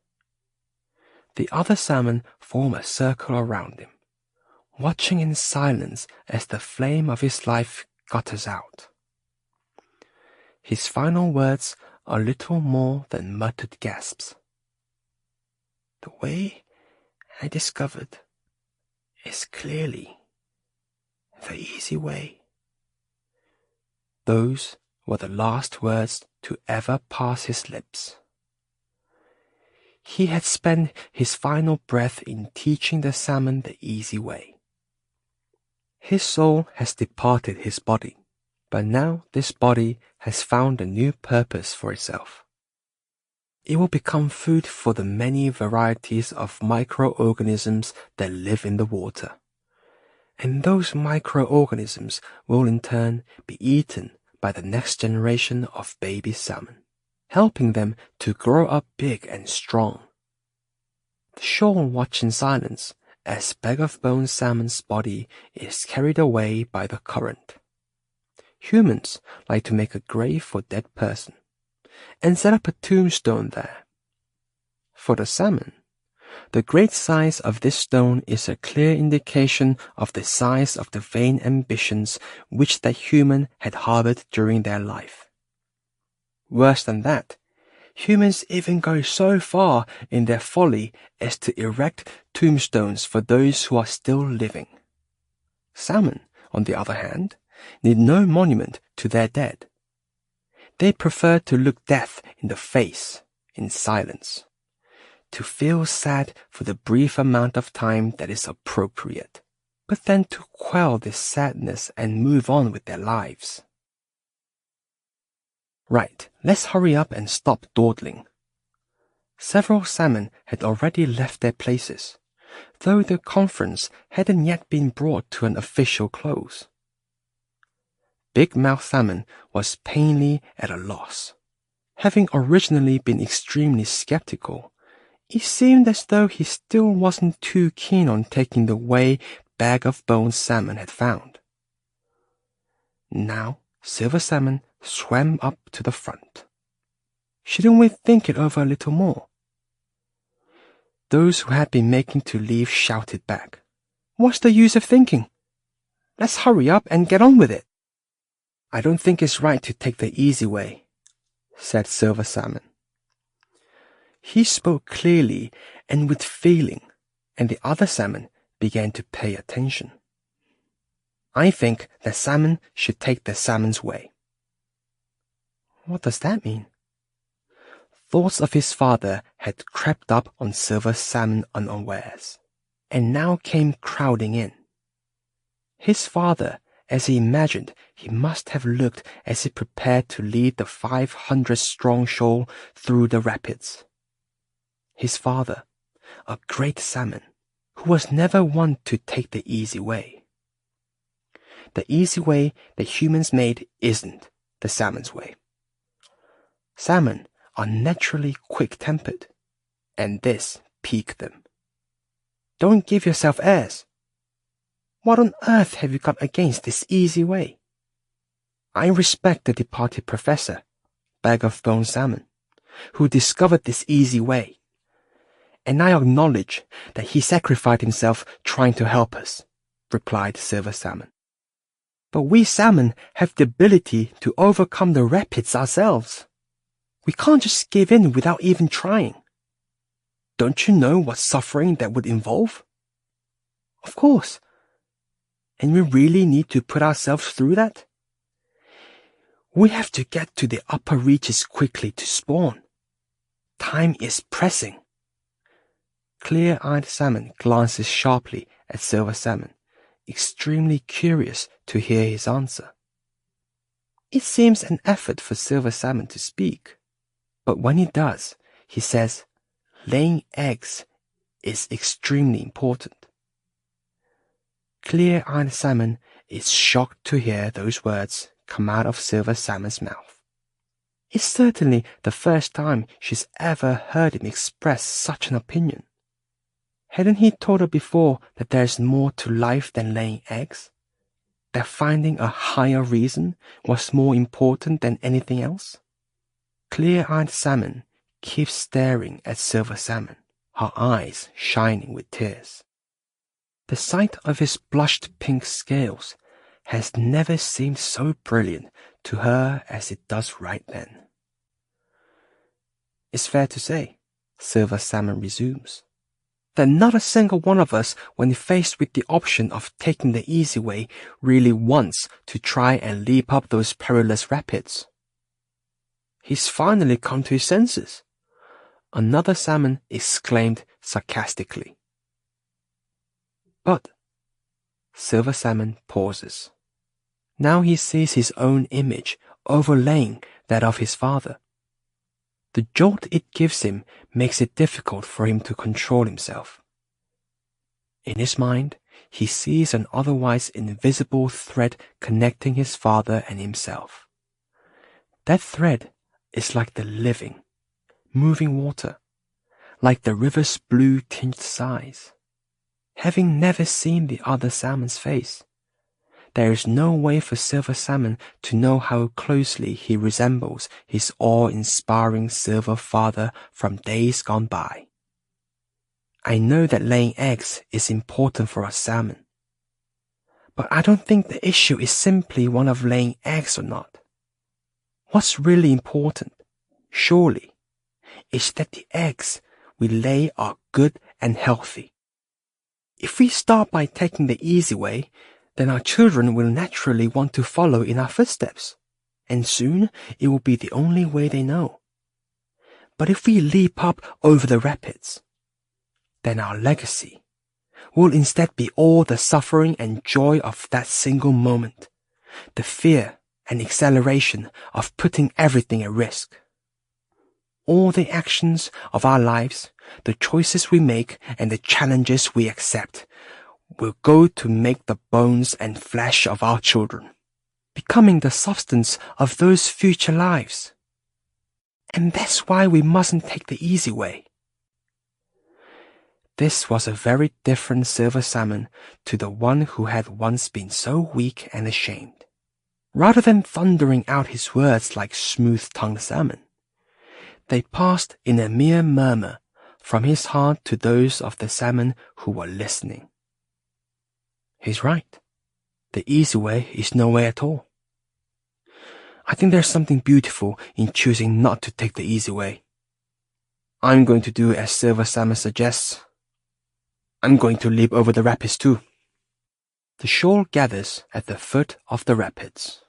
S1: The other salmon form a circle around him, watching in silence as the flame of his life gutters out. His final words are little more than muttered gasps. The way I discovered is clearly the easy way. Those were the last words to ever pass his lips. He had spent his final breath in teaching the salmon the easy way. His soul has departed his body, but now this body has found a new purpose for itself. It will become food for the many varieties of microorganisms that live in the water. And those microorganisms will in turn be eaten by the next generation of baby salmon, helping them to grow up big and strong. The shore watch in silence as Bag-of-Bones Salmon's body is carried away by the current. Humans like to make a grave for a dead person and set up a tombstone there. For the salmon, the great size of this stone is a clear indication of the size of the vain ambitions which that human had harbored during their life. Worse than that, humans even go so far in their folly as to erect tombstones for those who are still living. Salmon on the other hand, need no monument to their dead. They prefer to look death in the face in silence, to feel sad for the brief amount of time that is appropriate, but then to quell this sadness and move on with their lives. Right, let's hurry up and stop dawdling. Several salmon had already left their places, though the conference hadn't yet been brought to an official close. Big Mouth Salmon was painfully at a loss. Having originally been extremely skeptical, it seemed as though he still wasn't too keen on taking the way Bag of Bones Salmon had found. Now, Silver Salmon swam up to the front. Shouldn't we think it over a little more? Those who had been making to leave shouted back, "What's the use of thinking? Let's hurry up and get on with it." "I don't think it's right to take the easy way," said Silver Salmon. He spoke clearly and with feeling, and the other salmon began to pay attention. "I think that salmon should take the salmon's way." What does that mean? Thoughts of his father had crept up on Silver Salmon unawares, and now came crowding in. His father, as he imagined he must have looked as he prepared to lead the 500-strong shoal through the rapids. His father, a great salmon, who was never one to take the easy way. The easy way that humans made isn't the salmon's way. Salmon are naturally quick-tempered, and this piqued them. "Don't give yourself airs. What on earth have you got against this easy way? I respect the departed professor, Bag of Bones Salmon, who discovered this easy way, and I acknowledge that he sacrificed himself trying to help us," replied Silver Salmon. "But we salmon have the ability to overcome the rapids ourselves. We can't just give in without even trying. Don't you know what suffering that would involve?" "Of course. And we really need to put ourselves through that? We have to get to the upper reaches quickly to spawn. Time is pressing." Clear-eyed Salmon glances sharply at Silver Salmon, extremely curious to hear his answer. It seems an effort for Silver Salmon to speak, but when he does, he says, "Laying eggs is extremely important." Clear-eyed Salmon is shocked to hear those words come out of Silver Salmon's mouth. It's certainly the first time she's ever heard him express such an opinion. Hadn't he told her before that there's more to life than laying eggs? That finding a higher reason was more important than anything else? Clear-eyed Salmon keeps staring at Silver Salmon, her eyes shining with tears. The sight of his blushed pink scales has never seemed so brilliant to her as it does right then. "It's fair to say," Silver Salmon resumes, "that not a single one of us, when faced with the option of taking the easy way, really wants to try and leap up those perilous rapids." "He's finally come to his senses," another salmon exclaimed sarcastically. "But," Silver Salmon pauses. Now he sees his own image overlaying that of his father. The jolt it gives him makes it difficult for him to control himself. In his mind, he sees an otherwise invisible thread connecting his father and himself. That thread is like the living, moving water, like the river's blue-tinged sighs. Having never seen the other salmon's face, there is no way for Silver Salmon to know how closely he resembles his awe-inspiring silver father from days gone by. I know that laying eggs is important for us salmon, but I don't think the issue is simply one of laying eggs or not. What's really important, surely, is that the eggs we lay are good and healthy. If we start by taking the easy way, then our children will naturally want to follow in our footsteps, and soon it will be the only way they know. But if we leap up over the rapids, then our legacy will instead be all the suffering and joy of that single moment, the fear and exhilaration of putting everything at risk. All the actions of our lives, the choices we make, and the challenges we accept will go to make the bones and flesh of our children, becoming the substance of those future lives. And that's why we mustn't take the easy way. This was a very different Silver Salmon to the one who had once been so weak and ashamed. Rather than thundering out his words like smooth-tongued salmon, they passed in a mere murmur from his heart to those of the salmon who were listening. He's right. The easy way is no way at all. I think there's something beautiful in choosing not to take the easy way. I'm going to do as Silver Salmon suggests. I'm going to leap over the rapids too. The shore gathers at the foot of the rapids.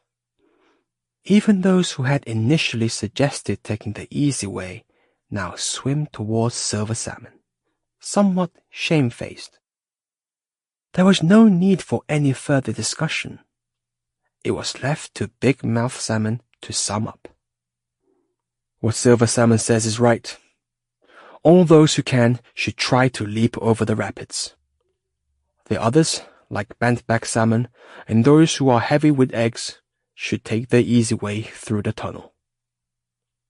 S1: Even those who had initially suggested taking the easy way now swim towards Silver Salmon, somewhat shamefaced. There was no need for any further discussion. It was left to Big Mouth Salmon to sum up. What Silver Salmon says is right. All those who can should try to leap over the rapids. The others, like bent-back salmon, and those who are heavy with eggs, should take the easy way through the tunnel.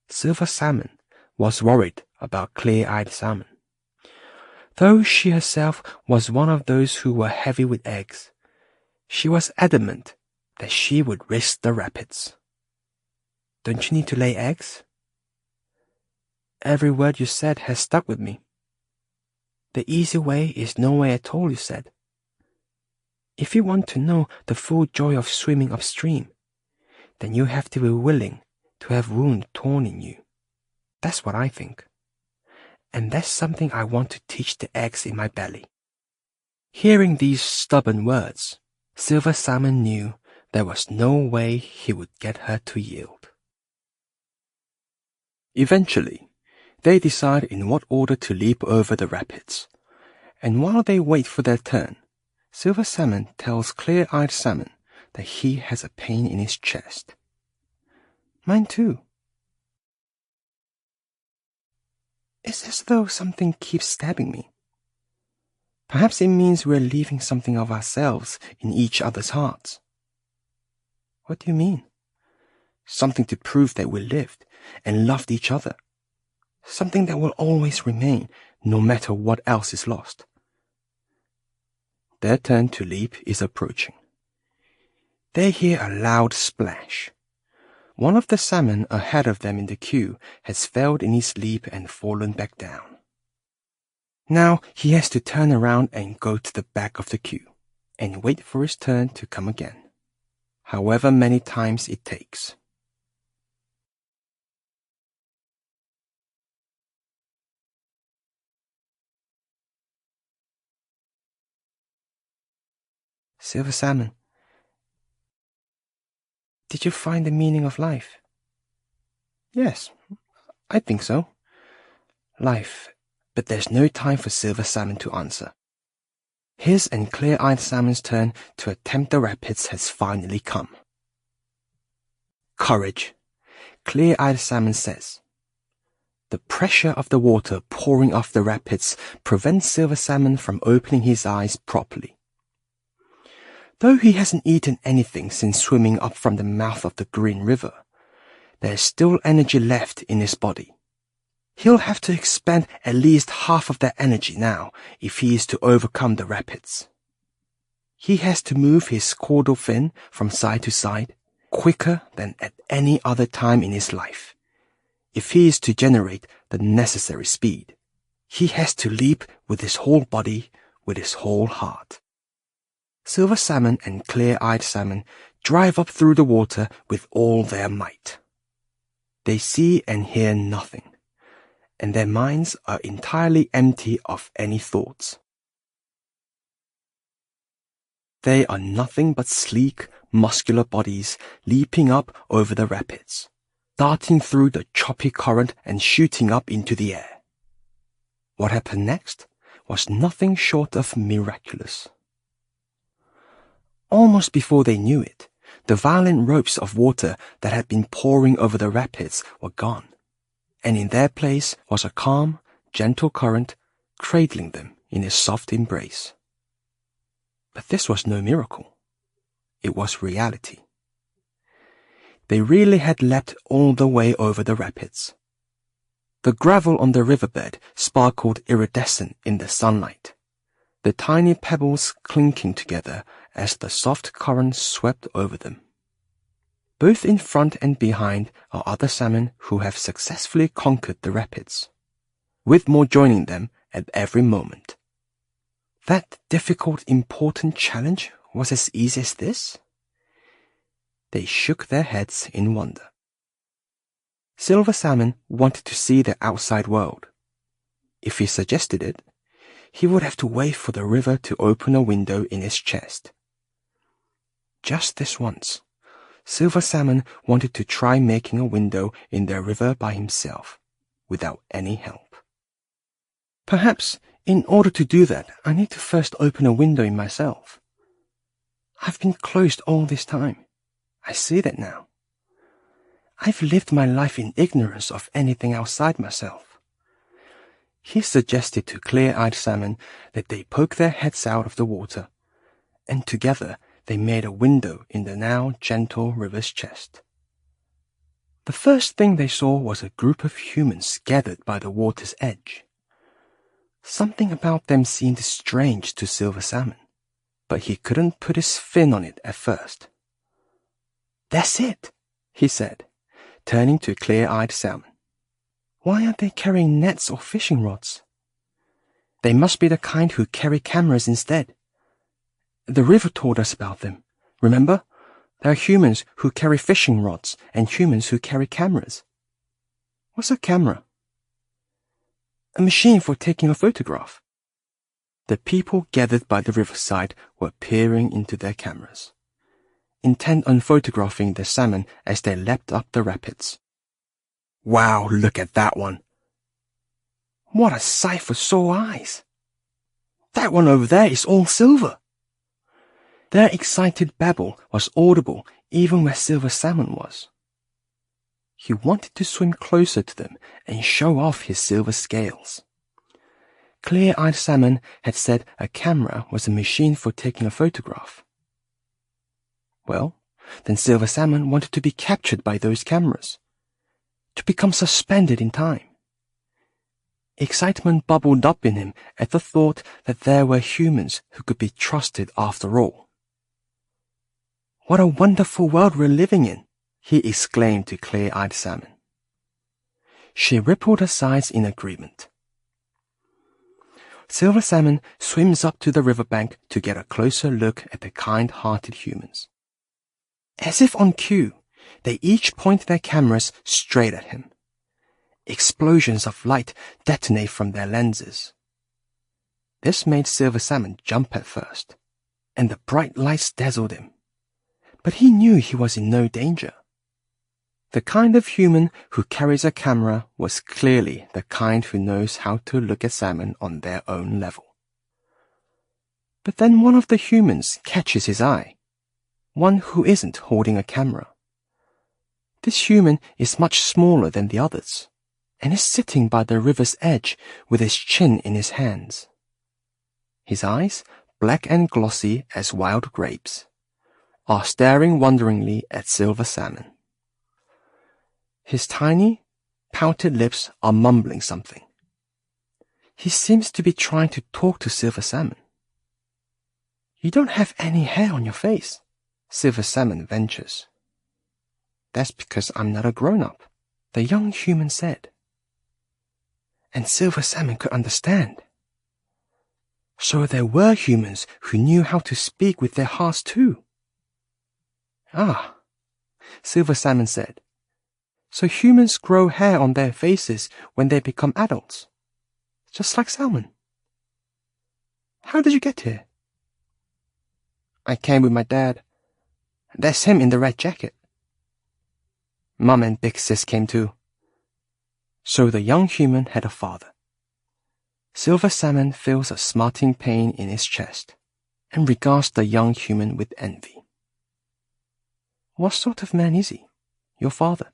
S1: Silver Salmon was worried about Clear-eyed Salmon. Though she herself was one of those who were heavy with eggs, she was adamant that she would risk the rapids. Don't you need to lay eggs? Every word you said has stuck with me. The easy way is no way at all, you said. If you want to know the full joy of swimming upstream, then you have to be willing to have wound torn in you. That's what I think. And that's something I want to teach the eggs in my belly. Hearing these stubborn words, Silver Salmon knew there was no way he would get her to yield. Eventually, they decide in what order to leap over the rapids, and while they wait for their turn, Silver Salmon tells Clear-eyed Salmon that he has a pain in his chest. Mine too. It's as though something keeps stabbing me. Perhaps it means we're leaving something of ourselves in each other's hearts. What do you mean? Something to prove that we lived and loved each other. Something that will always remain, no matter what else is lost. Their turn to leap is approaching. They hear a loud splash. One of the salmon ahead of them in the queue has failed in his leap and fallen back down. Now he has to turn around and go to the back of the queue and wait for his turn to come again, however many times it takes. Silver Salmon, did you find the meaning of life? Yes, I think so. Life, but there's no time for Silver Salmon to answer. His and Clear-eyed Salmon's turn to attempt the rapids has finally come. Courage, Clear-eyed Salmon says. The pressure of the water pouring off the rapids prevents Silver Salmon from opening his eyes properly. Though he hasn't eaten anything since swimming up from the mouth of the Green River, there is still energy left in his body. He'll have to expend at least half of that energy now if he is to overcome the rapids. He has to move his caudal fin from side to side quicker than at any other time in his life. If he is to generate the necessary speed, he has to leap with his whole body, with his whole heart. Silver Salmon and Clear-eyed Salmon drive up through the water with all their might. They see and hear nothing, and their minds are entirely empty of any thoughts. They are nothing but sleek, muscular bodies leaping up over the rapids, darting through the choppy current and shooting up into the air. What happened next was nothing short of miraculous. Almost before they knew it, the violent ropes of water that had been pouring over the rapids were gone, and in their place was a calm, gentle current cradling them in its soft embrace. But this was no miracle. It was reality. They really had leapt all the way over the rapids. The gravel on the riverbed sparkled iridescent in the sunlight, the tiny pebbles clinking together as the soft current swept over them. Both in front and behind are other salmon who have successfully conquered the rapids, with more joining them at every moment. That difficult, important challenge was as easy as this? They shook their heads in wonder. Silver Salmon wanted to see the outside world. If he suggested it, he would have to wait for the river to open a window in his chest. Just this once, Silver Salmon wanted to try making a window in their river by himself, without any help. Perhaps, in order to do that, I need to first open a window in myself. I've been closed all this time. I see that now. I've lived my life in ignorance of anything outside myself. He suggested to clear-eyed salmon that they poke their heads out of the water, and together they made a window in the now gentle river's chest. The first thing they saw was a group of humans gathered by the water's edge. Something about them seemed strange to Silver Salmon, but he couldn't put his fin on it at first. "That's it," he said, turning to clear-eyed salmon. "Why aren't they carrying nets or fishing rods? They must be the kind who carry cameras instead. The river told us about them. Remember? There are humans who carry fishing rods and humans who carry cameras." "What's a camera?" "A machine for taking a photograph." The people gathered by the riverside were peering into their cameras, intent on photographing the salmon as they leapt up the rapids. "Wow, look at that one. What a sight for sore eyes. That one over there is all silver." Their excited babble was audible even where Silver Salmon was. He wanted to swim closer to them and show off his silver scales. Clear-eyed salmon had said a camera was a machine for taking a photograph. Well, then Silver Salmon wanted to be captured by those cameras, to become suspended in time. Excitement bubbled up in him at the thought that there were humans who could be trusted after all. "What a wonderful world we're living in," he exclaimed to clear-eyed salmon. She rippled her sides in agreement. Silver Salmon swims up to the riverbank to get a closer look at the kind-hearted humans. As if on cue, they each point their cameras straight at him. Explosions of light detonate from their lenses. This made Silver Salmon jump at first, and the bright lights dazzled him. But he knew he was in no danger. The kind of human who carries a camera was clearly the kind who knows how to look at salmon on their own level. But then one of the humans catches his eye, one who isn't holding a camera. This human is much smaller than the others, and is sitting by the river's edge with his chin in his hands. His eyes, black and glossy as wild grapes, are staring wonderingly at Silver Salmon. His tiny, pouted lips are mumbling something. He seems to be trying to talk to Silver Salmon. "You don't have any hair on your face," Silver Salmon ventures. "That's because I'm not a grown-up," the young human said. And Silver Salmon could understand. So there were humans who knew how to speak with their hearts too. "Ah," Silver Salmon said. "So humans grow hair on their faces when they become adults, just like salmon. How did you get here?" I came with my dad. That's him in the red jacket. Mum and Big Sis came too. So the young human had a father. Silver Salmon feels a smarting pain in his chest and regards the young human with envy. What sort of man is he, your father?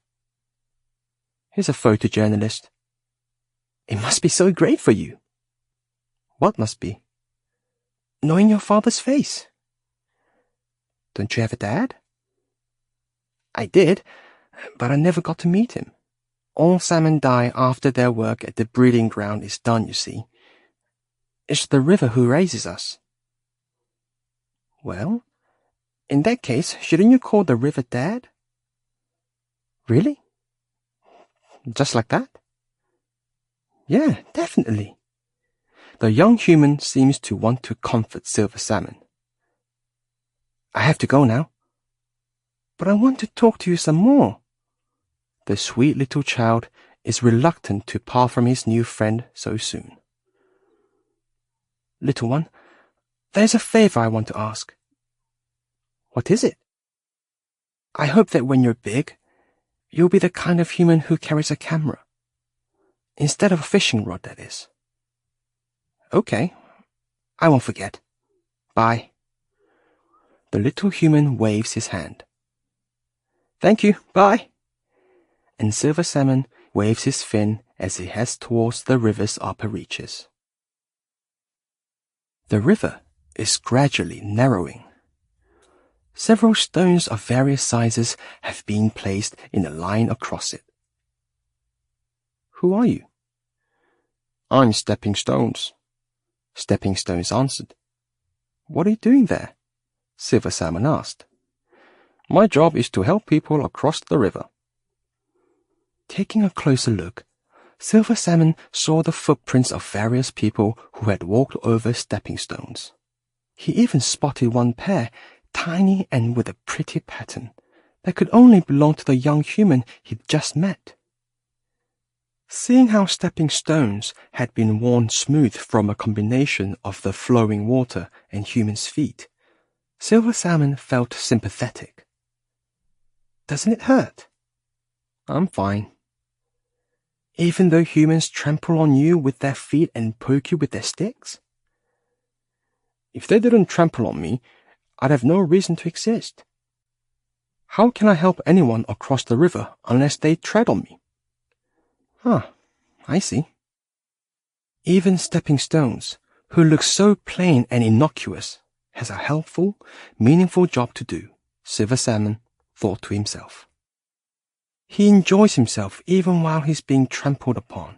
S1: He's a photojournalist. It must be so great for you. What must be? Knowing your father's face. Don't you have a dad? I did, but I never got to meet him. All salmon die after their work at the breeding ground is done, you see. It's the river who raises us. Well, in that case, shouldn't you call the river Dad? Really? Just like that? Yeah, definitely. The young human seems to want to comfort Silver Salmon. I have to go now. But I want to talk to you some more. The sweet little child is reluctant to part from his new friend so soon. Little one, there's a favor I want to ask. What is it? I hope that when you're big, you'll be the kind of human who carries a camera. Instead of a fishing rod, that is. Okay, I won't forget. Bye. The little human waves his hand. Thank you, bye. And Silver Salmon waves his fin as he heads towards the river's upper reaches. The river is gradually narrowing. Several stones of various sizes have been placed in a line across it. Who are you? I'm Stepping Stones. Stepping Stones answered. What are you doing there? Silver Salmon asked. My job is to help people across the river. Taking a closer look, Silver Salmon saw the footprints of various people who had walked over stepping stones. He even spotted one pair, tiny and with a pretty pattern, that could only belong to the young human he'd just met. Seeing how stepping stones had been worn smooth from a combination of the flowing water and human's feet, Silver Salmon felt sympathetic. Doesn't it hurt? I'm fine. Even though humans trample on you with their feet and poke you with their sticks? If they didn't trample on me, I'd have no reason to exist. How can I help anyone across the river unless they tread on me? I see. Even Stepping Stones, who looks so plain and innocuous, has a helpful, meaningful job to do, Silver Salmon thought to himself. He enjoys himself even while he's being trampled upon,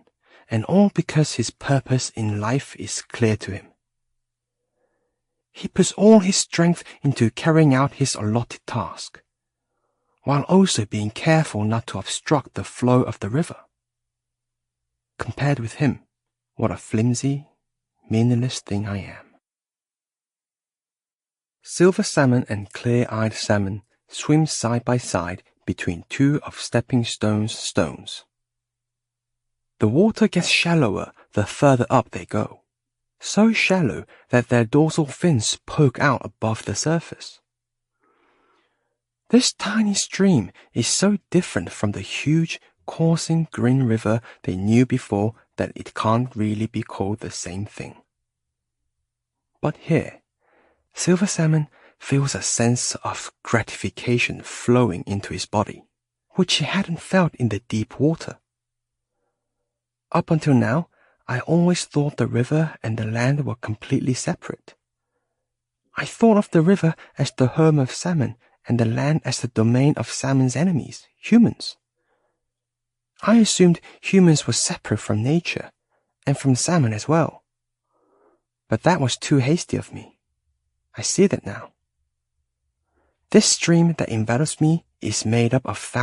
S1: and all because his purpose in life is clear to him. He puts all his strength into carrying out his allotted task, while also being careful not to obstruct the flow of the river. Compared with him, what a flimsy, meaningless thing I am. Silver Salmon and clear-eyed salmon swim side by side between two of Stepping Stone's stones. The water gets shallower the further up they go, so shallow that their dorsal fins poke out above the surface. This tiny stream is so different from the huge, coursing green river they knew before that it can't really be called the same thing. But here, Silver Salmon feels a sense of gratification flowing into his body, which he hadn't felt in the deep water. Up until now, I always thought the river and the land were completely separate. I thought of the river as the home of salmon and the land as the domain of salmon's enemies, humans. I assumed humans were separate from nature and from salmon as well. But that was too hasty of me. I see that now. This stream that envelops me is made up of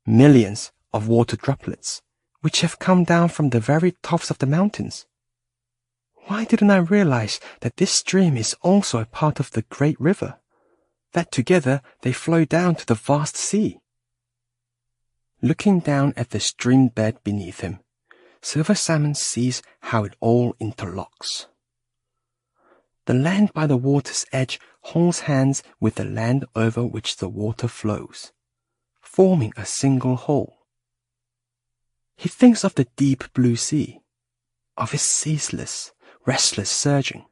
S1: millions of water droplets, which have come down from the very tops of the mountains. Why didn't I realize that this stream is also a part of the great river, that together they flow down to the vast sea? Looking down at the stream bed beneath him, Silver Salmon sees how it all interlocks. The land by the water's edge holds hands with the land over which the water flows, forming a single whole. He thinks of the deep blue sea, of its ceaseless, restless surging.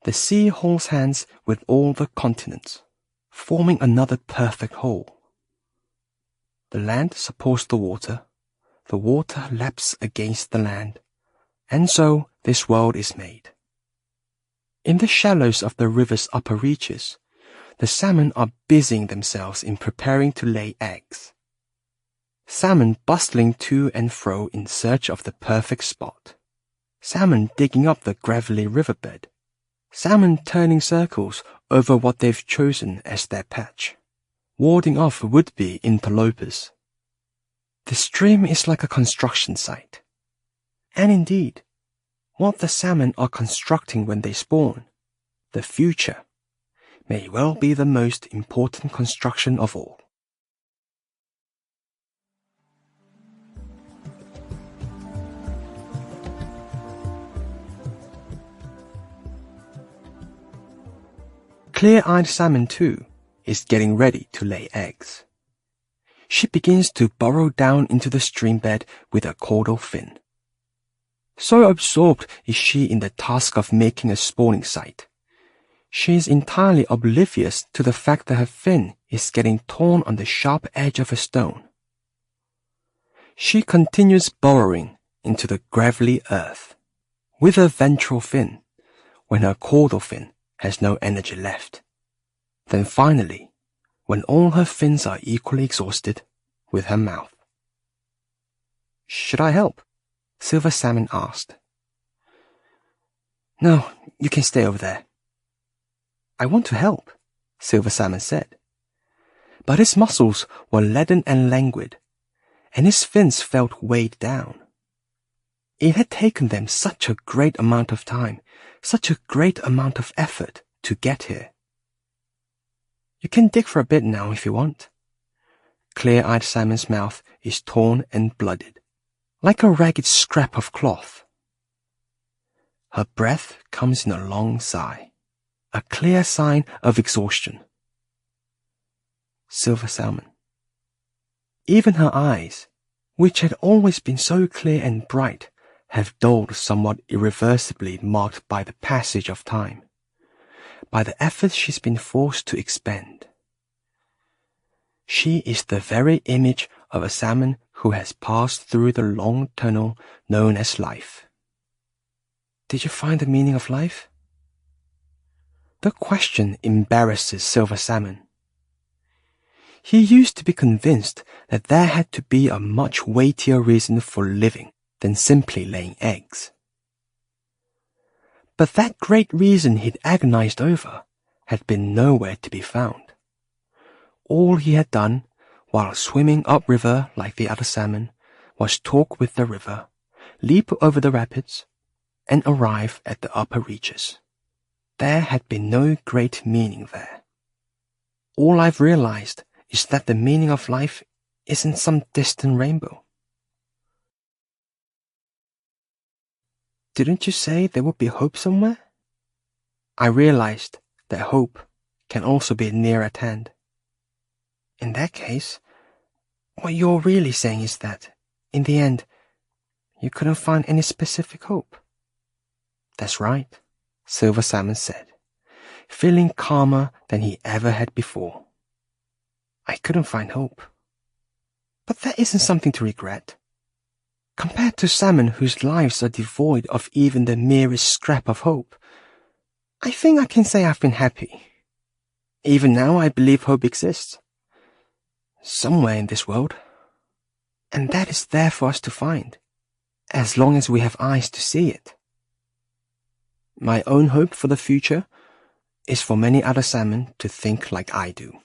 S1: The sea holds hands with all the continents, forming another perfect whole. The land supports the water laps against the land, and so this world is made. In the shallows of the river's upper reaches, the salmon are busying themselves in preparing to lay eggs. Salmon bustling to and fro in search of the perfect spot. Salmon digging up the gravelly riverbed. Salmon turning circles over what they've chosen as their patch, warding off would-be interlopers. The stream is like a construction site. And indeed, what the salmon are constructing when they spawn, the future, may well be the most important construction of all. Clear-eyed salmon, too, is getting ready to lay eggs. She begins to burrow down into the stream bed with a caudal fin. So absorbed is she in the task of making a spawning site, she is entirely oblivious to the fact that her fin is getting torn on the sharp edge of a stone. She continues burrowing into the gravelly earth, with her ventral fin, when her caudal fin has no energy left. Then finally, when all her fins are equally exhausted, with her mouth. "Should I help?" Silver Salmon asked. "No, you can stay over there." "I want to help," Silver Salmon said. But his muscles were leaden and languid, and his fins felt weighed down. It had taken them such a great amount of time, such a great amount of effort to get here. "You can dig for a bit now if you want." Clear-eyed Salmon's mouth is torn and blooded, like a ragged scrap of cloth. Her breath comes in a long sigh, a clear sign of exhaustion. Silver Salmon. Even her eyes, which had always been so clear and bright, have dulled somewhat irreversibly, marked by the passage of time, by the effort she's been forced to expend. She is the very image of a salmon who has passed through the long tunnel known as life. Did you find the meaning of life? The question embarrasses Silver Salmon. He used to be convinced that there had to be a much weightier reason for living than simply laying eggs. But that great reason he'd agonized over had been nowhere to be found. All he had done, while swimming upriver like the other salmon, was talk with the river, leap over the rapids, and arrive at the upper reaches. There had been no great meaning there. All I've realized is that the meaning of life isn't some distant rainbow. Didn't you say there would be hope somewhere? I realized that hope can also be near at hand. In that case, what you're really saying is that, in the end, you couldn't find any specific hope. That's right, Silver Salmon said, feeling calmer than he ever had before. I couldn't find hope. But that isn't something to regret. Compared to salmon whose lives are devoid of even the merest scrap of hope, I think I can say I've been happy. Even now I believe hope exists. Somewhere in this world. And that is there for us to find, as long as we have eyes to see it. My own hope for the future is for many other salmon to think like I do.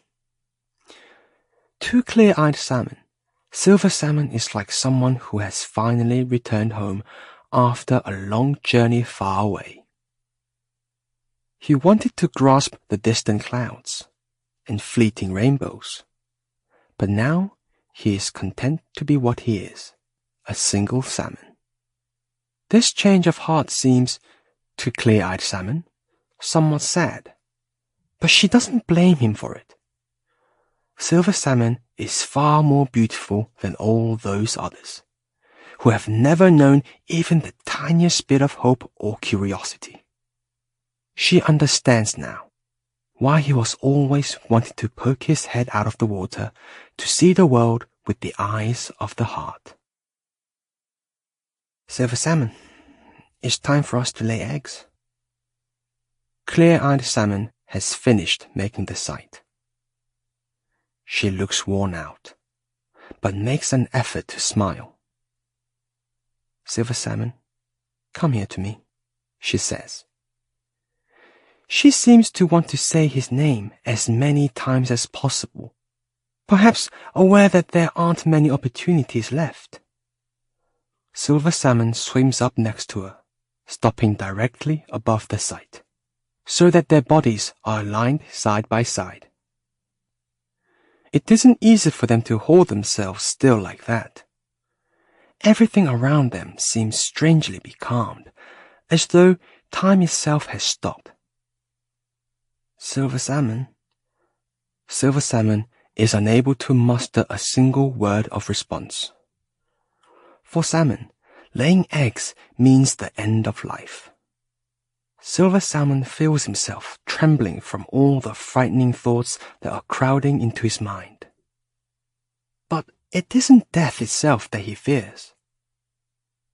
S1: To clear-eyed salmon, Silver Salmon is like someone who has finally returned home after a long journey far away. He wanted to grasp the distant clouds and fleeting rainbows, but now he is content to be what he is, a single salmon. This change of heart seems, to clear-eyed salmon, somewhat sad, but she doesn't blame him for it. Silver Salmon is far more beautiful than all those others, who have never known even the tiniest bit of hope or curiosity. She understands now why he was always wanting to poke his head out of the water to see the world with the eyes of the heart. Silver Salmon, it's time for us to lay eggs. Clear-eyed Salmon has finished making the sight. She looks worn out, but makes an effort to smile. Silver Salmon, come here to me, she says. She seems to want to say his name as many times as possible, perhaps aware that there aren't many opportunities left. Silver Salmon swims up next to her, stopping directly above the sight, so that their bodies are aligned side by side. It isn't easy for them to hold themselves still like that. Everything around them seems strangely becalmed, as though time itself has stopped. Silver Salmon is unable to muster a single word of response. For Salmon, laying eggs means the end of life. Silver Salmon feels himself trembling from all the frightening thoughts that are crowding into his mind. But it isn't death itself that he fears.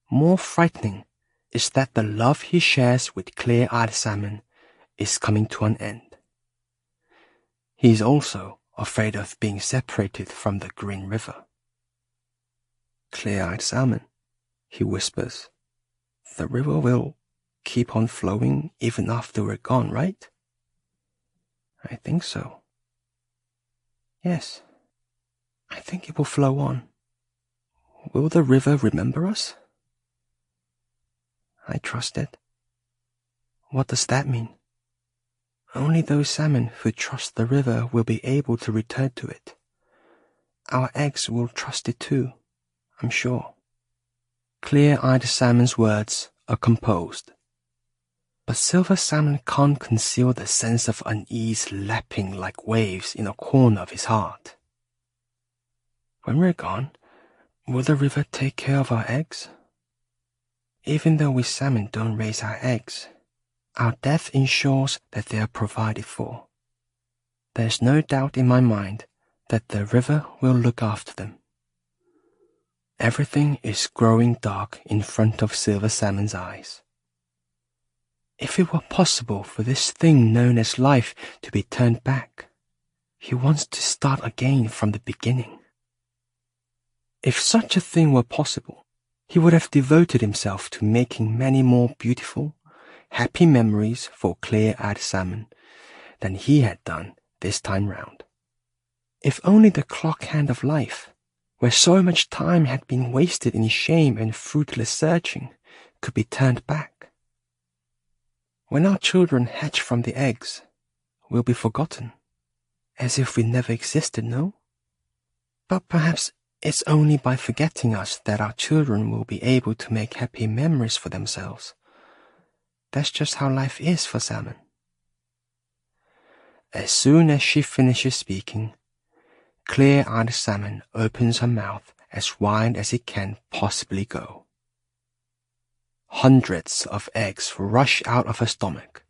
S1: More frightening is that the love he shares with Clear-eyed Salmon is coming to an end. He is also afraid of being separated from the green river. Clear-eyed Salmon, he whispers, the river will keep on flowing even after we're gone, right? I think so. Yes, I think it will flow on. Will the river remember us? I trust it. What does that mean? Only those salmon who trust the river will be able to return to it. Our eggs will trust it too, I'm sure. Clear-eyed Salmon's words are composed, but Silver Salmon can't conceal the sense of unease lapping like waves in a corner of his heart. When we're gone, will the river take care of our eggs? Even though we salmon don't raise our eggs, our death ensures that they are provided for. There's no doubt in my mind that the river will look after them. Everything is growing dark in front of Silver Salmon's eyes. If it were possible for this thing known as life to be turned back, he wants to start again from the beginning. If such a thing were possible, he would have devoted himself to making many more beautiful, happy memories for Clear-eyed Salmon than he had done this time round. If only the clock hand of life, where so much time had been wasted in shame and fruitless searching, could be turned back. When our children hatch from the eggs, we'll be forgotten, as if we never existed, no? But perhaps it's only by forgetting us that our children will be able to make happy memories for themselves. That's just how life is for Salmon. As soon as she finishes speaking, Clear-eyed Salmon opens her mouth as wide as it can possibly go. Hundreds of eggs rush out of her stomach,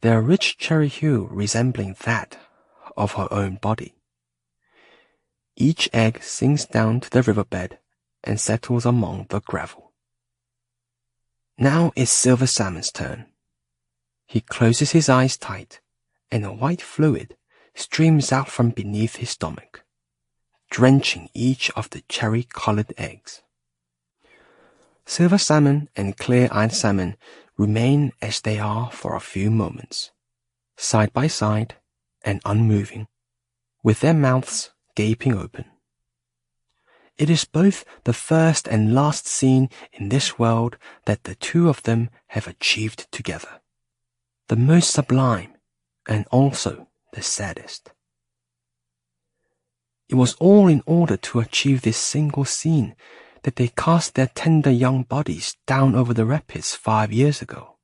S1: their rich cherry hue resembling that of her own body. Each egg sinks down to the riverbed and settles among the gravel. Now it's Silver Salmon's turn. He closes his eyes tight, and a white fluid streams out from beneath his stomach, drenching each of the cherry-colored eggs. Silver Salmon and Clear-eyed Salmon remain as they are for a few moments, side by side and unmoving, with their mouths gaping open. It is both the first and last scene in this world that the two of them have achieved together, the most sublime and also the saddest. It was all in order to achieve this single scene that they cast their tender young bodies down over the rapids 5 years ago.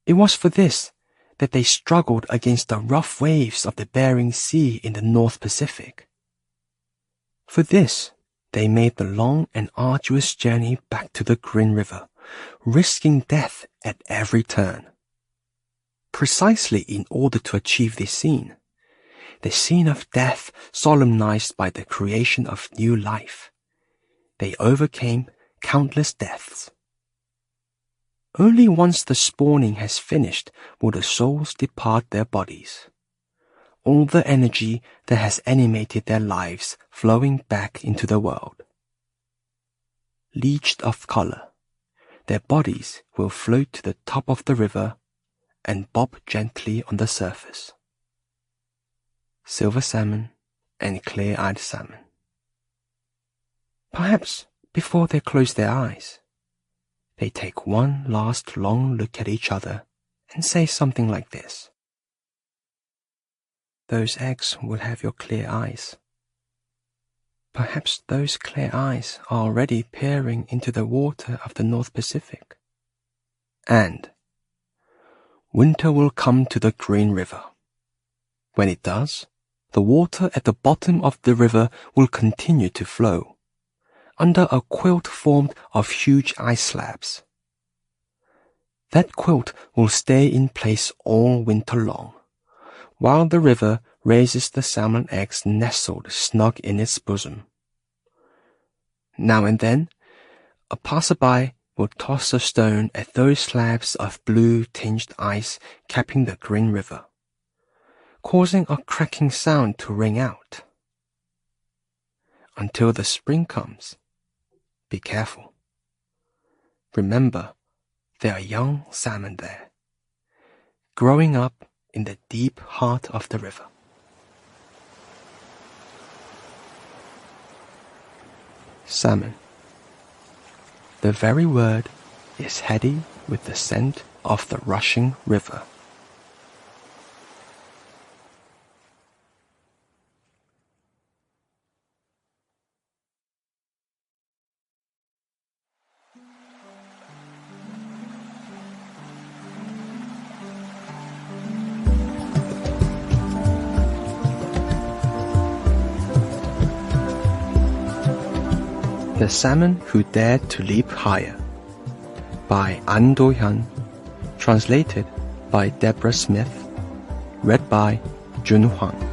S1: It was for this that they struggled against the rough waves of the Bering Sea in the North Pacific. For this, they made the long and arduous journey back to the Green River, risking death at every turn. Precisely in order to achieve this scene, the scene of death solemnized by the creation of new life, they overcame countless deaths. Only once the spawning has finished will the souls depart their bodies, all the energy that has animated their lives flowing back into the world. Leached of color, their bodies will float to the top of the river and bob gently on the surface. Silver salmon and clear-eyed salmon. Perhaps before they close their eyes, they take one last long look at each other and say something like this. Those eggs will have your clear eyes. Perhaps those clear eyes are already peering into the water of the North Pacific. And winter will come to the Green River. When it does, the water at the bottom of the river will continue to flow, under a quilt formed of huge ice slabs. That quilt will stay in place all winter long, while the river raises the salmon eggs nestled snug in its bosom. Now and then, a passerby will toss a stone at those slabs of blue-tinged ice capping the Green River, causing a cracking sound to ring out. Until the spring comes, be careful. Remember, there are young salmon there, growing up in the deep heart of the river. Salmon. The very word is heady with the scent of the rushing river. The Salmon Who Dared to Leap Higher by Do-hyun, translated by Deborah Smith, read by Jun Huang.